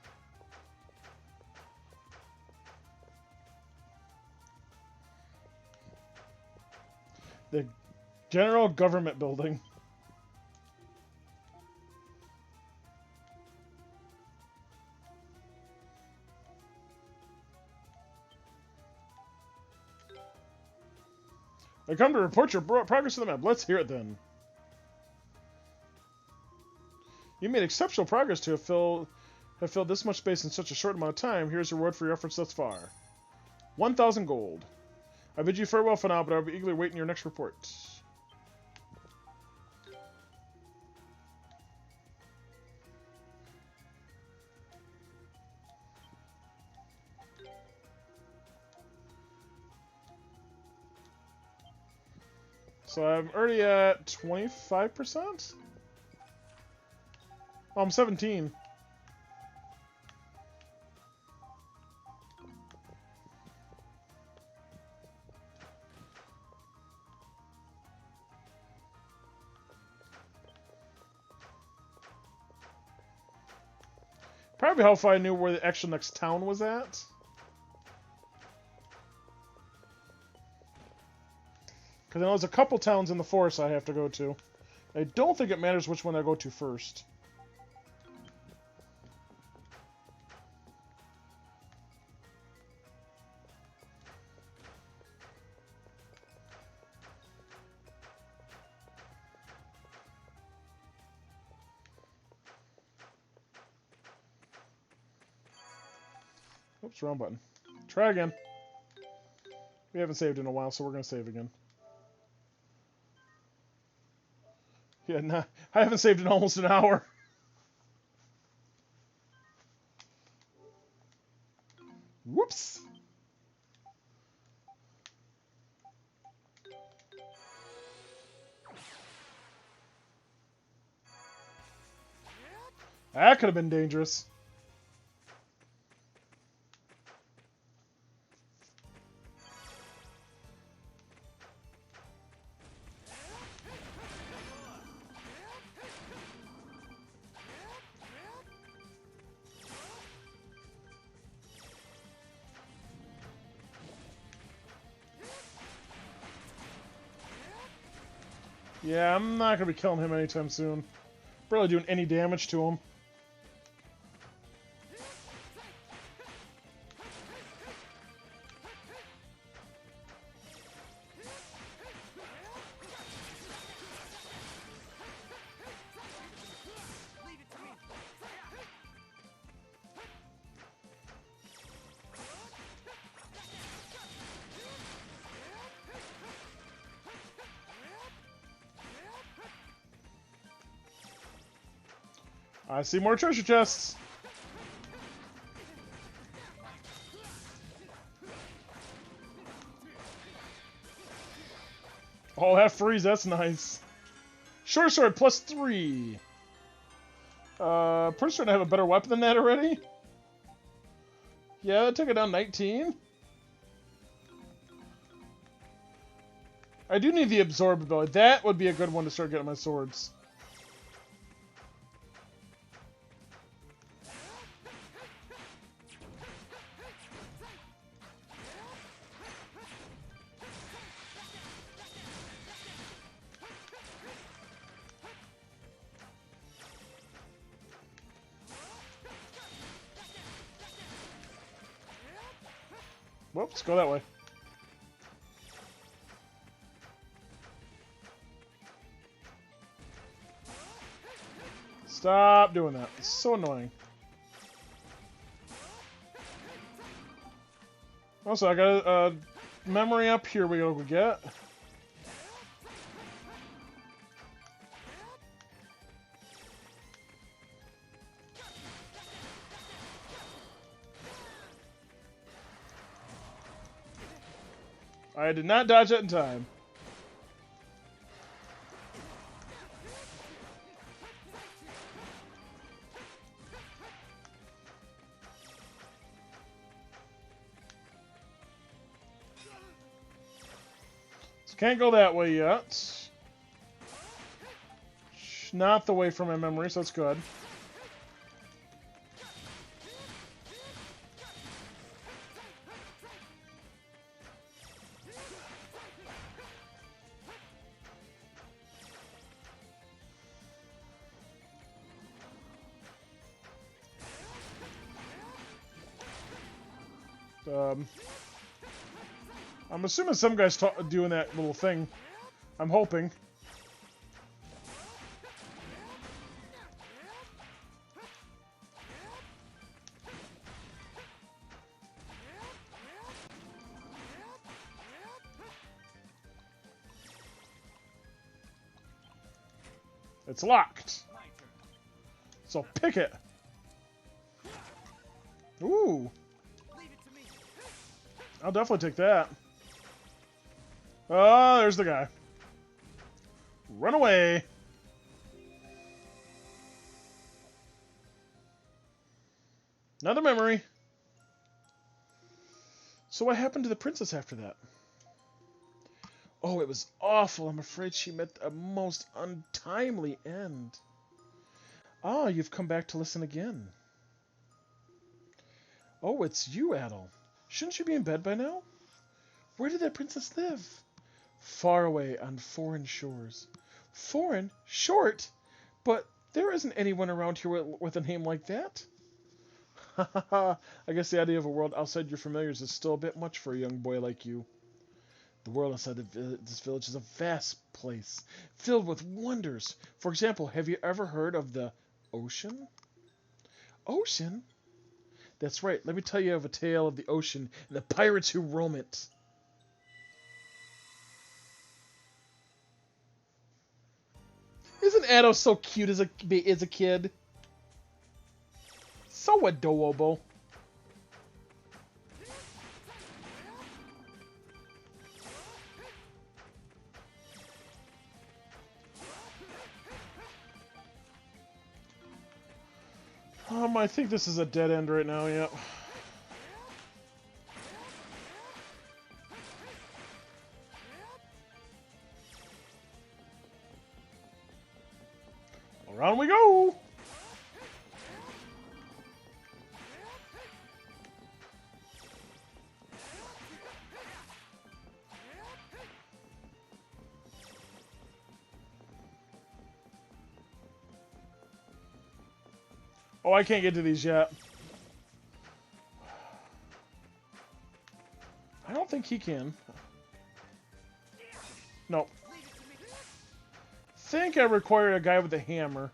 The General Government Building. I come to report your progress to the map. Let's hear it then. You made exceptional progress to have filled this much space in such a short amount of time. Here's your reward for your efforts thus far. 1,000 gold. I bid you farewell for now, but I'll be eagerly waiting your next report. So I'm already at 25%? Oh, I'm 17. Probably helpful if I knew where the actual next town was at. Because I know there's a couple towns in the forest I have to go to. I don't think it matters which one I go to first. Oops, wrong button. Try again. We haven't saved in a while, so we're going to save again. Yeah, nah, I haven't saved in almost an hour. Whoops. That could have been dangerous. Yeah, I'm not going to be killing him anytime soon. Barely doing any damage to him. I see more treasure chests. Oh, that freeze, that's nice. Short sword +3. Pretty sure I have a better weapon than that already. Yeah, it took it down 19. I do need the absorb ability. That would be a good one to start getting my swords. Whoops, go that way. Stop doing that. It's so annoying. Also, I got a memory up here we gotta go get. I did not dodge it in time. So can't go that way yet. Not the way from my memory, so that's good. I'm assuming some guy's doing that little thing. I'm hoping. It's locked. So pick it. Ooh. I'll definitely take that. Oh, there's the guy. Run away. Another memory. So what happened to the princess after that? Oh, it was awful. I'm afraid she met a most untimely end. Ah, you've come back to listen again. Oh, it's you, Adel. Shouldn't you be in bed by now? Where did that princess live? Far away on foreign shores. Foreign? Short? But there isn't anyone around here with a name like that. Ha ha ha. I guess the idea of a world outside your familiars is still a bit much for a young boy like you. The world outside this village is a vast place, filled with wonders. For example, have you ever heard of the ocean? Ocean? That's right. Let me tell you of a tale of the ocean and the pirates who roam it. Isn't Addo so cute as a kid? So adorable. I think this is a dead end right now, yep. Around we go! Oh, I can't get to these yet. I don't think he can. No. Think I require a guy with a hammer.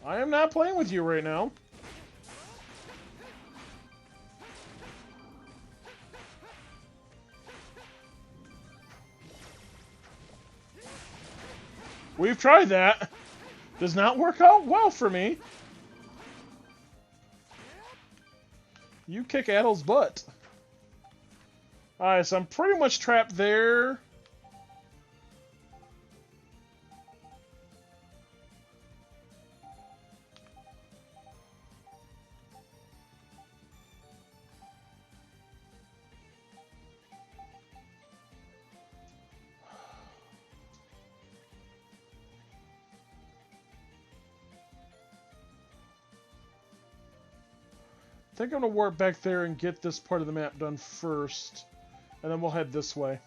I am not playing with you right now. We've tried that. Does not work out well for me. You kick Addle's butt. Alright, so I'm pretty much trapped there. I think I'm going to warp back there and get this part of the map done first. And then we'll head this way.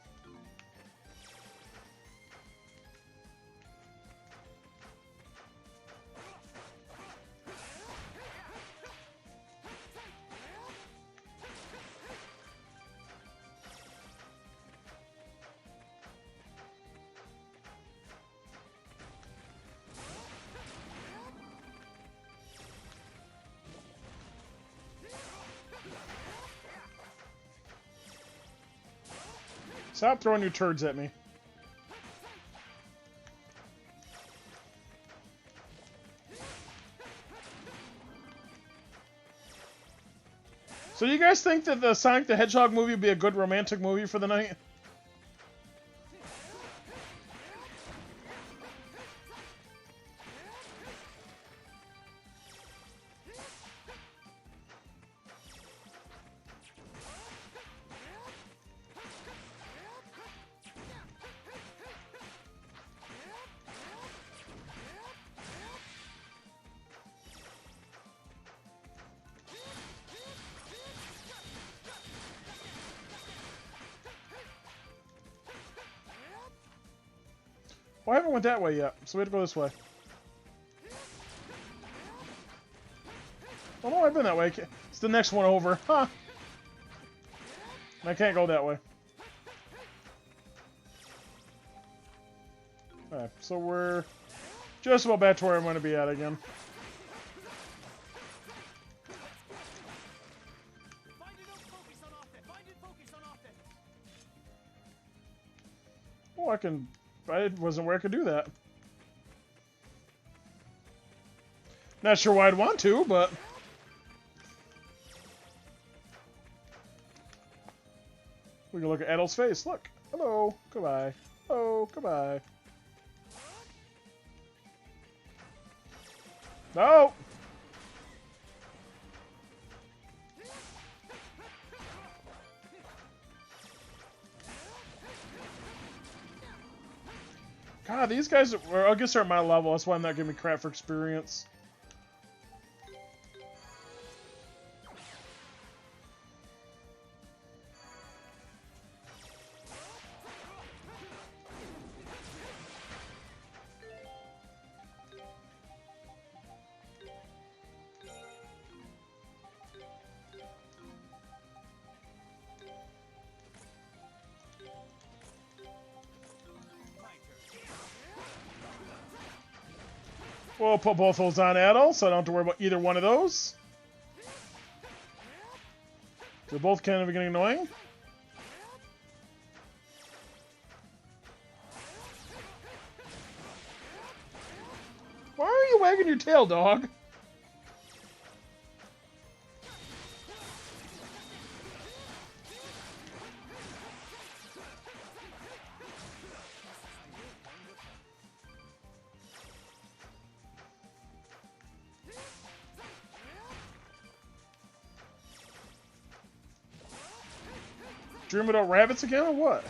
Stop throwing your turds at me. So you guys think that the Sonic the Hedgehog movie would be a good romantic movie for the night? Well, I haven't went that way yet, so we have to go this way. Oh no, I've been that way. It's the next one over. Huh. I can't go that way. Alright, so we're just about back to where I'm going to be at again. Oh, I wasn't where I could do that. Not sure why I'd want to, but... We can look at Adel's face. Look. Hello. Goodbye. Oh, goodbye. No! God, these guys are, I guess they're at my level. That's why I'm not giving me crap for experience. We'll put both those on Adel, so I don't have to worry about either one of those. They're both kind of getting annoying. Why are you wagging your tail, dog? Dream about rabbits again, or what?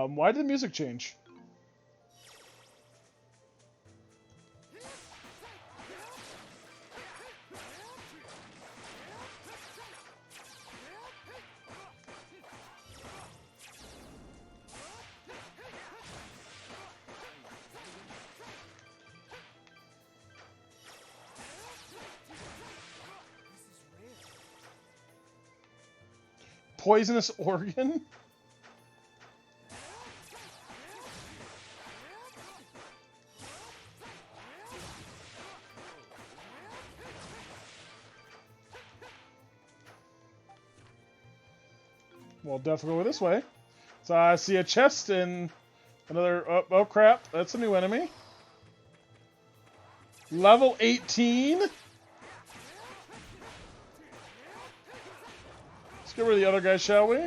Why did the music change? poisonous organ? Well, definitely go this way. So I see a chest and another... Oh, crap. That's a new enemy. Level 18. Let's get rid of the other guy, shall we?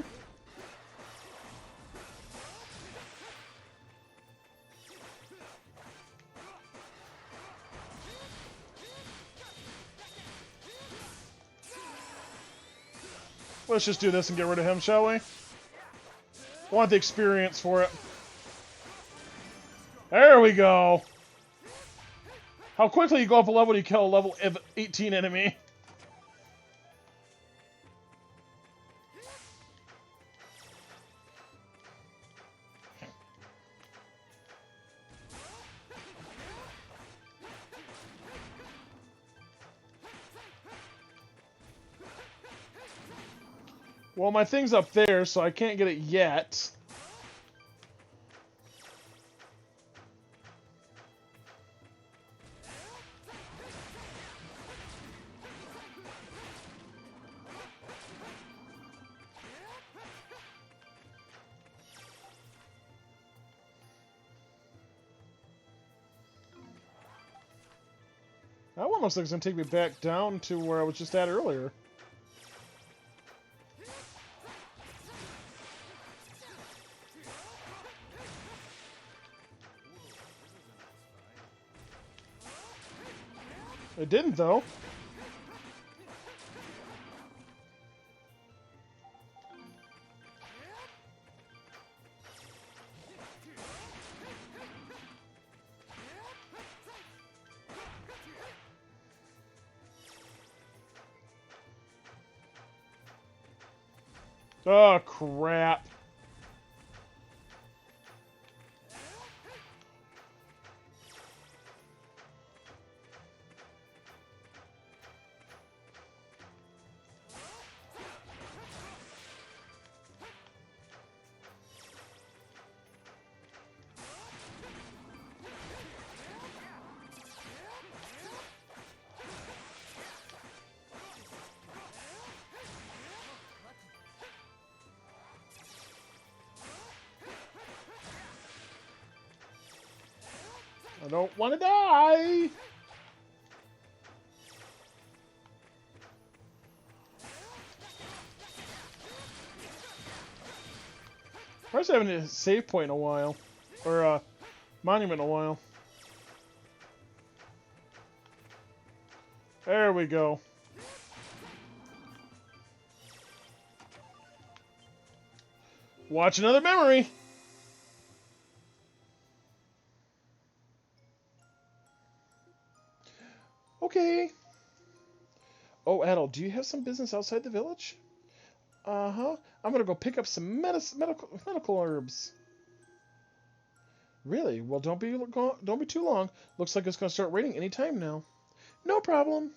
Let's just do this and get rid of him, shall we? Want the experience for it. There we go. How quickly you go up a level when you kill a level 18 enemy. Well, my thing's up there, so I can't get it yet. That one looks like it's going to take me back down to where I was just at earlier. It didn't, though. Oh, crap. I don't want to die! First, I haven't hit a save point in a while. Or a monument in a while. There we go. Watch another memory! Okay. Oh, Adel, do you have some business outside the village? Uh-huh. I'm gonna go pick up some medical herbs. Really? Well, don't be too long. Looks like it's gonna start raining any time now. No problem.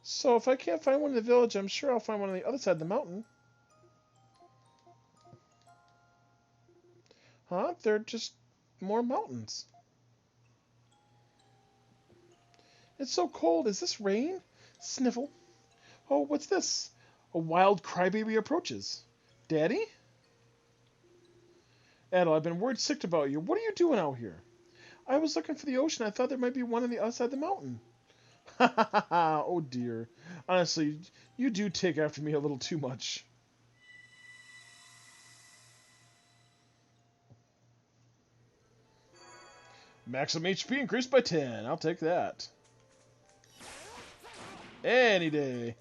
So if I can't find one in the village, I'm sure I'll find one on the other side of the mountain. Huh? They're just more mountains. It's so cold. Is this rain? Sniffle. Oh, what's this? A wild crybaby approaches. Daddy? Adel, I've been worried sick about you. What are you doing out here? I was looking for the ocean. I thought there might be one on the other side of the mountain. Ha ha ha ha. Oh dear. Honestly, you do take after me a little too much. Maximum HP increased by 10. I'll take that. Any day.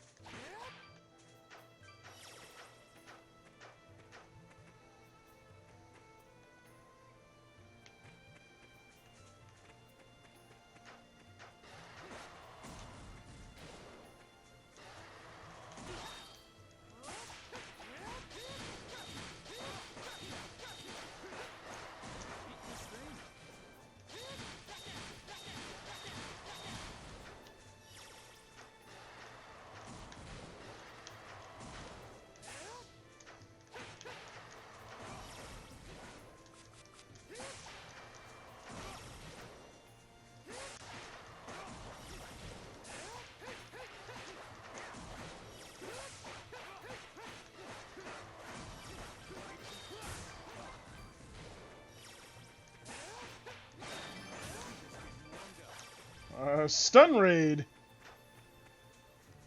Stun raid.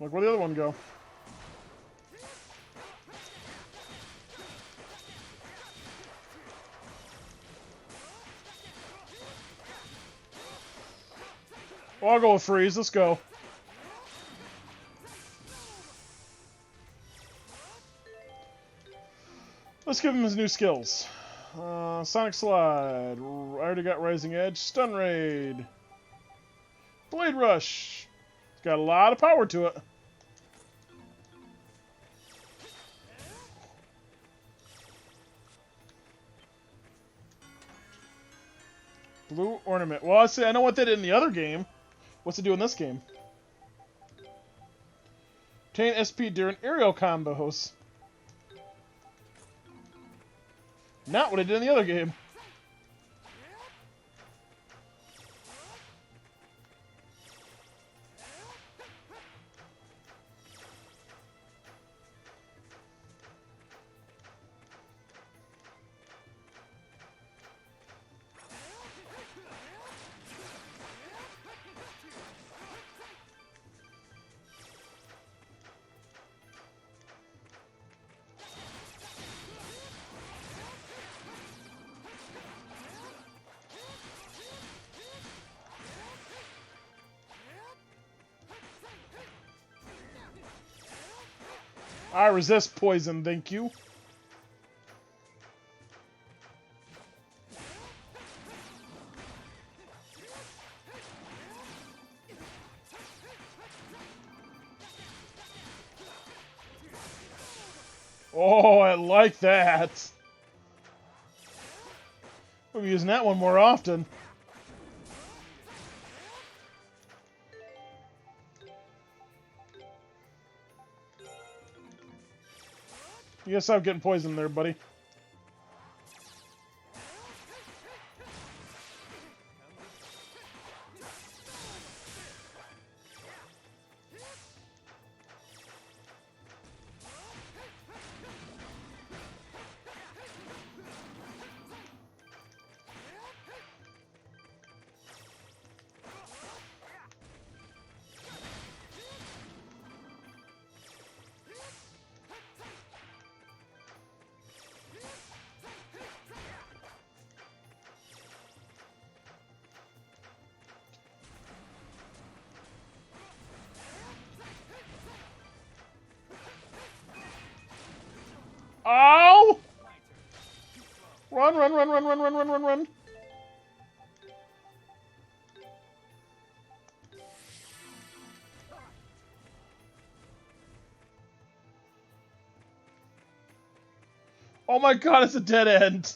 Look, where'd the other one go? Well, I'll go with freeze. Let's go. Let's give him his new skills. Sonic Slide. I already got Rising Edge. Stun Raid. Blade Rush. It's got a lot of power to it. Blue Ornament. Well, I know what they did in the other game. What's it do in this game? Obtain SP during aerial combos. Not what it did in the other game. I resist poison, thank you. Oh, I like that. We'll be using that one more often. You gotta stop getting poisoned there, buddy. Ow! Run, run, run, run, run, run, run, run, run. Oh my god, it's a dead end.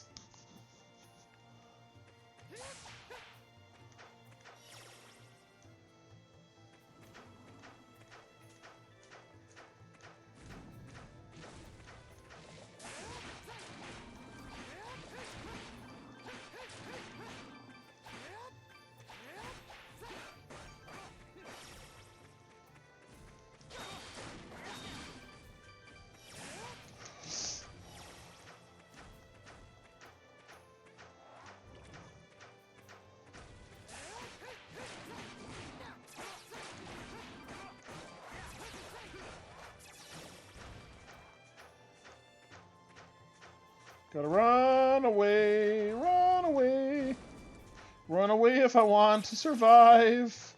Gotta run away, run away. Run away if I want to survive.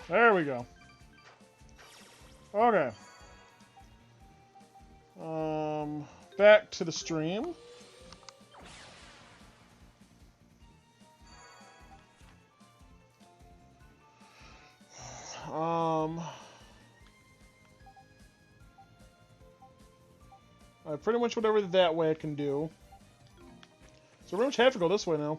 There we go. Okay. Back to the stream. pretty much whatever that way I can do. So pretty much have to go this way now.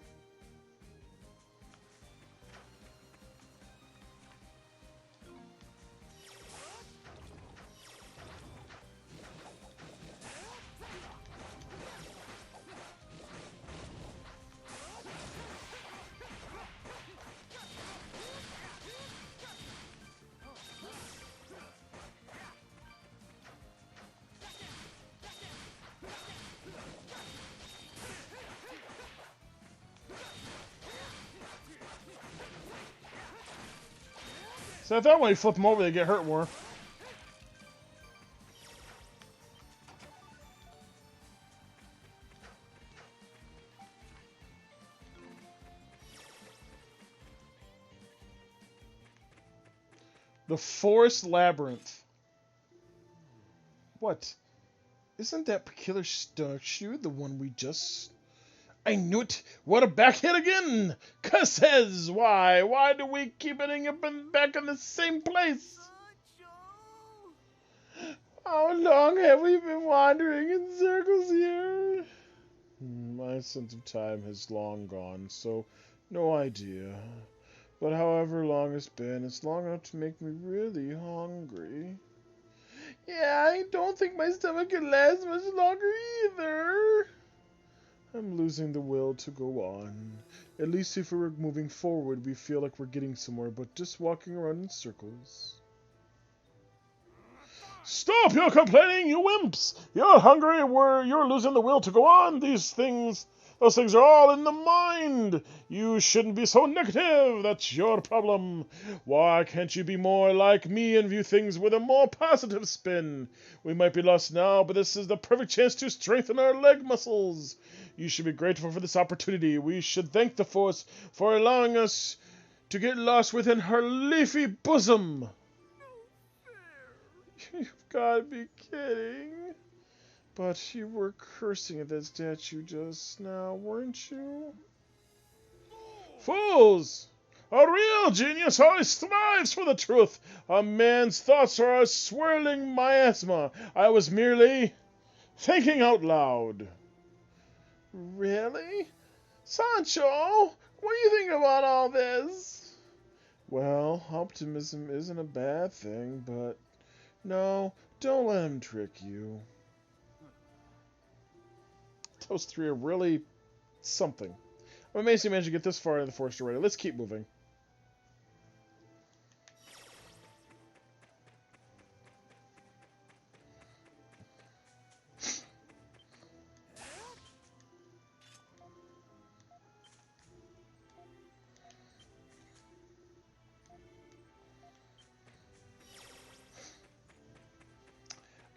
So I thought when you flip them over, they get hurt more. The Forest Labyrinth. What? Isn't that peculiar statue the one we just... I knew it! What a backhead again! Cusses! Why? Why do we keep ending up back in the same place? How long have we been wandering in circles here? My sense of time has long gone, so no idea. But however long it's been, it's long enough to make me really hungry. Yeah, I don't think my stomach can last much longer either. I'm losing the will to go on. At least if we're moving forward, we feel like we're getting somewhere, but just walking around in circles. Stop your complaining, you wimps! You're hungry, you're losing the will to go on. Those things are all in the mind. You shouldn't be so negative. That's your problem. Why can't you be more like me and view things with a more positive spin? We might be lost now, but this is the perfect chance to strengthen our leg muscles. You should be grateful for this opportunity. We should thank the Force for allowing us to get lost within her leafy bosom. You've got to be kidding. But you were cursing at that statue just now, weren't you? Fools! A real genius always strives for the truth. A man's thoughts are a swirling miasma. I was merely thinking out loud. Really? Sancho, what do you think about all this? Well, optimism isn't a bad thing, but no, don't let him trick you. Those three are really something. I'm amazed you managed to get this far into the forest already. Let's keep moving.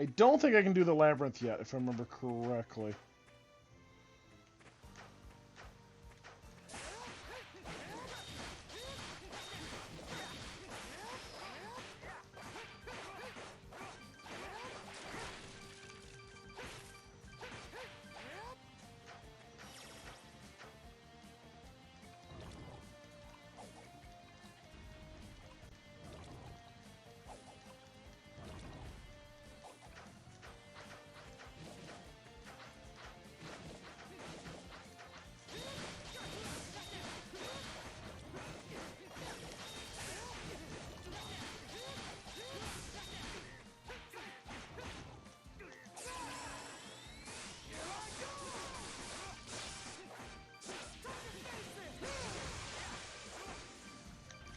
I don't think I can do the labyrinth yet, if I remember correctly.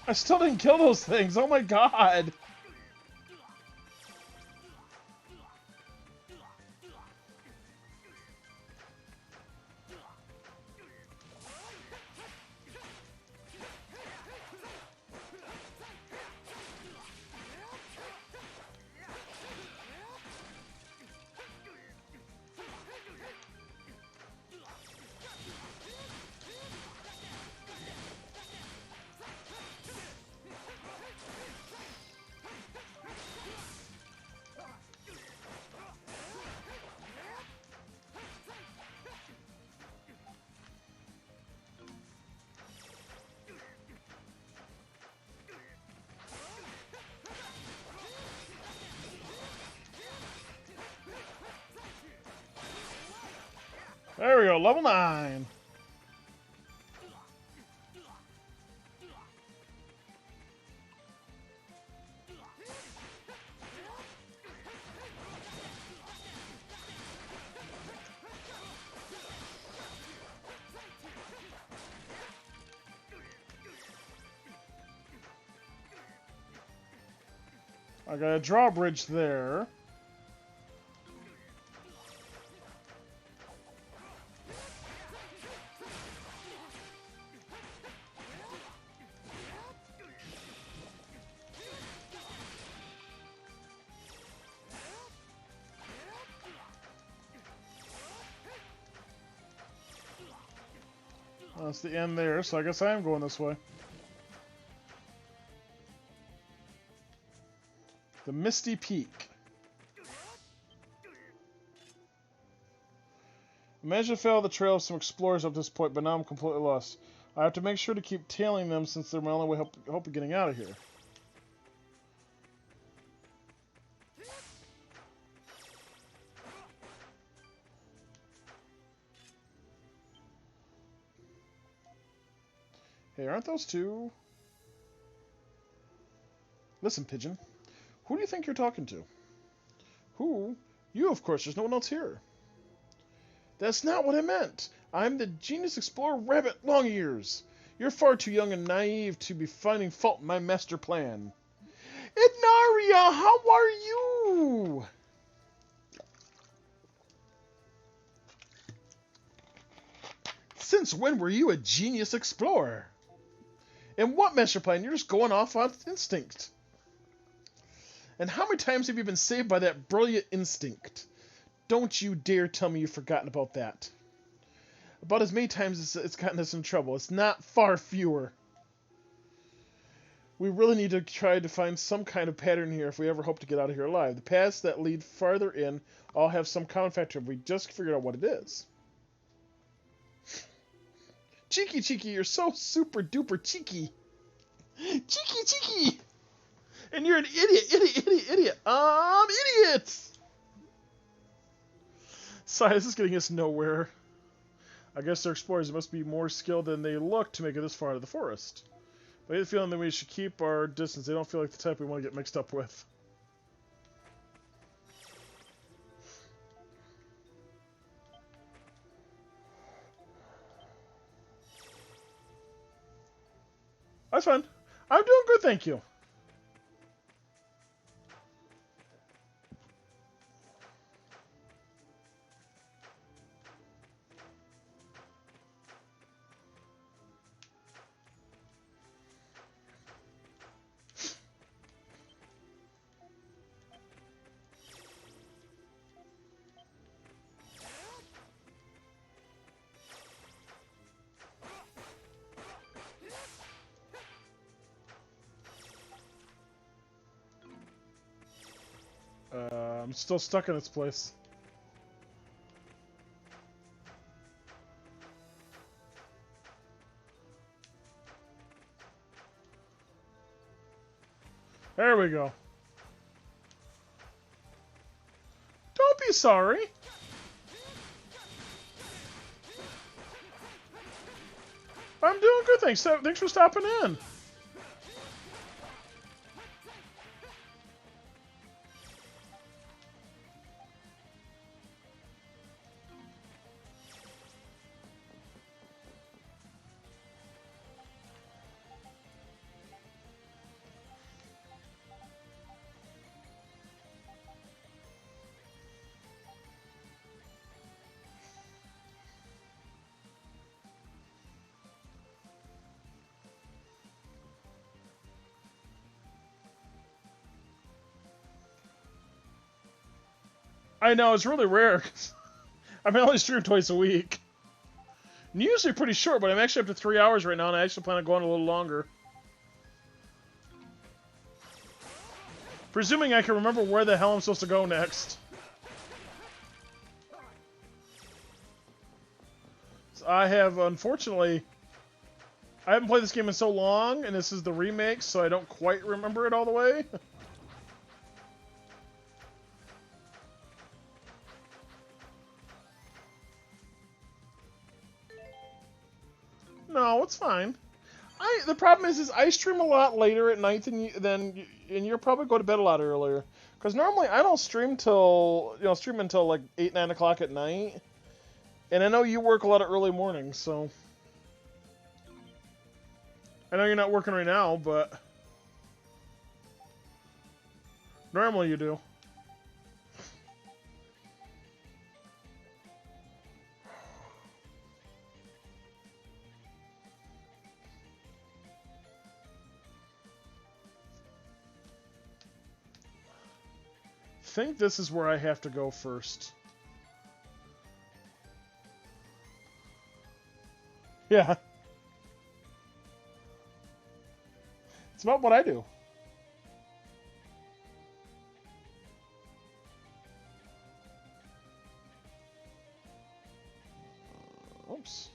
I still didn't kill those things. Oh my god. There we go, level 9. I got a drawbridge there. That's the end there, so I guess I am going this way. The Misty Peak. Imagine if I followed the trail of some explorers up this point, but now I'm completely lost. I have to make sure to keep tailing them since they're my only way hope of getting out of here. Hey, aren't those two? Listen, Pigeon. Who do you think you're talking to? Who? You, of course. There's no one else here. That's not what I meant. I'm the genius explorer Rabbit Longears. You're far too young and naive to be finding fault in my master plan. Idnaria, how are you? Since when were you a genius explorer? And what master plan? You're just going off on instinct. And how many times have you been saved by that brilliant instinct? Don't you dare tell me you've forgotten about that. About as many times it's gotten us in trouble. It's not far fewer. We really need to try to find some kind of pattern here if we ever hope to get out of here alive. The paths that lead farther in all have some common factor if we just figure out what it is. Cheeky, you're so super duper cheeky. Cheeky. And you're an idiot. Idiot! Sorry, this is getting us nowhere. I guess they're explorers. They must be more skilled than they look to make it this far into the forest. But I get the feeling that we should keep our distance. They don't feel like the type we want to get mixed up with. That's fine. I'm doing good, thank you. I'm still stuck in this place. There we go. Don't be sorry. I'm doing good, thanks. Thanks for stopping in. I know, it's really rare. 'Cause I only stream twice a week. And usually pretty short, but I'm actually up to 3 hours right now, and I actually plan on going a little longer. Presuming I can remember where the hell I'm supposed to go next. So I have, unfortunately... I haven't played this game in so long, and this is the remake, so I don't quite remember it all the way. No, it's fine. The problem is I stream a lot later at night and you'll probably go to bed a lot earlier. Because normally I don't stream stream until like 8, 9 o'clock at night. And I know you work a lot of early mornings, so. I know you're not working right now, but. Normally you do. I think this is where I have to go first. Yeah. It's about what I do. Oops.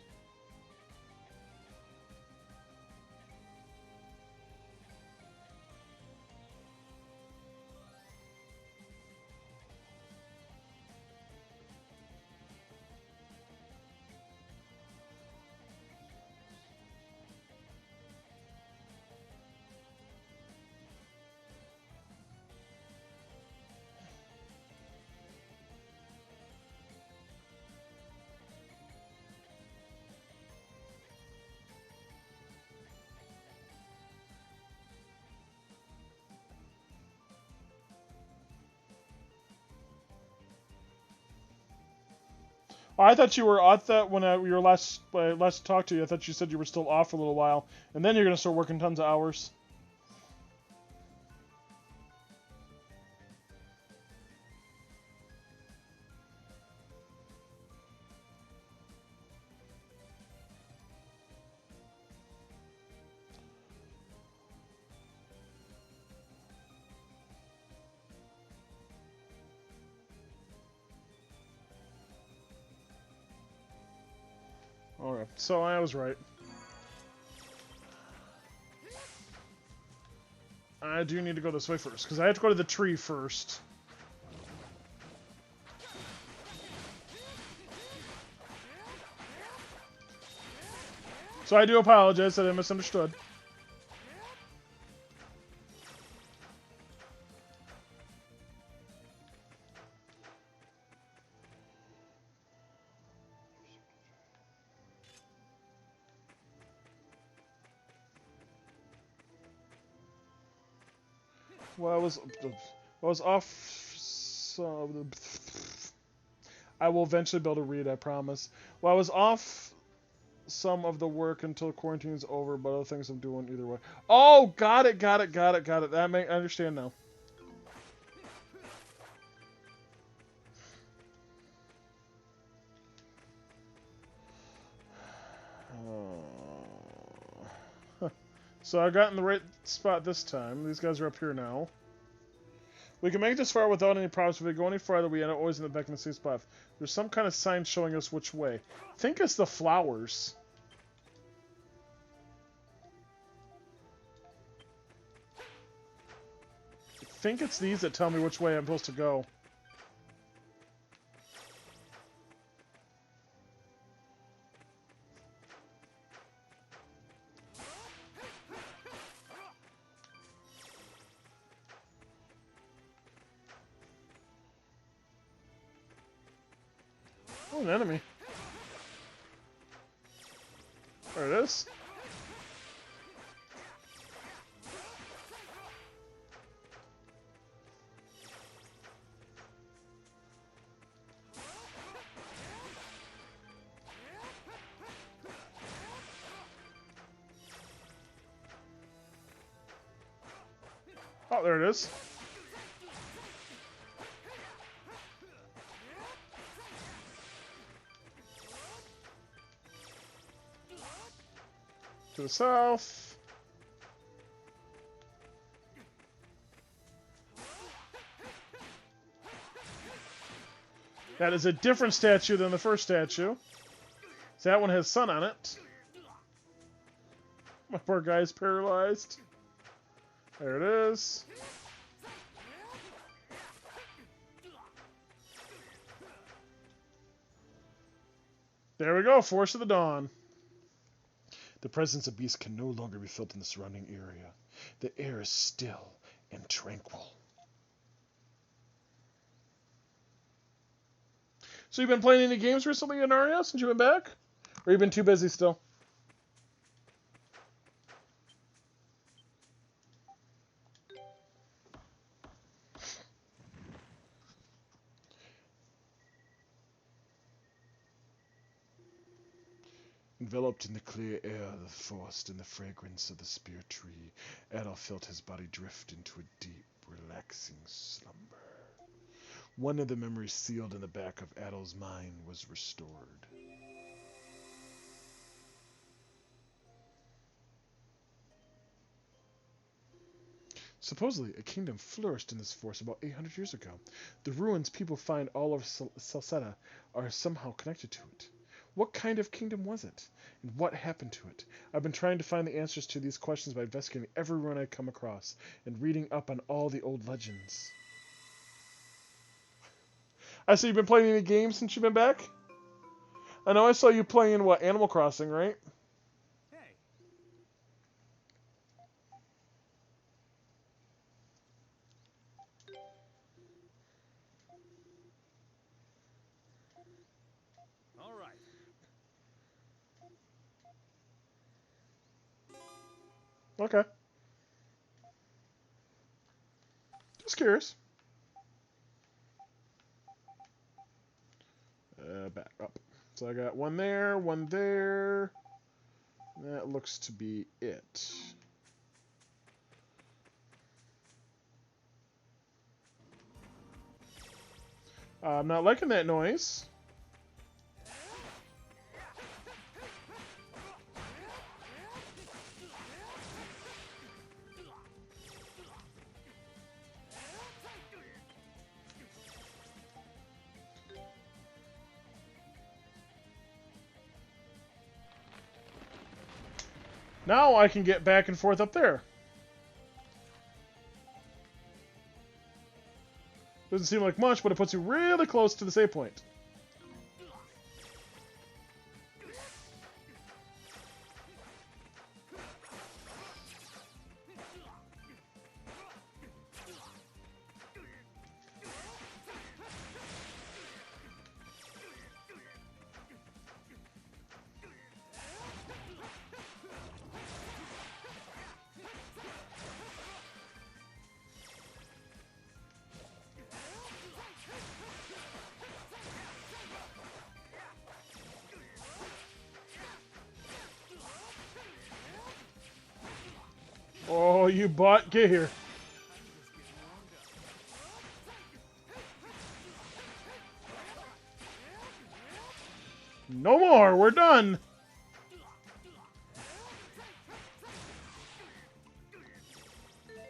Oh, I thought you were. I thought when we were last talked to you, I thought you said you were still off for a little while, and then you're gonna start working tons of hours. Alright, so I was right. I do need to go this way first, because I have to go to the tree first. So I do apologize that I misunderstood. Well, I was off. So I will eventually be able to read, I promise. Well, I was off some of the work until quarantine's over, but other things I'm doing either way. Oh, got it. I understand now. So I got in the right spot this time. These guys are up here now. We can make it this far without any problems. If we go any farther, we end up always in the back in the same spot. There's some kind of sign showing us which way. I think it's the flowers. I think it's these that tell me which way I'm supposed to go. Oh, an enemy. There it is. Oh, there it is. To the south. That is a different statue than the first statue. So that one has sun on it. My poor guy's paralyzed. There it is. There we go, Force of the Dawn. The presence of beasts can no longer be felt in the surrounding area. The air is still and tranquil. So you've been playing any games recently in Aria since you've been back? Or you've been too busy still? Enveloped in the clear air of the forest and the fragrance of the spear tree, Adolf felt his body drift into a deep, relaxing slumber. One of the memories sealed in the back of Adolf's mind was restored. Supposedly, a kingdom flourished in this forest about 800 years ago. The ruins people find all over Celceta are somehow connected to it. What kind of kingdom was it? And what happened to it? I've been trying to find the answers to these questions by investigating every ruin I come across and reading up on all the old legends. I see you've been playing any games since you've been back? I know I saw you playing, what, Animal Crossing, right? Hey, All right. Okay. Just curious. Back up. So I got one there, one there. That looks to be it. I'm not liking that noise. Now I can get back and forth up there. Doesn't seem like much, but it puts you really close to the save point. Oh, you butt, get here. No more, we're done.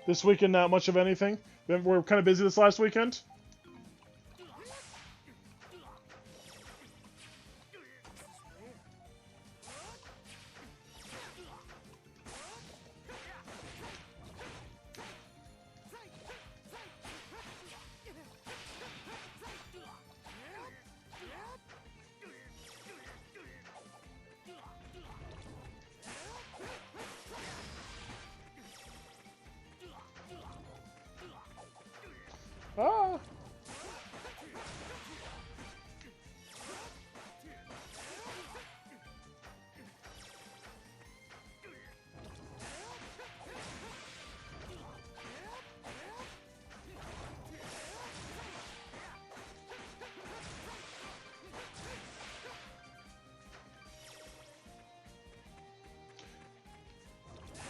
This weekend, not much of anything. We're kind of busy this last weekend. Ah.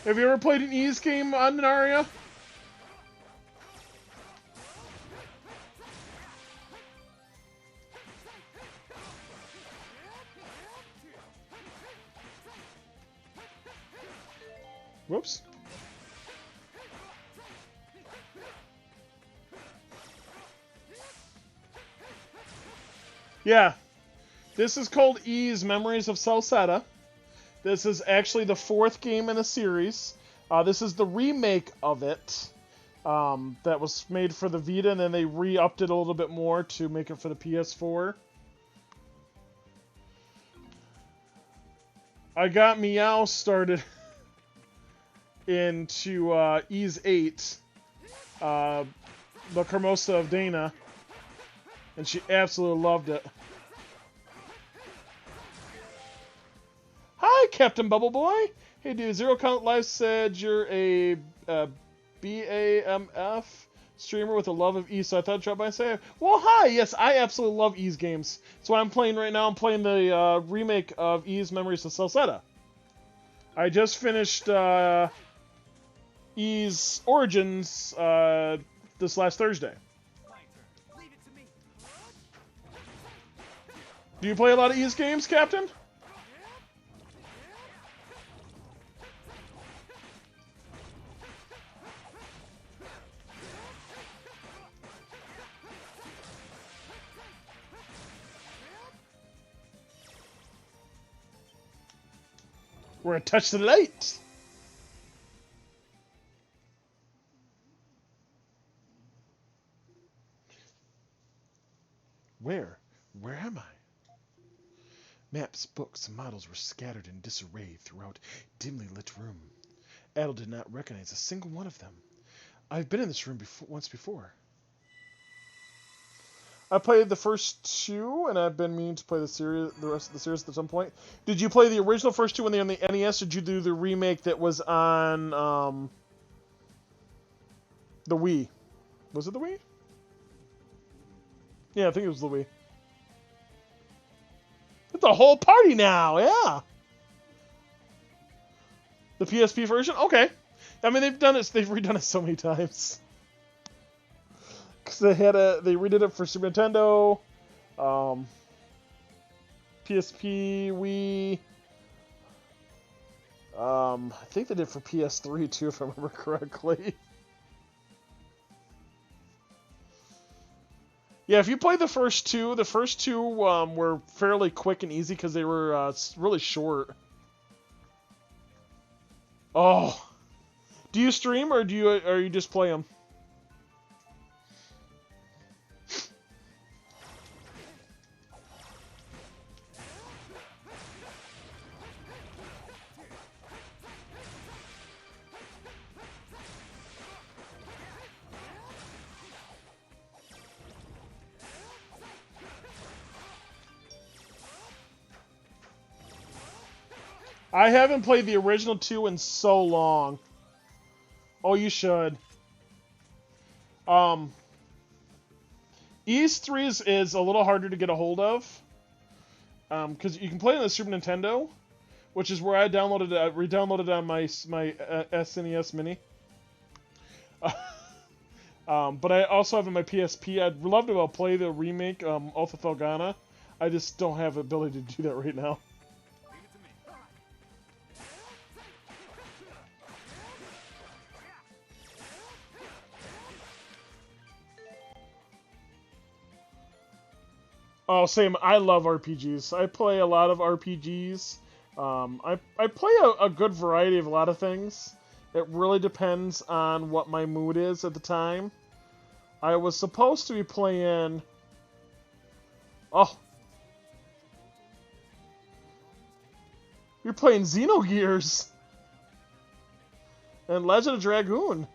Have you ever played an Ease game on Naria? Whoops. Yeah. This is called Ease Memories of Celceta. This is actually the 4th game in the series. This is the remake of it that was made for the Vita, and then they re-upped it a little bit more to make it for the PS4. I got Meow started into Ease 8, the Hermosa of Dana, and she absolutely loved it. Hi, Captain Bubble Boy. Hey, dude. Zero Count Life said you're a BAMF streamer with a love of Ys, so I thought I'd drop by and say, well, hi. Yes, I absolutely love Ys games. That's what I'm playing right now. I'm playing the remake of Ys Memories of Celceta. I just finished Ys Origins this last Thursday. Do you play a lot of Ys games, Captain? We're a touch to the light. Where am I? Maps, books, and models were scattered in disarray throughout dimly lit room. Adel did not recognize a single one of them. I've been in this room once before. I played the first two, and I've been meaning to play the rest of the series at some point. Did you play the original first two when they were on the NES, or did you do the remake that was on the Wii? Was it the Wii? Yeah, I think it was the Wii. It's a whole party now, yeah. The PSP version? Okay. I mean, they've redone it so many times. Because they redid it for Super Nintendo, PSP, Wii. I think they did for PS3 too, if I remember correctly. Yeah, if you played the first two were fairly quick and easy because they were really short. Oh, do you stream or you just play them? I haven't played the original two in so long. Oh, you should. Ys 3 is a little harder to get a hold of. Because you can play it on the Super Nintendo, which is where I downloaded it. I re-downloaded it on my SNES Mini. But I also have it on my PSP. I'd love to play the remake, Alpha Felghana. I just don't have the ability to do that right now. Oh, same. I love RPGs. I play a lot of RPGs. I play a good variety of a lot of things. It really depends on what my mood is at the time. I was supposed to be playing... Oh. You're playing Xenogears. And Legend of Dragoon.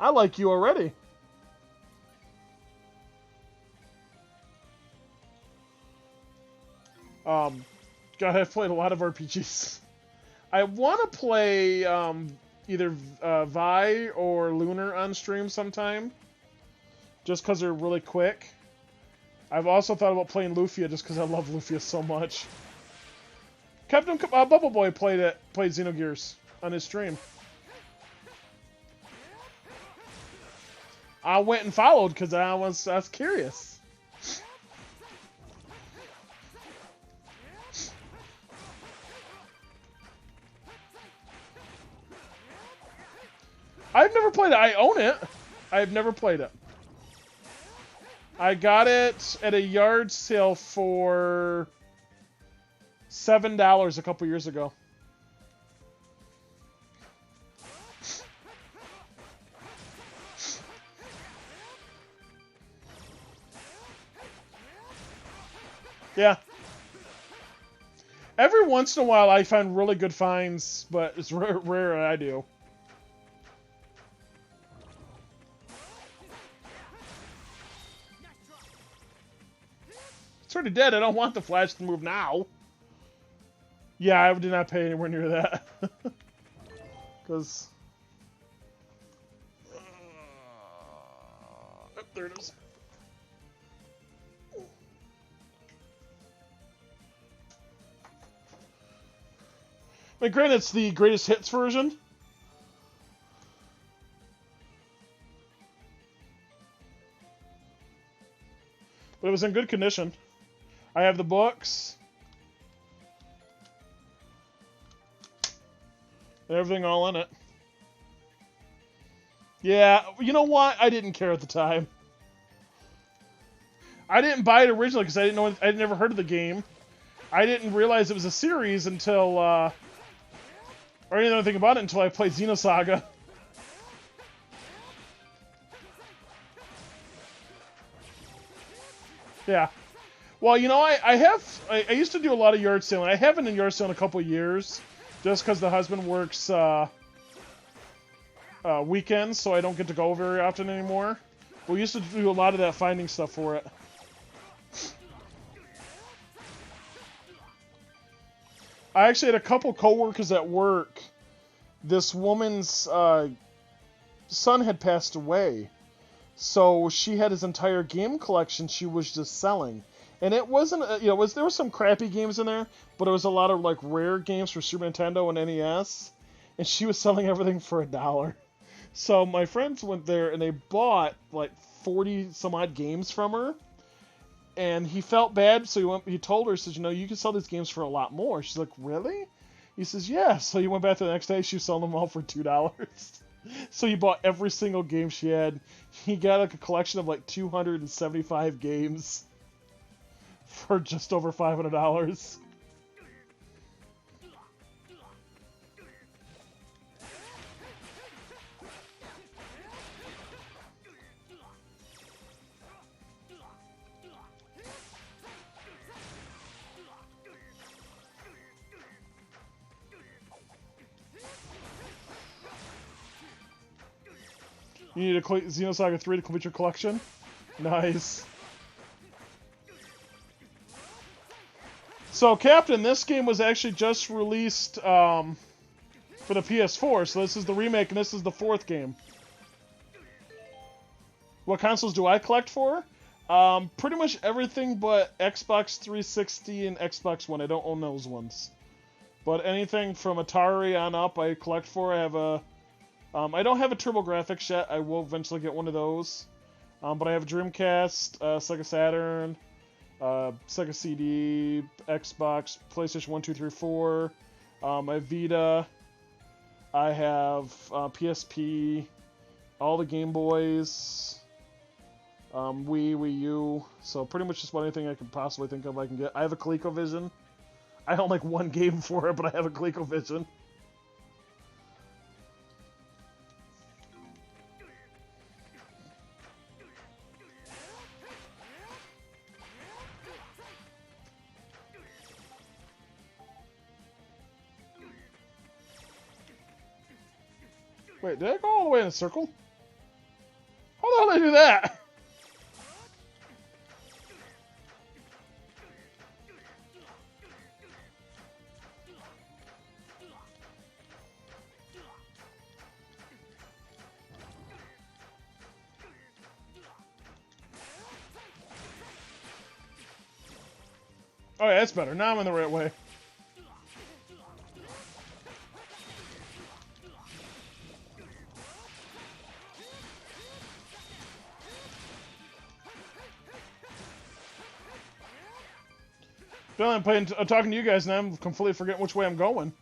I like you already. God, I've played a lot of RPGs. I want to play either Vi or Lunar on stream sometime, just because they're really quick. I've also thought about playing Lufia just because I love Lufia so much. Captain Bubble Boy played Xenogears on his stream. I went and followed because I was curious. I've never played it. I own it. I've never played it. I got it at a yard sale for $7 a couple years ago. Yeah. Every once in a while, I find really good finds, but it's rare I do. It's already dead. I don't want the Flash to move now. Yeah, I did not pay anywhere near that. Because... oh, there it is. I mean, granted, it's the greatest hits version. But it was in good condition. I have the books. Everything all in it. Yeah, you know what? I didn't care at the time. I didn't buy it originally because I didn't know. I'd never heard of the game. I didn't realize it was a series until, or I didn't know anything about it until I played Xenosaga. Yeah. Well, you know, I used to do a lot of yard sailing. I haven't in yard sale in a couple of years, just because the husband works weekends, so I don't get to go very often anymore. We used to do a lot of that finding stuff for it. I actually had a couple coworkers at work. This woman's son had passed away, so she had his entire game collection she was just selling. And it wasn't, there were some crappy games in there, but it was a lot of like rare games for Super Nintendo and NES. And she was selling everything for $1. So my friends went there and they bought like 40 some odd games from her. And he felt bad, so he told her, he says, you can sell these games for a lot more. She's like, really? He says, yeah. So he went back the next day, she was selling them all for $2. So he bought every single game she had. He got like a collection of like 275 games for just over $500. You need a Xenosaga 3 to complete your collection? Nice. So, Captain, this game was actually just released for the PS4, so this is the remake and this is the 4th game. What consoles do I collect for? Pretty much everything but Xbox 360 and Xbox One. I don't own those ones. But anything from Atari on up I collect for. I have a... I don't have a TurboGrafx yet. I will eventually get one of those. But I have a Dreamcast, Sega Saturn, Sega CD, Xbox, PlayStation 1, 2, 3, 4. I have Vita. I have PSP, all the Game Boys, Wii U. So pretty much just about anything I could possibly think of I can get. I have a ColecoVision. I own like one game for it, but I have a ColecoVision. Wait, did I go all the way in a circle? How the hell did I do that? Oh yeah, that's better. Now I'm in the right way. I'm talking to you guys now. I'm completely forgetting which way I'm going.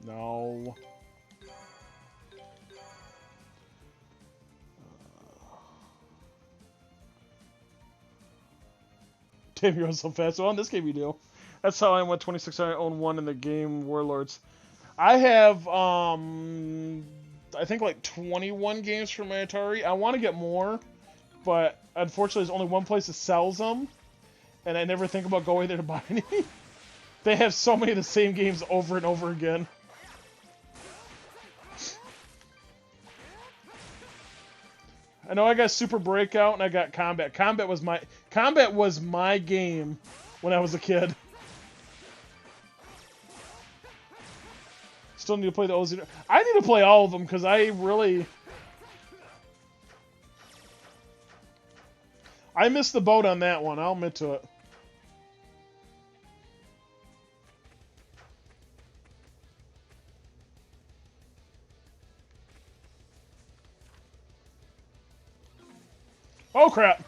No. Damn, you're so fast. Well, in this game you do. That's how I went 26. I own one in the game Warlords. I have, I think like 21 games for my Atari. I want to get more, but unfortunately there's only one place that sells them, and I never think about going there to buy any. They have so many of the same games over and over again. I know I got Super Breakout and I got Combat. Combat was my game when I was a kid. Still need to play the OZ. I need to play all of them because I missed the boat on that one. I'll admit to it. Oh crap!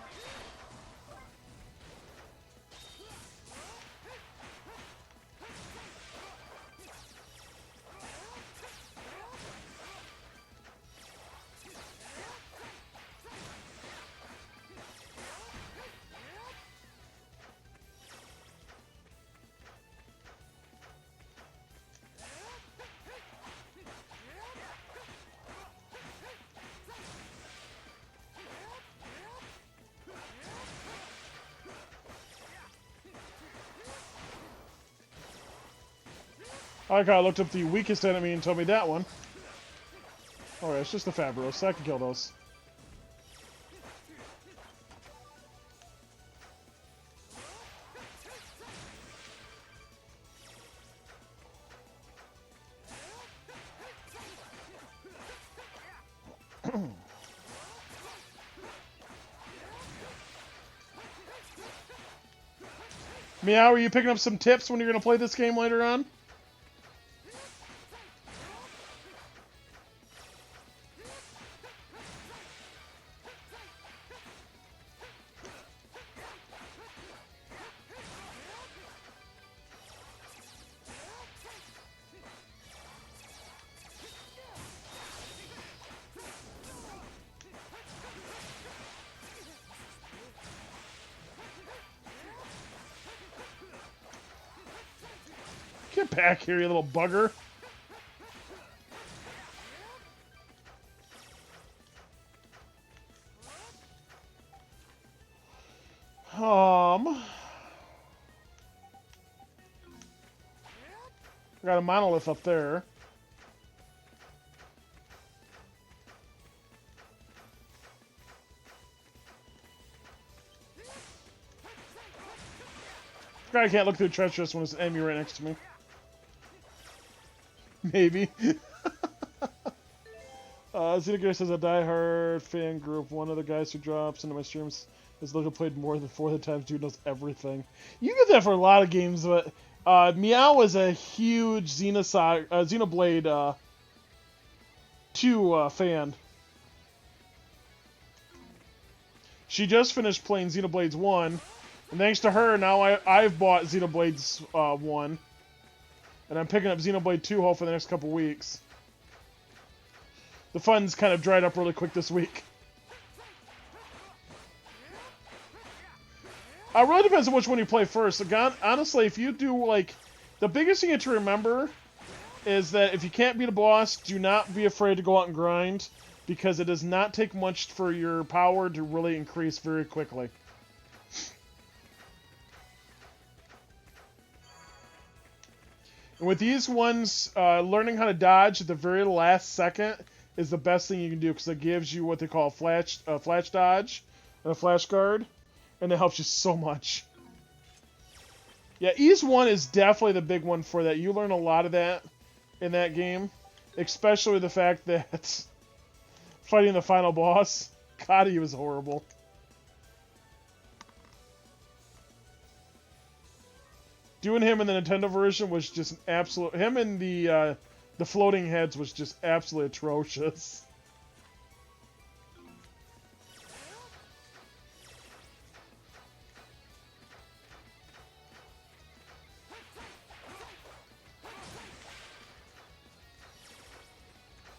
I like how I looked up the weakest enemy and told me that one. Alright, it's just the Fabros. I can kill those. Meow, are you picking up some tips when you're going to play this game later on? Get back here, you little bugger. I got a monolith up there. I can't look through treacherous when there's an enemy right next to me. Maybe. Xenogear says a diehard fan group. One of the guys who drops into my streams has literally played more than 4 other times. Dude knows everything. You get that for a lot of games, but Meow is a huge Xenoblade 2 fan. She just finished playing Xenoblades 1, and thanks to her, now I've bought Xenoblades 1. And I'm picking up Xenoblade 2 hopefully the next couple weeks. The funds kind of dried up really quick this week. It really depends on which one you play first. Honestly, if you do, like... The biggest thing you have to remember is that if you can't beat a boss, do not be afraid to go out and grind, because it does not take much for your power to really increase very quickly. And with these ones, learning how to dodge at the very last second is the best thing you can do, because it gives you what they call a flash dodge and a flash guard, and it helps you so much. Yeah, Ease 1 is definitely the big one for that. You learn a lot of that in that game, especially the fact that fighting the final boss, God, he was horrible. Doing him in the Nintendo version was just an absolute... Him and the floating heads was just absolutely atrocious.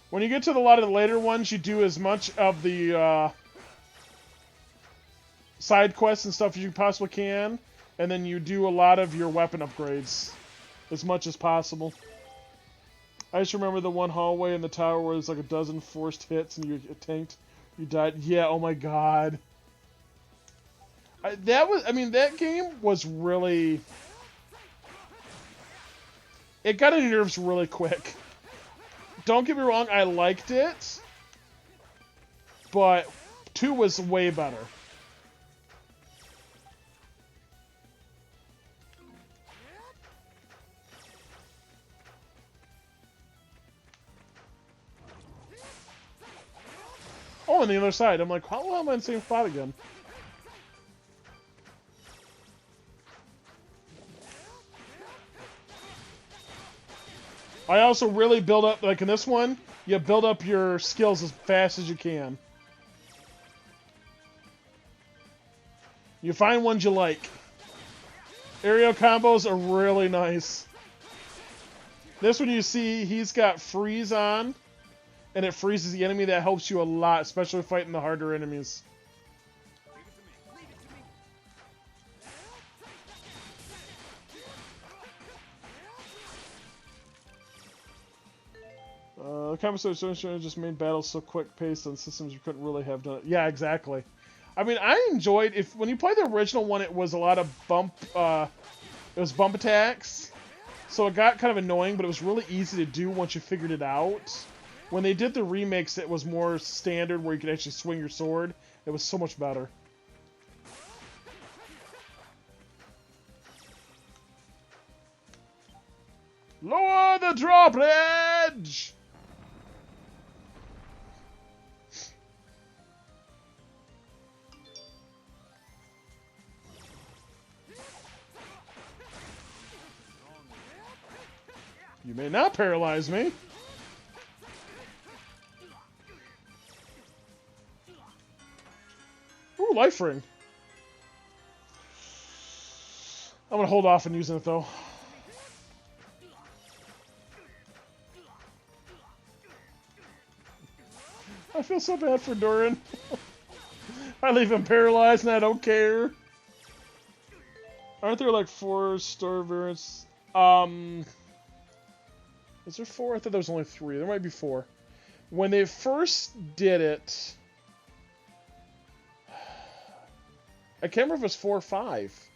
When you get to a lot of the later ones, you do as much of the side quests and stuff as you possibly can. and then you do a lot of your weapon upgrades as much as possible. I just remember the one hallway in the tower where there's like a dozen forced hits and you get tanked. You died. Yeah, oh my god. That game was really... It got on your nerves really quick. Don't get me wrong, I liked it. But 2 was way better. Oh, on the other side. I'm like, how am I in the same spot again? I also really build up, like in this one, you build up your skills as fast as you can. You find ones you like. Aerial combos are really nice. This one you see, he's got freeze on. And it freezes the enemy. That helps you a lot, especially fighting the harder enemies. The conversation just made battles so quick-paced on systems you couldn't really have done it. Yeah, exactly. I mean, I enjoyed when you play the original one. It was a lot of bump attacks, so it got kind of annoying. But it was really easy to do once you figured it out. When they did the remakes, it was more standard where you could actually swing your sword. It was so much better. Lower the drawbridge! You may not paralyze me. Ooh, life ring. I'm gonna hold off on using it though. I feel so bad for Durin. I leave him paralyzed and I don't care. Aren't there like 4 store variants? Is there 4? I thought there was only 3. There might be 4. When they first did it, I can't remember if it was 4 or 5.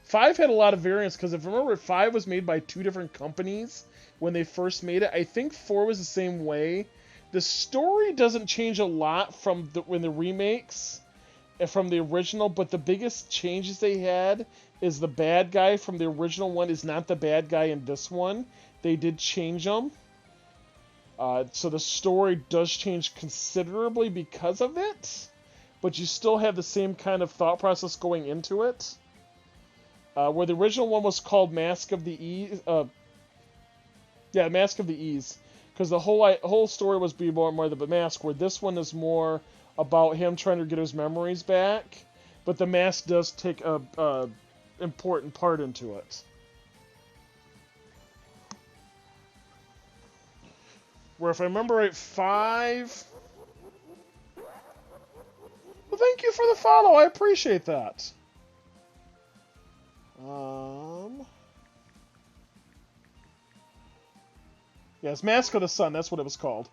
5 had a lot of variants because if I remember, 5 was made by 2 different companies when they first made it. I think 4 was the same way. The story doesn't change a lot from when the remakes from the original, but the biggest changes they had is the bad guy from the original one is not the bad guy in this one. They did change him. So the story does change considerably because of it, but you still have the same kind of thought process going into it. Where the original one was called Mask of the Ease. Yeah, Mask of the Ease. Because the whole story was be more the mask, where this one is more about him trying to get his memories back, but the mask does take a important part into it. Where if I remember right, 5... Well, thank you for the follow, I appreciate that. Yes, Mask of the Sun, that's what it was called.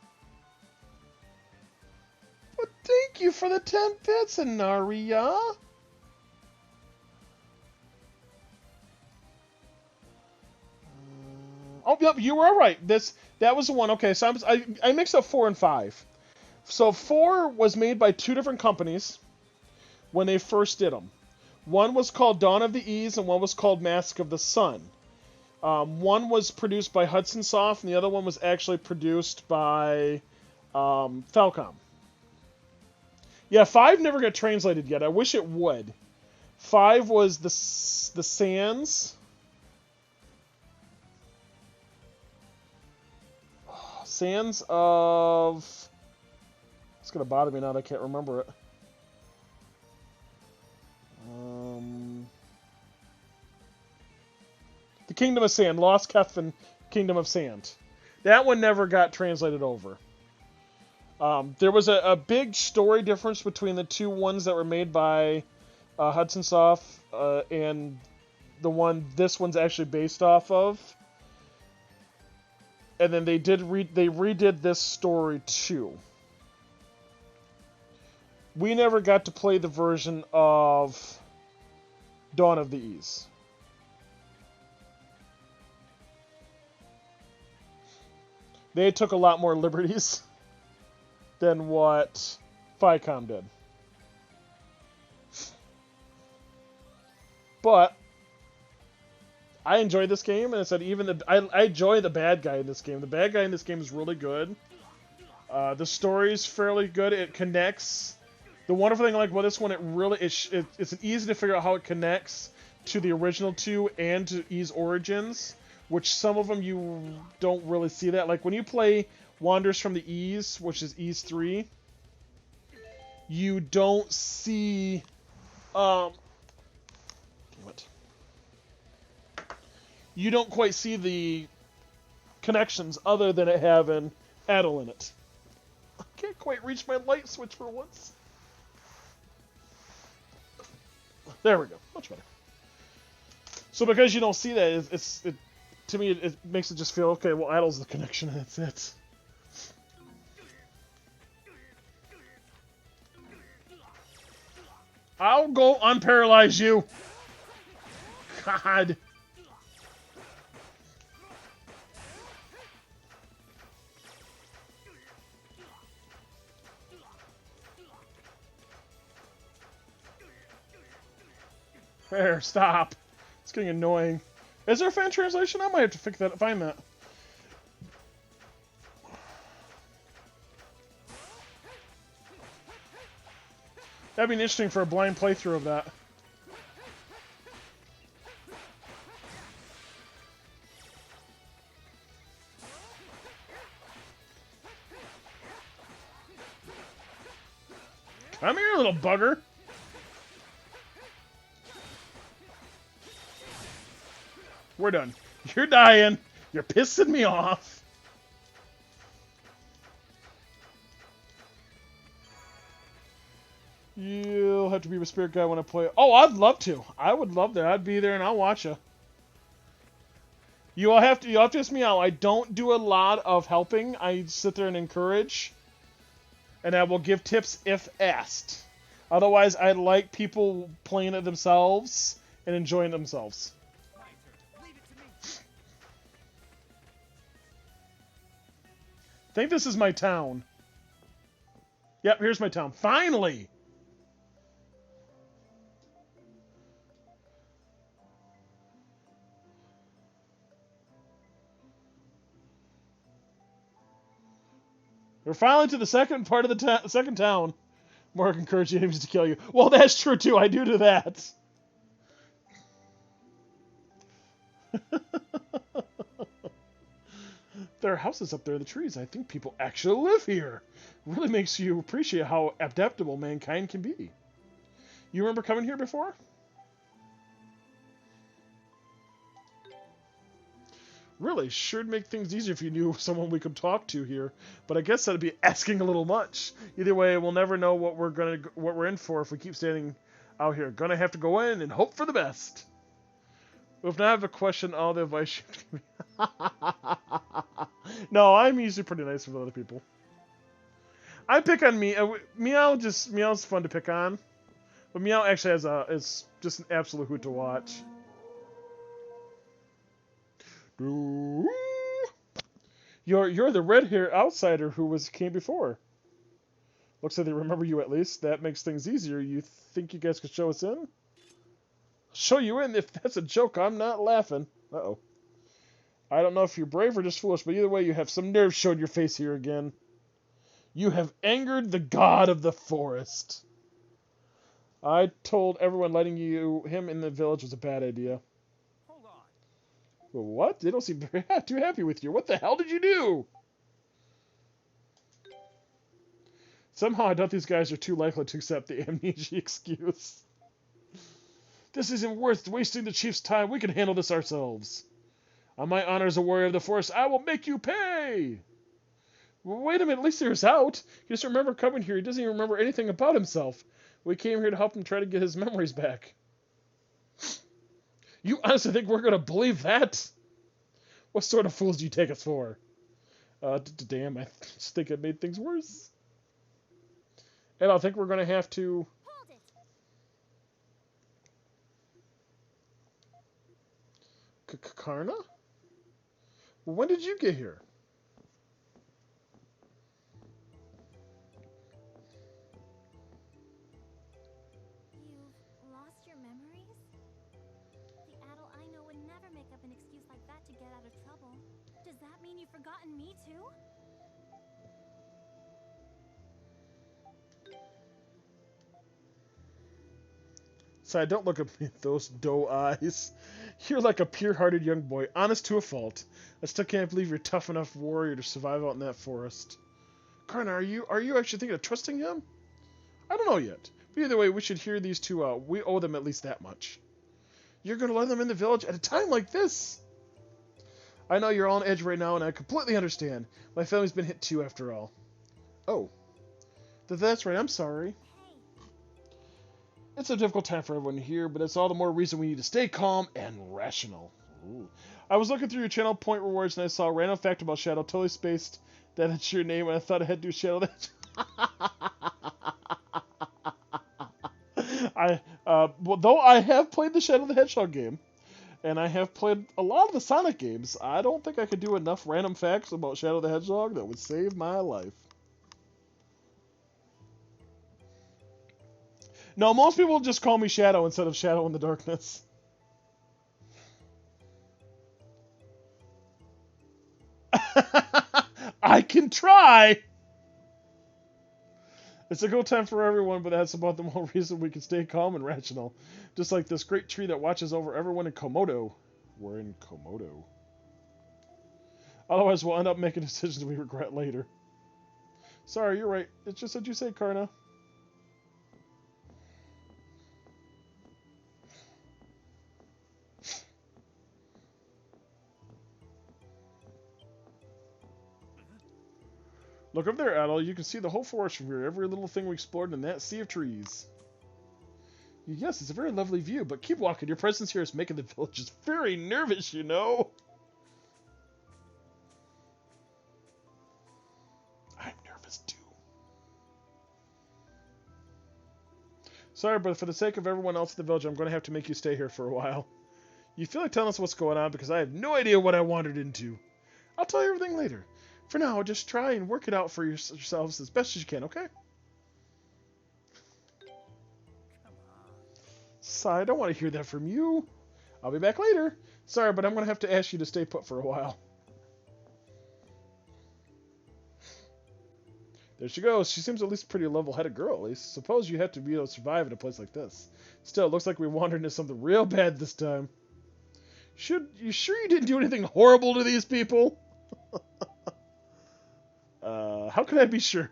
Well, thank you for the 10 bits, Inaria. Oh, yep, you were right. That was the one. Okay, so I mixed up 4 and 5. So 4 was made by 2 different companies when they first did them. One was called Dawn of the Ease, and one was called Mask of the Sun. One was produced by Hudson Soft, and the other one was actually produced by Falcom. Yeah, 5 never got translated yet. I wish it would. 5 was the Sands. Sands of... It's going to bother me now that I can't remember it. The Kingdom of Sand. Lost Kethvin, Kingdom of Sand. That one never got translated over. There was a big story difference between the 2 ones that were made by Hudson Soft and the one this one's actually based off of. And then they redid this story too. We never got to play the version of Dawn of the Ys. They took a lot more liberties than what Ficom did. But I enjoyed this game, and I said I enjoy the bad guy in this game. The bad guy in this game is really good. The story's fairly good. It connects. The wonderful thing, like with this one, it's easy to figure out how it connects to the original two and to Ys Origins, which some of them you don't really see that. Like when you play Wanderers from the Ys, which is Ys 3, you don't see. Damn it. You don't quite see the connections other than it having Adel in it. I can't quite reach my light switch for once. There we go. Much better. So because you don't see that, to me, it makes it just feel, okay, well, Adel's the connection, and that's it. I'll go unparalyze you. God. There, stop. It's getting annoying. Is there a fan translation? I might have to find that. That'd be interesting for a blind playthrough of that. Come here, little bugger. We're done. You're dying. You're pissing me off. You'll have to be a spirit guy when I play. Oh, I'd love to. I would love that. I'd be there and I'll watch you. You'll have to ask me out. I don't do a lot of helping. I sit there and encourage. And I will give tips if asked. Otherwise, I like people playing it themselves and enjoying themselves. I think this is my town. Yep, here's my town. Finally! We're finally to the second part of the second town. Mark encouraged the enemies to kill you. Well, that's true too. I do that. There are houses up there in the trees. I think people actually live here. Really makes you appreciate how adaptable mankind can be. You remember coming here before? Really, sure'd make things easier if you knew someone we could talk to here. But I guess that'd be asking a little much. Either way, we'll never know what we're in for if we keep standing out here. Gonna have to go in and hope for the best. If not, I have a question. All the advice you give me. No, I'm usually pretty nice with other people. I pick on Meow. Meow's fun to pick on, but Meow actually is just an absolute hoot to watch. You're the red-haired outsider who came before. Looks like they remember you at least. That makes things easier. You think you guys could show us in? Show you in? If that's a joke, I'm not laughing. Uh-oh. I don't know if you're brave or just foolish, but either way, you have some nerve showing your face here again. You have angered the god of the forest. I told everyone letting him in the village was a bad idea. Hold on. Well, what? They don't seem too happy with you. What the hell did you do? Somehow I doubt these guys are too likely to accept the amnesia excuse. This isn't worth wasting the chief's time. We can handle this ourselves. On my honor as a warrior of the forest, I will make you pay! Well, wait a minute, at least he's out. He doesn't remember coming here. He doesn't even remember anything about himself. We came here to help him try to get his memories back. You honestly think we're gonna believe that? What sort of fools do you take us for? Damn, I just think I made things worse. And I think we're gonna have to... Hold it! Karna? Well, when did you get here? You've lost your memories? The Adel I know would never make up an excuse like that to get out of trouble. Does that mean you've forgotten me too? Sorry, don't look at me with those doe eyes. You're like a pure-hearted young boy, honest to a fault. I still can't believe you're a tough enough warrior to survive out in that forest. Karna, are you actually thinking of trusting him? I don't know yet. But either way, we should hear these two out. We owe them at least that much. You're going to let them in the village at a time like this? I know you're on edge right now, and I completely understand. My family's been hit too, after all. Oh. That's right, I'm sorry. It's a difficult time for everyone here, but it's all the more reason we need to stay calm and rational. Ooh. I was looking through your channel point rewards, and I saw a random fact about Shadow. Totally spaced that it's your name, and I thought I had to do Shadow that. Well, though I have played the Shadow the Hedgehog game, and I have played a lot of the Sonic games, I don't think I could do enough random facts about Shadow the Hedgehog that would save my life. No, most people just call me Shadow instead of Shadow in the Darkness. I can try! It's a good time for everyone, but that's about the more reason we can stay calm and rational. Just like this great tree that watches over everyone in Komodo. We're in Komodo. Otherwise, we'll end up making decisions we regret later. Sorry, you're right. It's just what you say, Karna. Look up there, Adel. You can see the whole forest from here. Every little thing we explored in that sea of trees. Yes, it's a very lovely view, but keep walking. Your presence here is making the villagers very nervous, you know. I'm nervous too. Sorry, but for the sake of everyone else in the village, I'm going to have to make you stay here for a while. You feel like telling us what's going on because I have no idea what I wandered into. I'll tell you everything later. For now, just try and work it out for yourselves as best as you can, okay? Sigh, I don't want to hear that from you. I'll be back later. Sorry, but I'm going to have to ask you to stay put for a while. There she goes. She seems at least a pretty level-headed girl, at least. Suppose you have to be able to survive in a place like this. Still, it looks like we wandered into something real bad this time. You sure you didn't do anything horrible to these people? How can I be sure?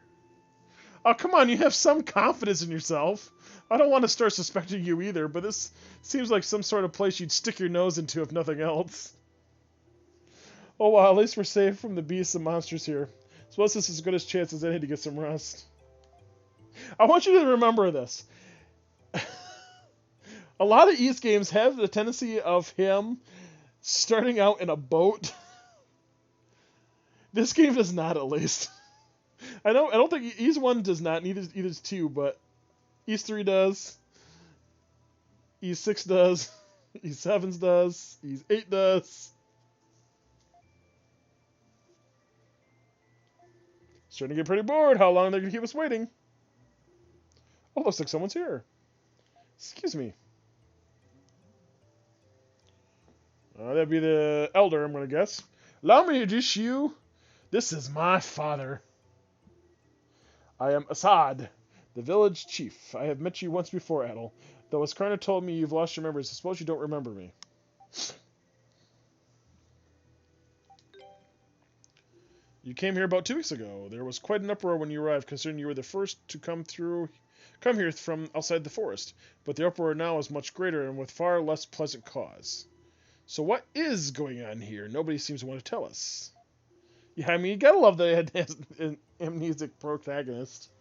Oh, come on, you have some confidence in yourself. I don't want to start suspecting you either, but this seems like some sort of place you'd stick your nose into if nothing else. Oh well, at least we're safe from the beasts and monsters here. Suppose this is as good a chance as any to get some rest. I want you to remember this. A lot of East games have the tendency of him starting out in a boat. This game does not, at least. I don't think East 1 does not, neither does 2, but East 3 does. East 6 does. East 7 does. East 8 does. Starting to get pretty bored. How long are they going to keep us waiting? Oh, looks like someone's here. Excuse me. That'd be the elder, I'm going to guess. Allow me to introduce you. This is my father. I am Assad, the village chief. I have met you once before, Adel. Though as Karna told me you've lost your memories, I suppose you don't remember me. You came here about 2 weeks ago. There was quite an uproar when you arrived, considering you were the first to come here from outside the forest. But the uproar now is much greater and with far less pleasant cause. So what is going on here? Nobody seems to want to tell us. Yeah, I mean, you gotta love that it has an amnesic protagonist.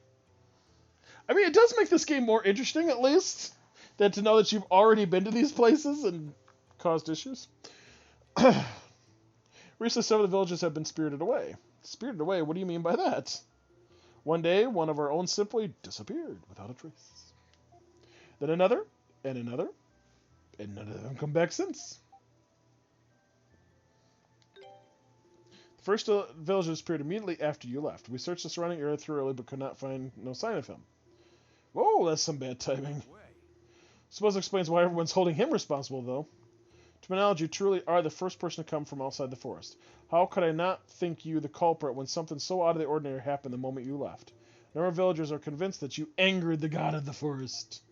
I mean, it does make this game more interesting, at least, than to know that you've already been to these places and caused issues. Recently, some of the villages have been spirited away. Spirited away? What do you mean by that? One day, one of our own simply disappeared without a trace. Then another, and another, and none of them come back since. The first village disappeared immediately after you left. We searched the surrounding area thoroughly, but could not find no sign of him. Whoa, that's some bad timing. Suppose it explains why everyone's holding him responsible, though. To my knowledge, you truly are the first person to come from outside the forest. How could I not think you the culprit when something so out of the ordinary happened the moment you left? A number of villagers are convinced that you angered the god of the forest.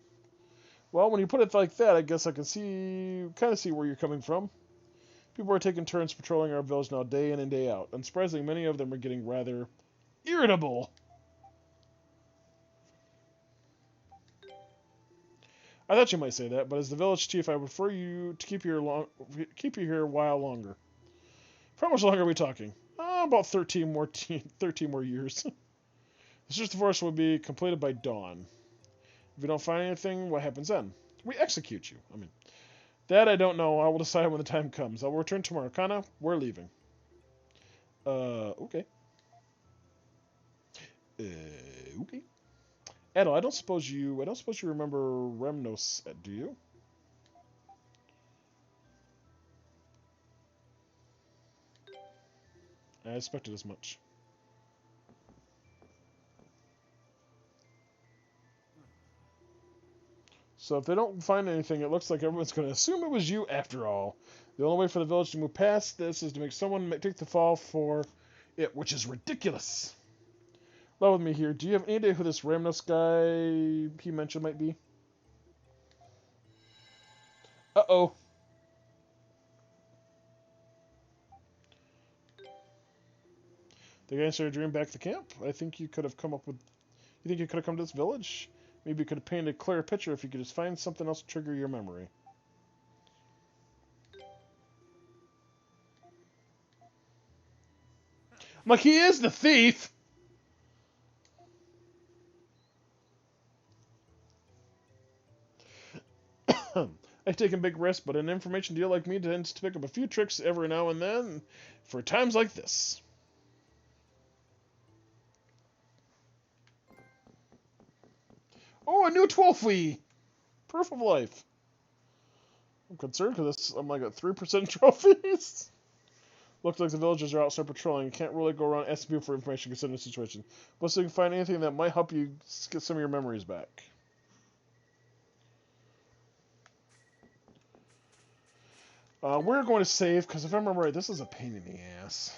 Well, when you put it like that, I guess I can kind of see where you're coming from. People are taking turns patrolling our village now day in and day out. Unsurprisingly, many of them are getting rather irritable. I thought you might say that, but as the village chief, I would prefer you to keep you here a while longer. For how much longer are we talking? About 13 more years. The search of the forest will be completed by dawn. If you don't find anything, what happens then? We execute you. That I don't know. I will decide when the time comes. I will return tomorrow. Kana, we're leaving. Okay. Okay. Edo, I don't suppose you remember Remnos, do you? I expected as much. So if they don't find anything, it looks like everyone's going to assume it was you after all. The only way for the village to move past this is to make someone take the fall for it, which is ridiculous. Level with me here. Do you have any idea who this Ramnos guy he mentioned might be? Uh-oh. The guy started dreaming back to camp? I think you could have come up with... You think you could have come to this village? Maybe you could have painted a clearer picture if you could just find something else to trigger your memory. I'm like, he is the thief! I've taken big risks, but an information deal like me tends to pick up a few tricks every now and then for times like this. Oh, a new trophy! Proof of life. I'm concerned because I'm like at 3% trophies. Looks like the villagers are outside patrolling. You can't really go around asking people for information considering the situation. But so you can find anything that might help you get some of your memories back. We're going to save, because if I remember right, this is a pain in the ass.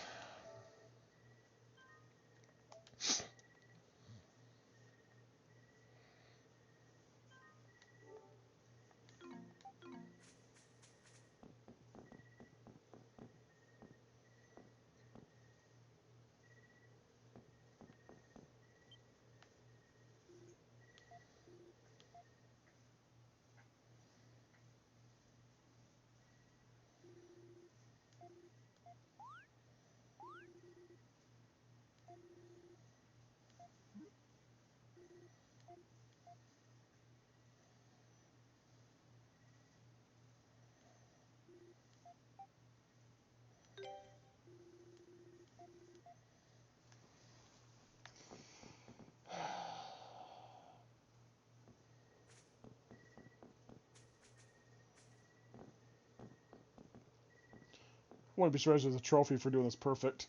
I wouldn't be surprised with a trophy for doing this perfect.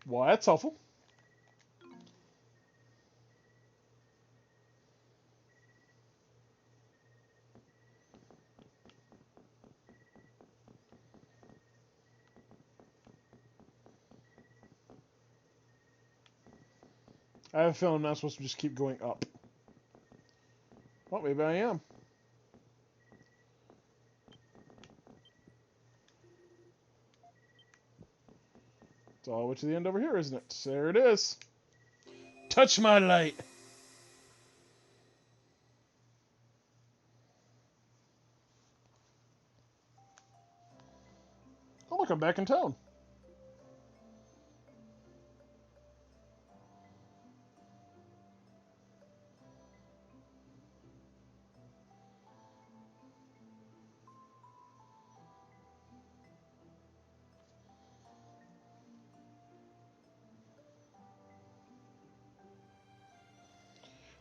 Well, that's helpful. I have a feeling I'm not supposed to just keep going up. Well, maybe I am. It's all the way to the end over here, isn't it? There it is. Touch my light. look, I'm back in town.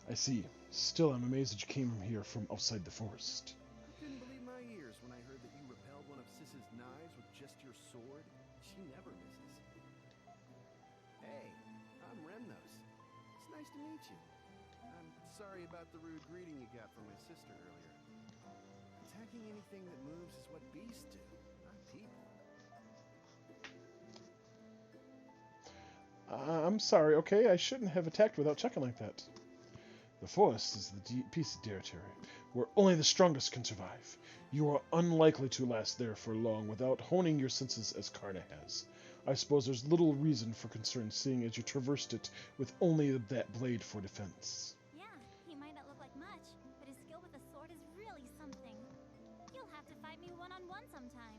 I see. Still, I'm amazed that you came here from outside the forest. I couldn't believe my ears when I heard that you repelled one of Sis's knives with just your sword. She never misses. Hey, I'm Remnos. It's nice to meet you. I'm sorry about the rude greeting you got from my sister earlier. Attacking anything that moves is what beasts do, not people. I'm sorry, okay? I shouldn't have attacked without checking like that. The forest is the piece of territory where only the strongest can survive. You are unlikely to last there for long without honing your senses as Karna has. I suppose there's little reason for concern seeing as you traversed it with only that blade for defense. Yeah, he might not look like much, but his skill with the sword is really something. You'll have to fight me one-on-one sometime.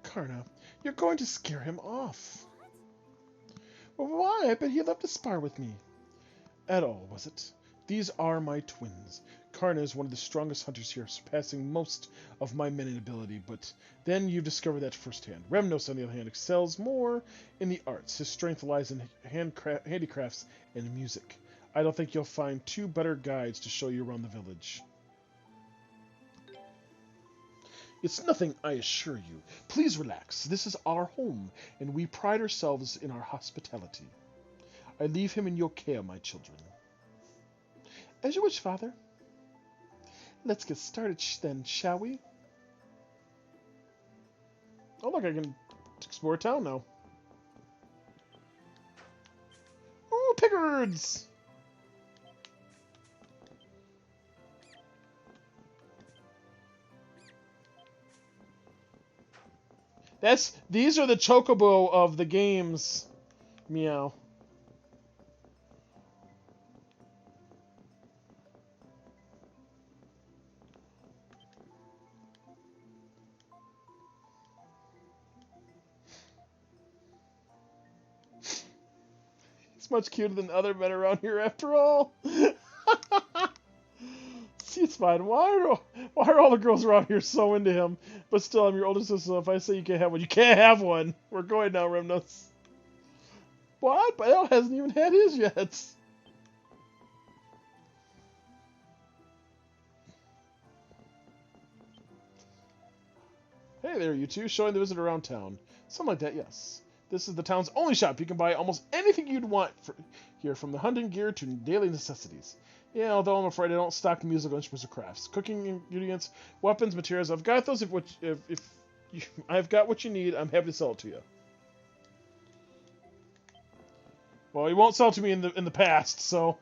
Karna, you're going to scare him off. What? Well, why? I bet he'd love to spar with me. At all, was it? These are my twins. Karna is one of the strongest hunters here, surpassing most of my men in ability, but then you've discovered that firsthand. Remnos, on the other hand, excels more in the arts. His strength lies in handicrafts and music. I don't think you'll find two better guides to show you around the village. It's nothing, I assure you. Please relax. This is our home, and we pride ourselves in our hospitality. I leave him in your care, my children. As you wish, Father. Let's get started then, shall we? Oh, look, I can explore town now. Oh, pickards! These are the chocobo of the games. Meow. He's much cuter than other men around here after all. See, it's fine. Why are all the girls around here so into him? But still, I'm your older sister, so if I say you can't have one, you can't have one. We're going now, Remnos. What? Bale hasn't even had his yet. Hey there, you two. Showing the visit around town. Something like that, yes. This is the town's only shop. You can buy almost anything you'd want here, from the hunting gear to daily necessities. Yeah, although I'm afraid I don't stock musical instruments or crafts. Cooking ingredients, weapons, materials. I've got those. I've got what you need, I'm happy to sell it to you. Well, he won't sell to me in the past, so.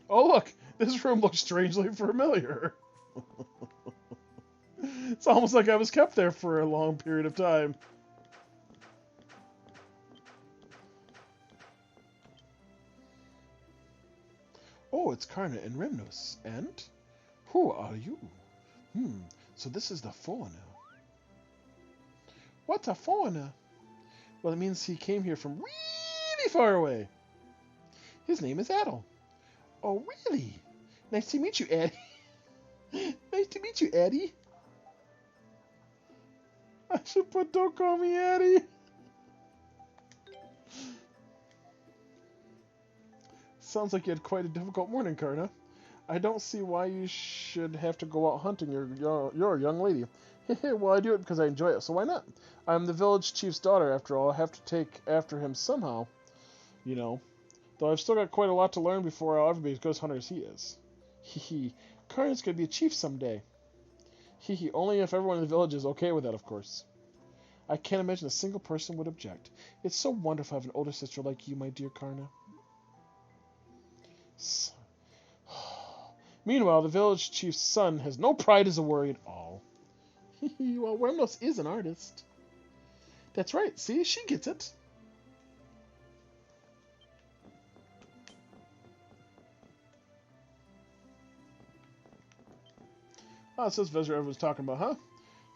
Oh look, this room looks strangely familiar. It's almost like I was kept there for a long period of time. Oh, it's Karna and Remnos. And? Who are you? So this is the foreigner. What a foreigner? Well, it means he came here from really far away. His name is Adel. Oh, really? Nice to meet you, Addie. Nice to meet you, Addie. I should put don't call me Addie. Sounds like you had quite a difficult morning, Karna. I don't see why you should have to go out hunting. You're a young lady. Well, I do it because I enjoy it, so why not? I'm the village chief's daughter, after all. I have to take after him somehow, you know. Though I've still got quite a lot to learn before I'll ever be as good a hunter as he is. Karna's gonna be a chief someday. Only if everyone in the village is okay with that, of course. I can't imagine a single person would object. It's so wonderful to have an older sister like you, my dear Karna. Meanwhile, the village chief's son has no pride as a worry at all. Well, Remnos is an artist. That's right. See, she gets it. Oh, it says Vezra everyone's talking about, huh?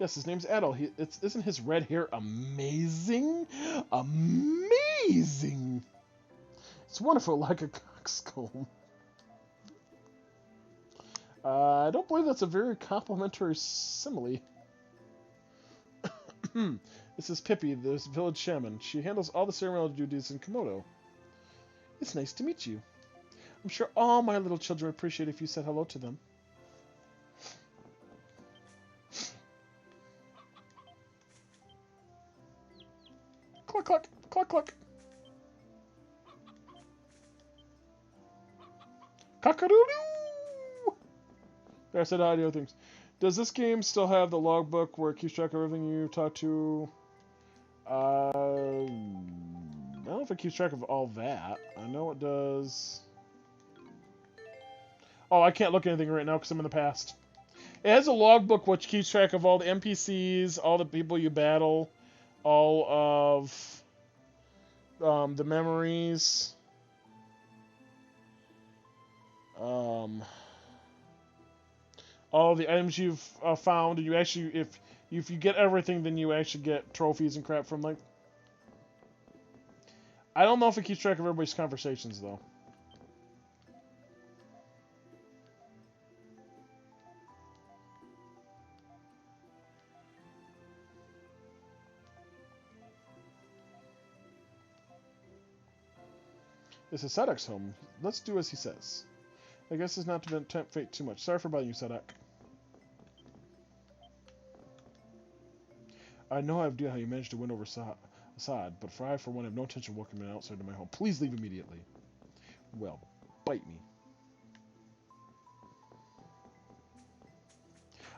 Yes, his name's Adel. Isn't his red hair amazing? Amazing! It's wonderful, like a coxcomb. I don't believe that's a very complimentary simile. This is Pippi, the village shaman. She handles all the ceremonial duties in Komodo. It's nice to meet you. I'm sure all my little children would appreciate if you said hello to them. Cluck, cluck, cluck, cluck. Cock-a-doodle! I said audio things. Does this game still have the logbook where it keeps track of everything you talk to? I don't know if it keeps track of all that. I know it does. Oh, I can't look at anything right now because I'm in the past. It has a logbook which keeps track of all the NPCs, all the people you battle, all of the memories. All the items you've found, and you actually, if you get everything, then you actually get trophies and crap from, like... I don't know if it keeps track of everybody's conversations, though. This is Sadek's home. Let's do as he says. I guess it's not to tempt fate too much. Sorry for bothering you, Sadek. I know how you managed to win over Assad, but for one, have no intention of welcoming an outsider to my home. Please leave immediately. Well, bite me.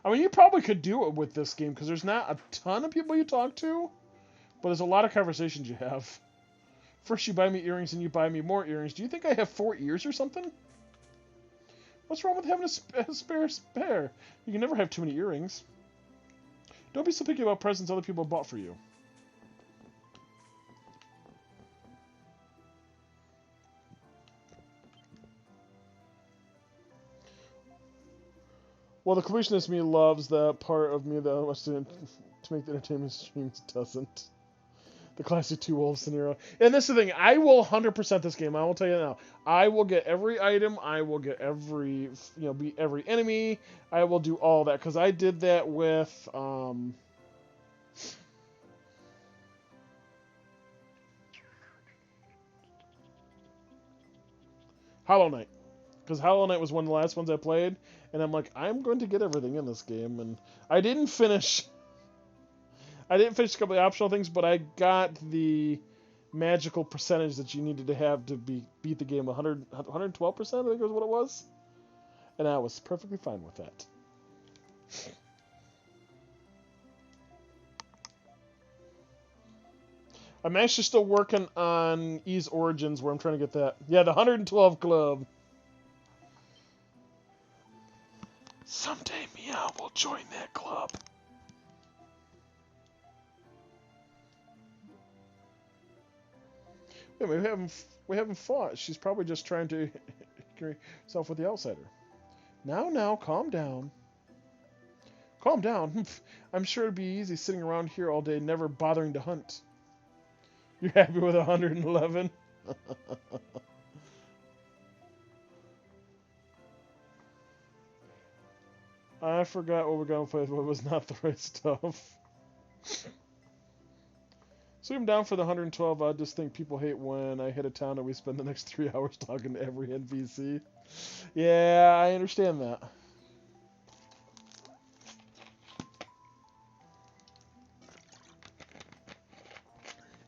I mean, you probably could do it with this game, because there's not a ton of people you talk to, but there's a lot of conversations you have. First you buy me earrings, and you buy me more earrings. Do you think I have 4 ears or something? What's wrong with having a spare? You can never have too many earrings. Don't be so picky about presents other people bought for you. Well, the completionist me loves that part of me that wants to make the entertainment streams doesn't. The classic two wolves scenario. And this is the thing, I will 100% this game. I will tell you now. I will get every item. I will get every, beat every enemy. I will do all that because I did that with Hollow Knight. Because Hollow Knight was one of the last ones I played, and I'm like, I'm going to get everything in this game, and I didn't finish. I didn't finish a couple of optional things, but I got the magical percentage that you needed to have to beat the game. 112%, I think was what it was. And I was perfectly fine with that. I'm actually still working on Ys Origins, where I'm trying to get that. Yeah, the 112 club. Someday Meow will join that club. Yeah, we haven't fought. She's probably just trying to agree herself with the outsider. Now, calm down. Calm down. I'm sure it'd be easy sitting around here all day, never bothering to hunt. You're happy with 111? I forgot what we're going with, what was not the right stuff. So I'm down for the 112. I just think people hate when I hit a town and we spend the next 3 hours talking to every NPC. Yeah, I understand that.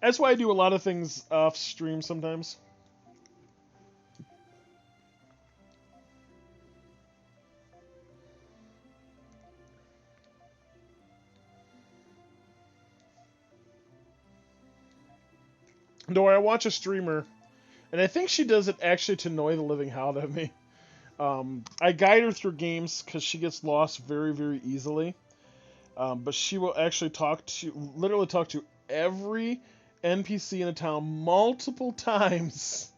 That's why I do a lot of things off stream sometimes. Though I watch a streamer, and I think she does it actually to annoy the living hell out of me. I guide her through games because she gets lost very, very easily. But she will actually literally talk to every NPC in the town multiple times.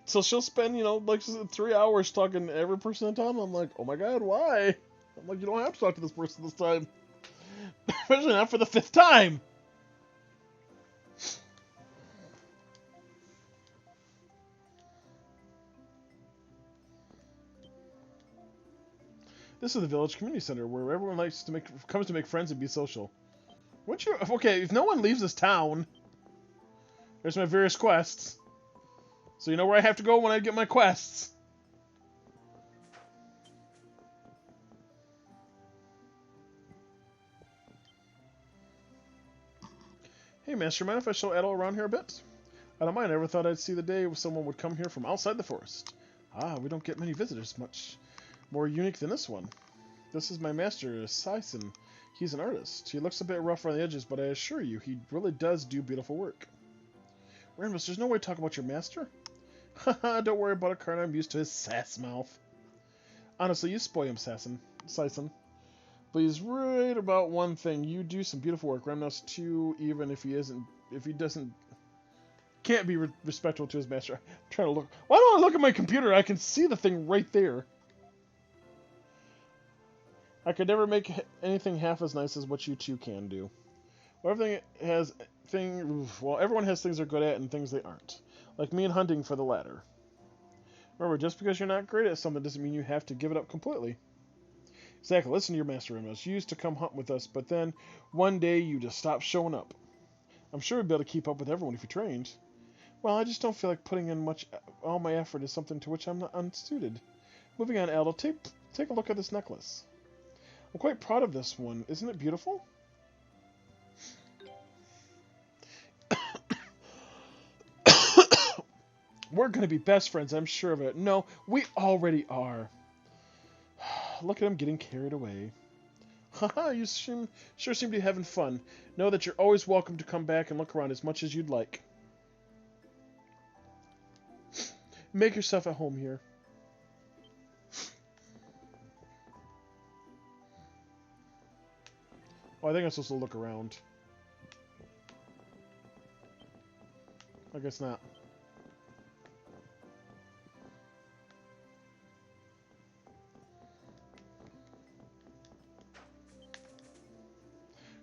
So she'll spend, like 3 hours talking to every person in town. I'm like, oh my god, why? I'm like, you don't have to talk to this person this time. Especially not for the 5th time. This is the village community center where everyone comes to make friends and be social. Okay, if no one leaves this town, there's my various quests. So you know where I have to go when I get my quests. Hey, Master, mind if I show Adol around here a bit? I don't mind. I never thought I'd see the day when someone would come here from outside the forest. Ah, we don't get many visitors much more unique than this one. This is my master, Sison. He's an artist. He looks a bit rough around the edges, but I assure you, he really does do beautiful work. Rambus, there's no way to talk about your master? Haha, don't worry about it, Karna. I'm used to his sass mouth. Honestly, you spoil him, Sison. But he's right about one thing. You do some beautiful work. Rambus too, even if he can't be respectful to his master. I'm trying to look. Why don't I look at my computer? I can see the thing right there. I could never make anything half as nice as what you two can do. Well, everyone has things they're good at and things they aren't. Like me and hunting for the latter. Remember, just because you're not great at something doesn't mean you have to give it up completely. Exactly, listen to your master, Ramos. You used to come hunt with us, but then one day you just stopped showing up. I'm sure we'd be able to keep up with everyone if you trained. Well, I just don't feel like putting in all my effort is something to which I'm not unsuited. Moving on, Adol, take a look at this necklace. I'm quite proud of this one. Isn't it beautiful? We're going to be best friends, I'm sure of it. No, we already are. Look at him getting carried away. Haha, you sure seem to be having fun. Know that you're always welcome to come back and look around as much as you'd like. Make yourself at home here. Oh, I think I'm supposed to look around. I guess not.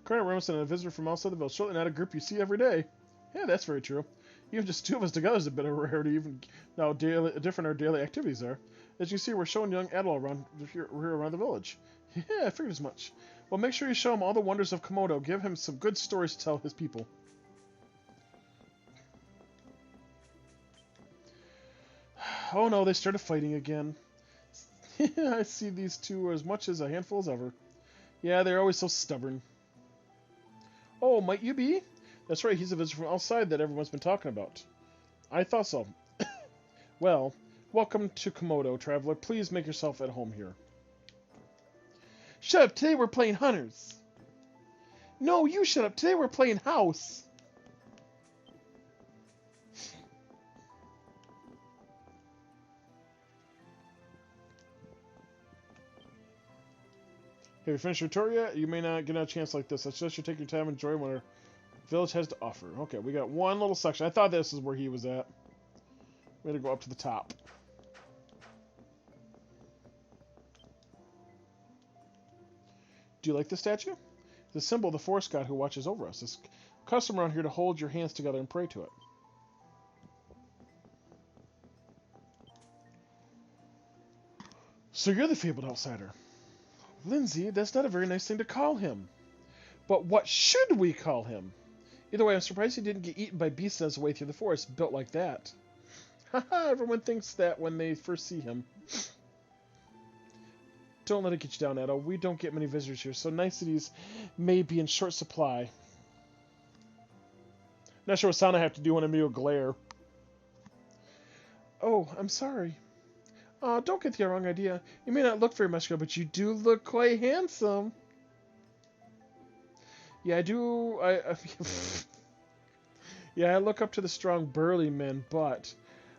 Colonel Robinson and a visitor from outside the village. Certainly not a group you see every day. Yeah, that's very true. Even just 2 of us together is a bit of a rarity, even now different our daily activities are. As you see, we're showing young Adol around here around the village. Yeah, I figured as much. Well, make sure you show him all the wonders of Komodo. Give him some good stories to tell his people. Oh no, they started fighting again. I see these 2 are as much as a handful as ever. Yeah, they're always so stubborn. Oh, might you be? That's right, he's a visitor from outside that everyone's been talking about. I thought so. Well, welcome to Komodo, traveler. Please make yourself at home here. Shut up, today we're playing hunters. No, you shut up, today we're playing house. Have you finished your tour yet? You may not get a chance like this. I suggest you take your time and enjoy what our village has to offer. Okay, we got one little section. I thought this is where he was at. We had to go up to the top. Do you like the statue? It's a symbol of the forest god who watches over us. It's custom around here to hold your hands together and pray to it. So you're the fabled outsider. Lindsay, that's not a very nice thing to call him. But what should we call him? Either way, I'm surprised he didn't get eaten by beasts on his way through the forest, built like that. Haha, everyone thinks that when they first see him. Don't let it get you down, Adol. We don't get many visitors here, so niceties may be in short supply. Not sure what sound I have to do when I'm a glare. Oh, I'm sorry. Don't get the wrong idea. You may not look very muscular, but you do look quite handsome. Yeah, I do. Yeah, I look up to the strong, burly men, but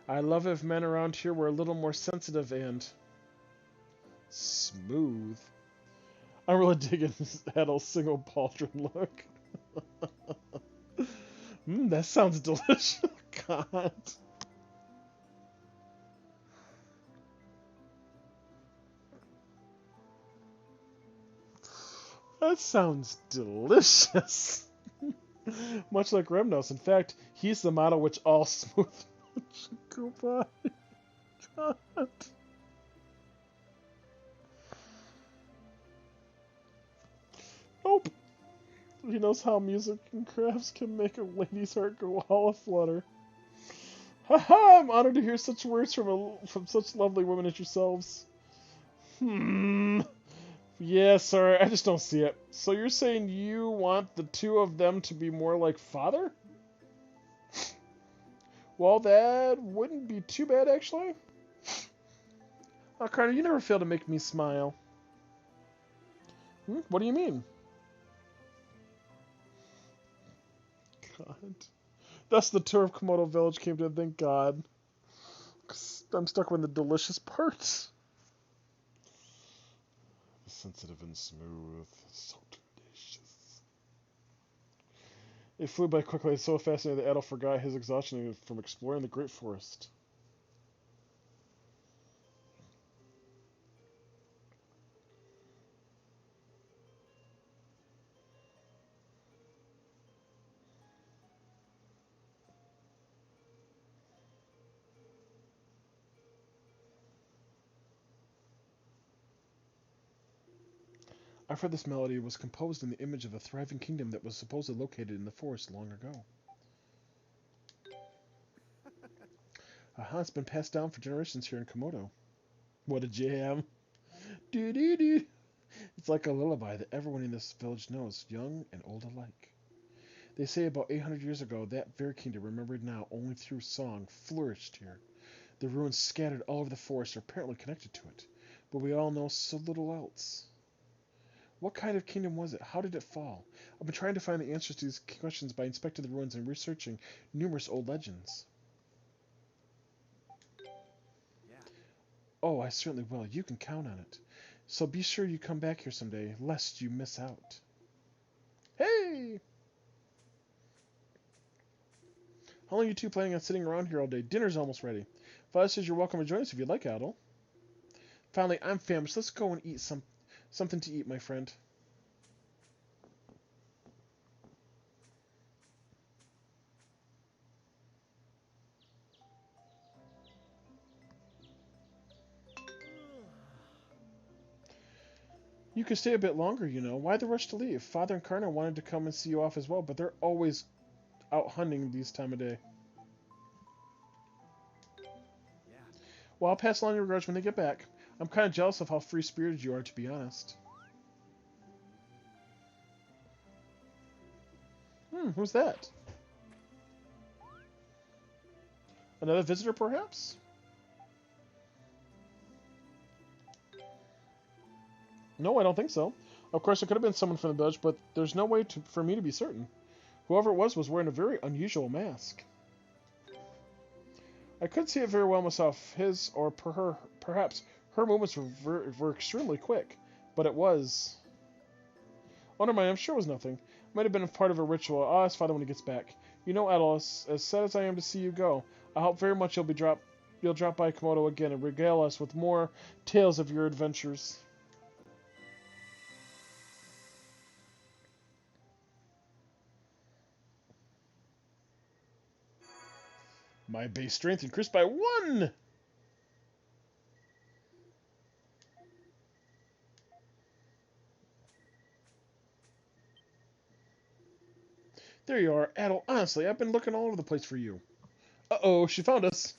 I love if men around here were a little more sensitive and Smooth. I'm really digging Adol's single pauldron look. That sounds delicious. God. That sounds delicious. Much like Remnos. In fact, he's the model which all smooth should go by. God. Nope. He knows how music and crafts can make a lady's heart go all aflutter. Haha! I'm honored to hear such words from such lovely women as yourselves. Yeah, sorry, I just don't see it. So you're saying you want the two of them to be more like father? Well, that wouldn't be too bad, actually. Oh, Carter, you never fail to make me smile. What do you mean? God. Thus the tour of Komodo Village came to an end, thank God. I'm stuck with the delicious parts. Sensitive and smooth. So delicious. It flew by quickly, so fascinating that Adol forgot his exhaustion from exploring the great forest. I've heard this melody was composed in the image of a thriving kingdom that was supposedly located in the forest long ago. It's been passed down for generations here in Komodo. What a jam. Doo-doo-doo. It's like a lullaby that everyone in this village knows, young and old alike. They say about 800 years ago, that very kingdom, remembered now only through song, flourished here. The ruins scattered all over the forest are apparently connected to it, but we all know so little else. What kind of kingdom was it? How did it fall? I've been trying to find the answers to these questions by inspecting the ruins and researching numerous old legends. Yeah. Oh, I certainly will. You can count on it. So be sure you come back here someday, lest you miss out. Hey! How long are you two planning on sitting around here all day? Dinner's almost ready. Father says you're welcome to join us if you'd like, Adol. Finally, I'm famished. Let's go and eat something to eat, my friend. You could stay a bit longer, you know. Why the rush to leave? Father and Karna wanted to come and see you off as well, but they're always out hunting these time of day. Yeah. Well, I'll pass along your regards when they get back. I'm kind of jealous of how free-spirited you are, to be honest. Who's that? Another visitor, perhaps? No, I don't think so. Of course, it could have been someone from the village, but there's no way for me to be certain. Whoever it was wearing a very unusual mask. I couldn't see it very well myself. His, or perhaps her movements were extremely quick, but it was... Oh, never mind, I'm sure it was nothing. It might have been a part of a ritual. I'll ask Father when he gets back. You know, Adol, as sad as I am to see you go, I hope very much you'll drop by Komodo again and regale us with more tales of your adventures. My base strength increased by 1! There you are, Adol. Honestly, I've been looking all over the place for you. Uh-oh, she found us.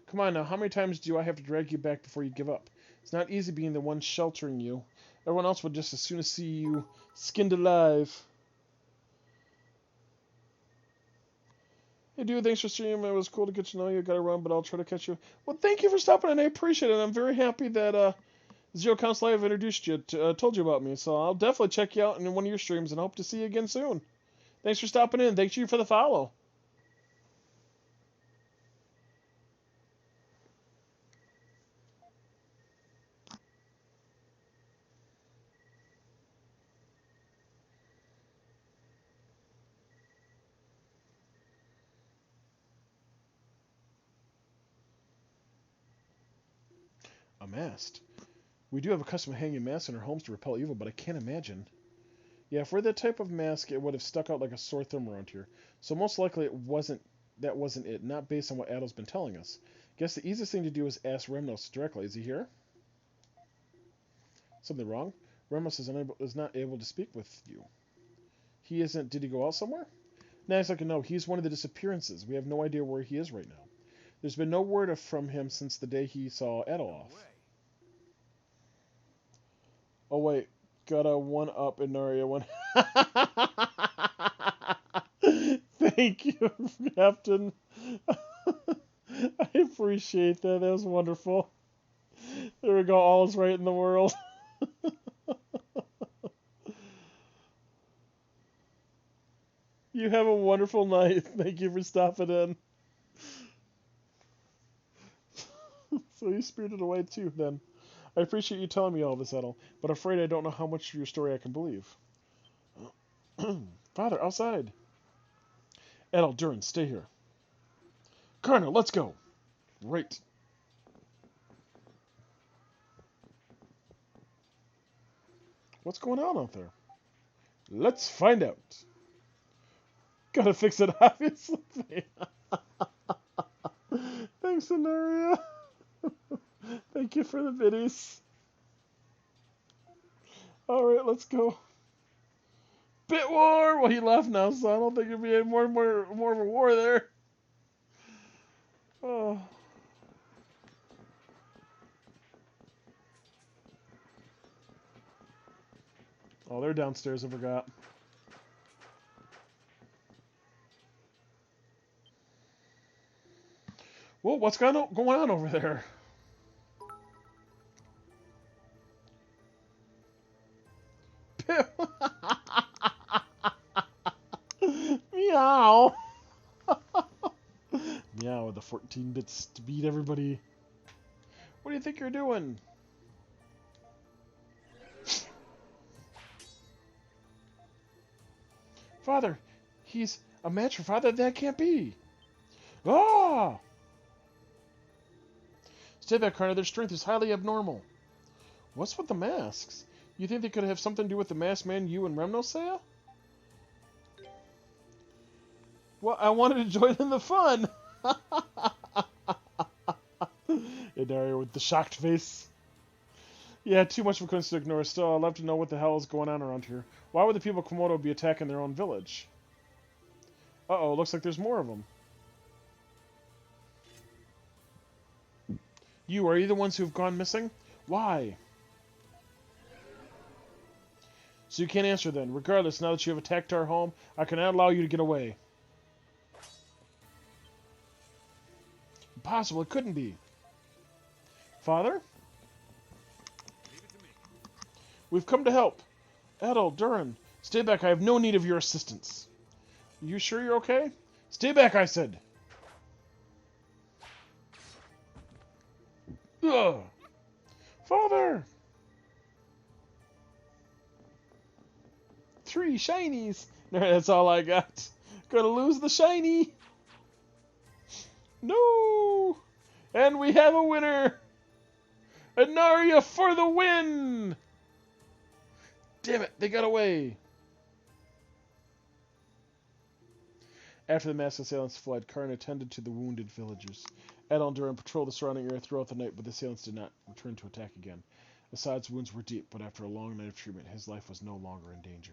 Come on now, how many times do I have to drag you back before you give up? It's not easy being the one sheltering you. Everyone else would just as soon as see you skinned alive. Hey dude, thanks for streaming. It was cool to get to know you. Gotta run, but I'll try to catch you. Well, thank you for stopping and I appreciate it. I'm very happy that Zero Counts Live introduced you, told you about me. So I'll definitely check you out in one of your streams and hope to see you again soon. Thanks for stopping in. Thanks you for the follow. A mast. We do have a custom hanging mast in our homes to repel evil, but I can't imagine. Yeah, if we're that type of mask, it would have stuck out like a sore thumb around here. So most likely that wasn't it, not based on what Adol's been telling us. Guess the easiest thing to do is ask Remnos directly. Is he here? Something wrong? Remnos is not able to speak with you. He isn't. Did he go out somewhere? Nice, I can know. He's one of the disappearances. We have no idea where he is right now. There's been no word from him since the day he saw Adol off. Oh wait, got a one up in Naria one. Thank you, Captain. I appreciate that. That was wonderful. There we go. All is right in the world. You have a wonderful night. Thank you for stopping in. So you spirited away too, then. I appreciate you telling me all this, Edel, but afraid I don't know how much of your story I can believe. Father, outside. Edel, Durin, stay here. Karna, let's go. Right. What's going on out there? Let's find out. Gotta fix it, obviously. Thanks, Anaria. Thank you for the biddies. Alright, let's go. Bit war! Well, he left now, so I don't think it'd be any more of a war there. Oh. Oh, they're downstairs, I forgot. Well, what's going on over there? Meow. Meow with the 14 bits to beat everybody. What do you think you're doing? Father, he's a match for Father. That can't be. Ah! Stay back, Karna. Their strength is highly abnormal. What's with the masks? You think they could have something to do with the masked man you and Remno say? Well, I wanted to join in the fun. Hey, Dario with the shocked face. Yeah, too much of a coincidence to ignore. Still, I'd love to know what the hell is going on around here. Why would the people of Komodo be attacking their own village? Uh-oh, looks like there's more of them. Are you the ones who've gone missing? Why? So you can't answer then. Regardless, now that you have attacked our home, I cannot allow you to get away. Impossible, it couldn't be. Father? We've come to help. Adol, Durin, stay back. I have no need of your assistance. You sure you're okay? Stay back, I said. Ugh. Father! 3 shinies. That's all I got. Gonna lose the shiny. No! And we have a winner! Anaria for the win! Damn it, they got away. After the masked assailants fled, Karna attended to the wounded villagers. Adol and Durin patrolled the surrounding area throughout the night, but the assailants did not return to attack again. Assad's wounds were deep, but after a long night of treatment, his life was no longer in danger.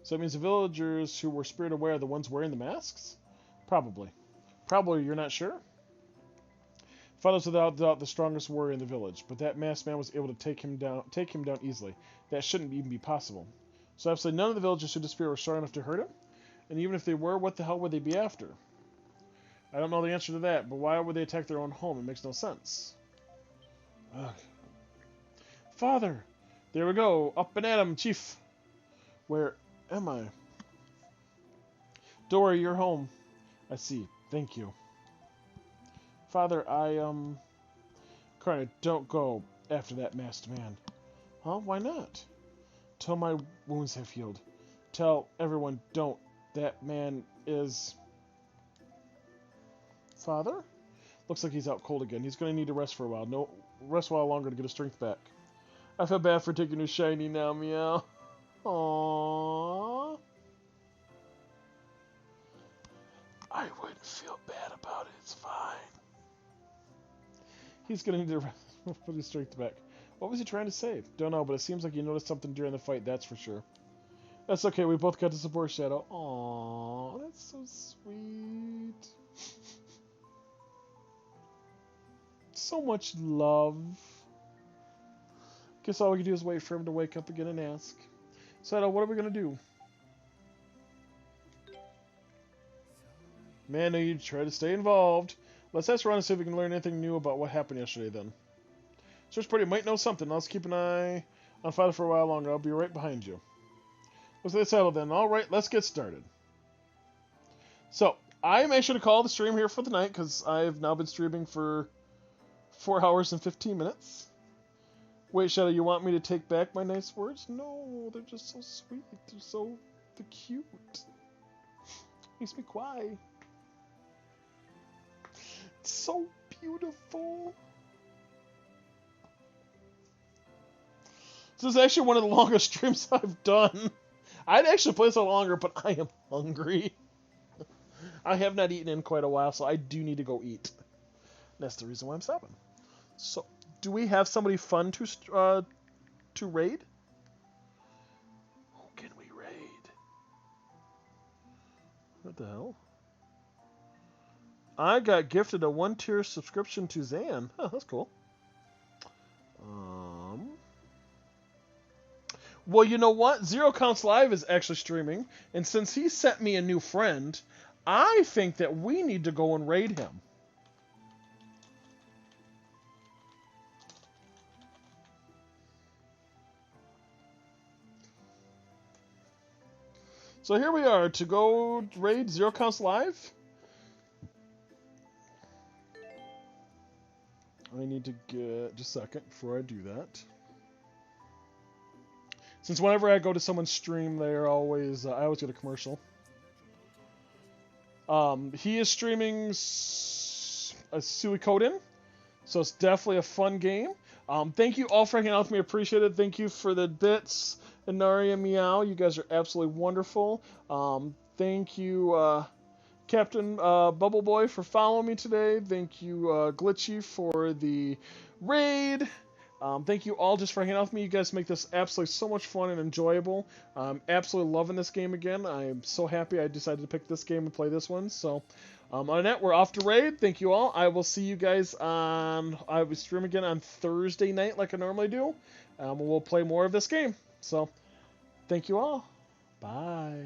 So that means the villagers who were spirit aware are the ones wearing the masks? Probably. Probably, you're not sure? Father's without doubt the strongest warrior in the village, but that masked man was able to take him down easily. That shouldn't even be possible. So absolutely none of the villagers who disappeared were strong enough to hurt him? And even if they were, what the hell would they be after? I don't know the answer to that, but why would they attack their own home? It makes no sense. Ugh. Father! There we go! Up and at him, Chief! Where am I? Don't worry, you're home. I see. Thank you. Father, Karna, don't go after that masked man. Huh? Why not? Till my wounds have healed. Tell everyone, don't. That man is... Father? Looks like he's out cold again. He's going to need to rest for a while. No, rest a while longer to get his strength back. I feel bad for taking his shiny now, meow. Aww. I wouldn't feel bad about it. It's fine. He's going to need to put his strength back. What was he trying to say? Don't know, but it seems like you noticed something during the fight, that's for sure. That's okay, we both got to support Shadow. Aww, that's so sweet. So much love. Guess all we can do is wait for him to wake up again and ask. Shadow, what are we going to do? Man, no, you try to stay involved. Let's ask around and see if we can learn anything new about what happened yesterday then. Search Party might know something. Let's keep an eye on Father for a while longer. I'll be right behind you. Let's get settled then. Alright, let's get started. So, I am actually to call the stream here for the night because I've now been streaming for 4 hours and 15 minutes. Wait, Shadow, you want me to take back my nice words? No, they're just so sweet. They're cute. Makes me cry. It's so beautiful. This is actually one of the longest streams I've done. I'd actually play this a longer, but I am hungry. I have not eaten in quite a while, so I do need to go eat. That's the reason why I'm stopping. So, do we have somebody fun to raid? Who can we raid? What the hell? I got gifted a 1-tier subscription to Zan. Oh, that's cool. Well, you know what? Zero Counts Live is actually streaming, and since he sent me a new friend, I think that we need to go and raid him. So here we are to go raid Zero Counts Live. I need to get just a second before I do that. Since whenever I go to someone's stream, they're always I always get a commercial. He is streaming a Suikoden, so it's definitely a fun game. Thank you all for hanging out with me. Appreciate it. Thank you for the bits, Inari and Meow. You guys are absolutely wonderful. Thank you, Captain Bubble Boy, for following me today. Thank you, Glitchy, for the raid. Thank you all just for hanging out with me. You guys make this absolutely so much fun and enjoyable. I'm absolutely loving this game again. I'm so happy I decided to pick this game and play this one. So, on that, we're off to raid. Thank you all. I will see you guys on... I will stream again on Thursday night like I normally do. We'll play more of this game. So, thank you all. Bye.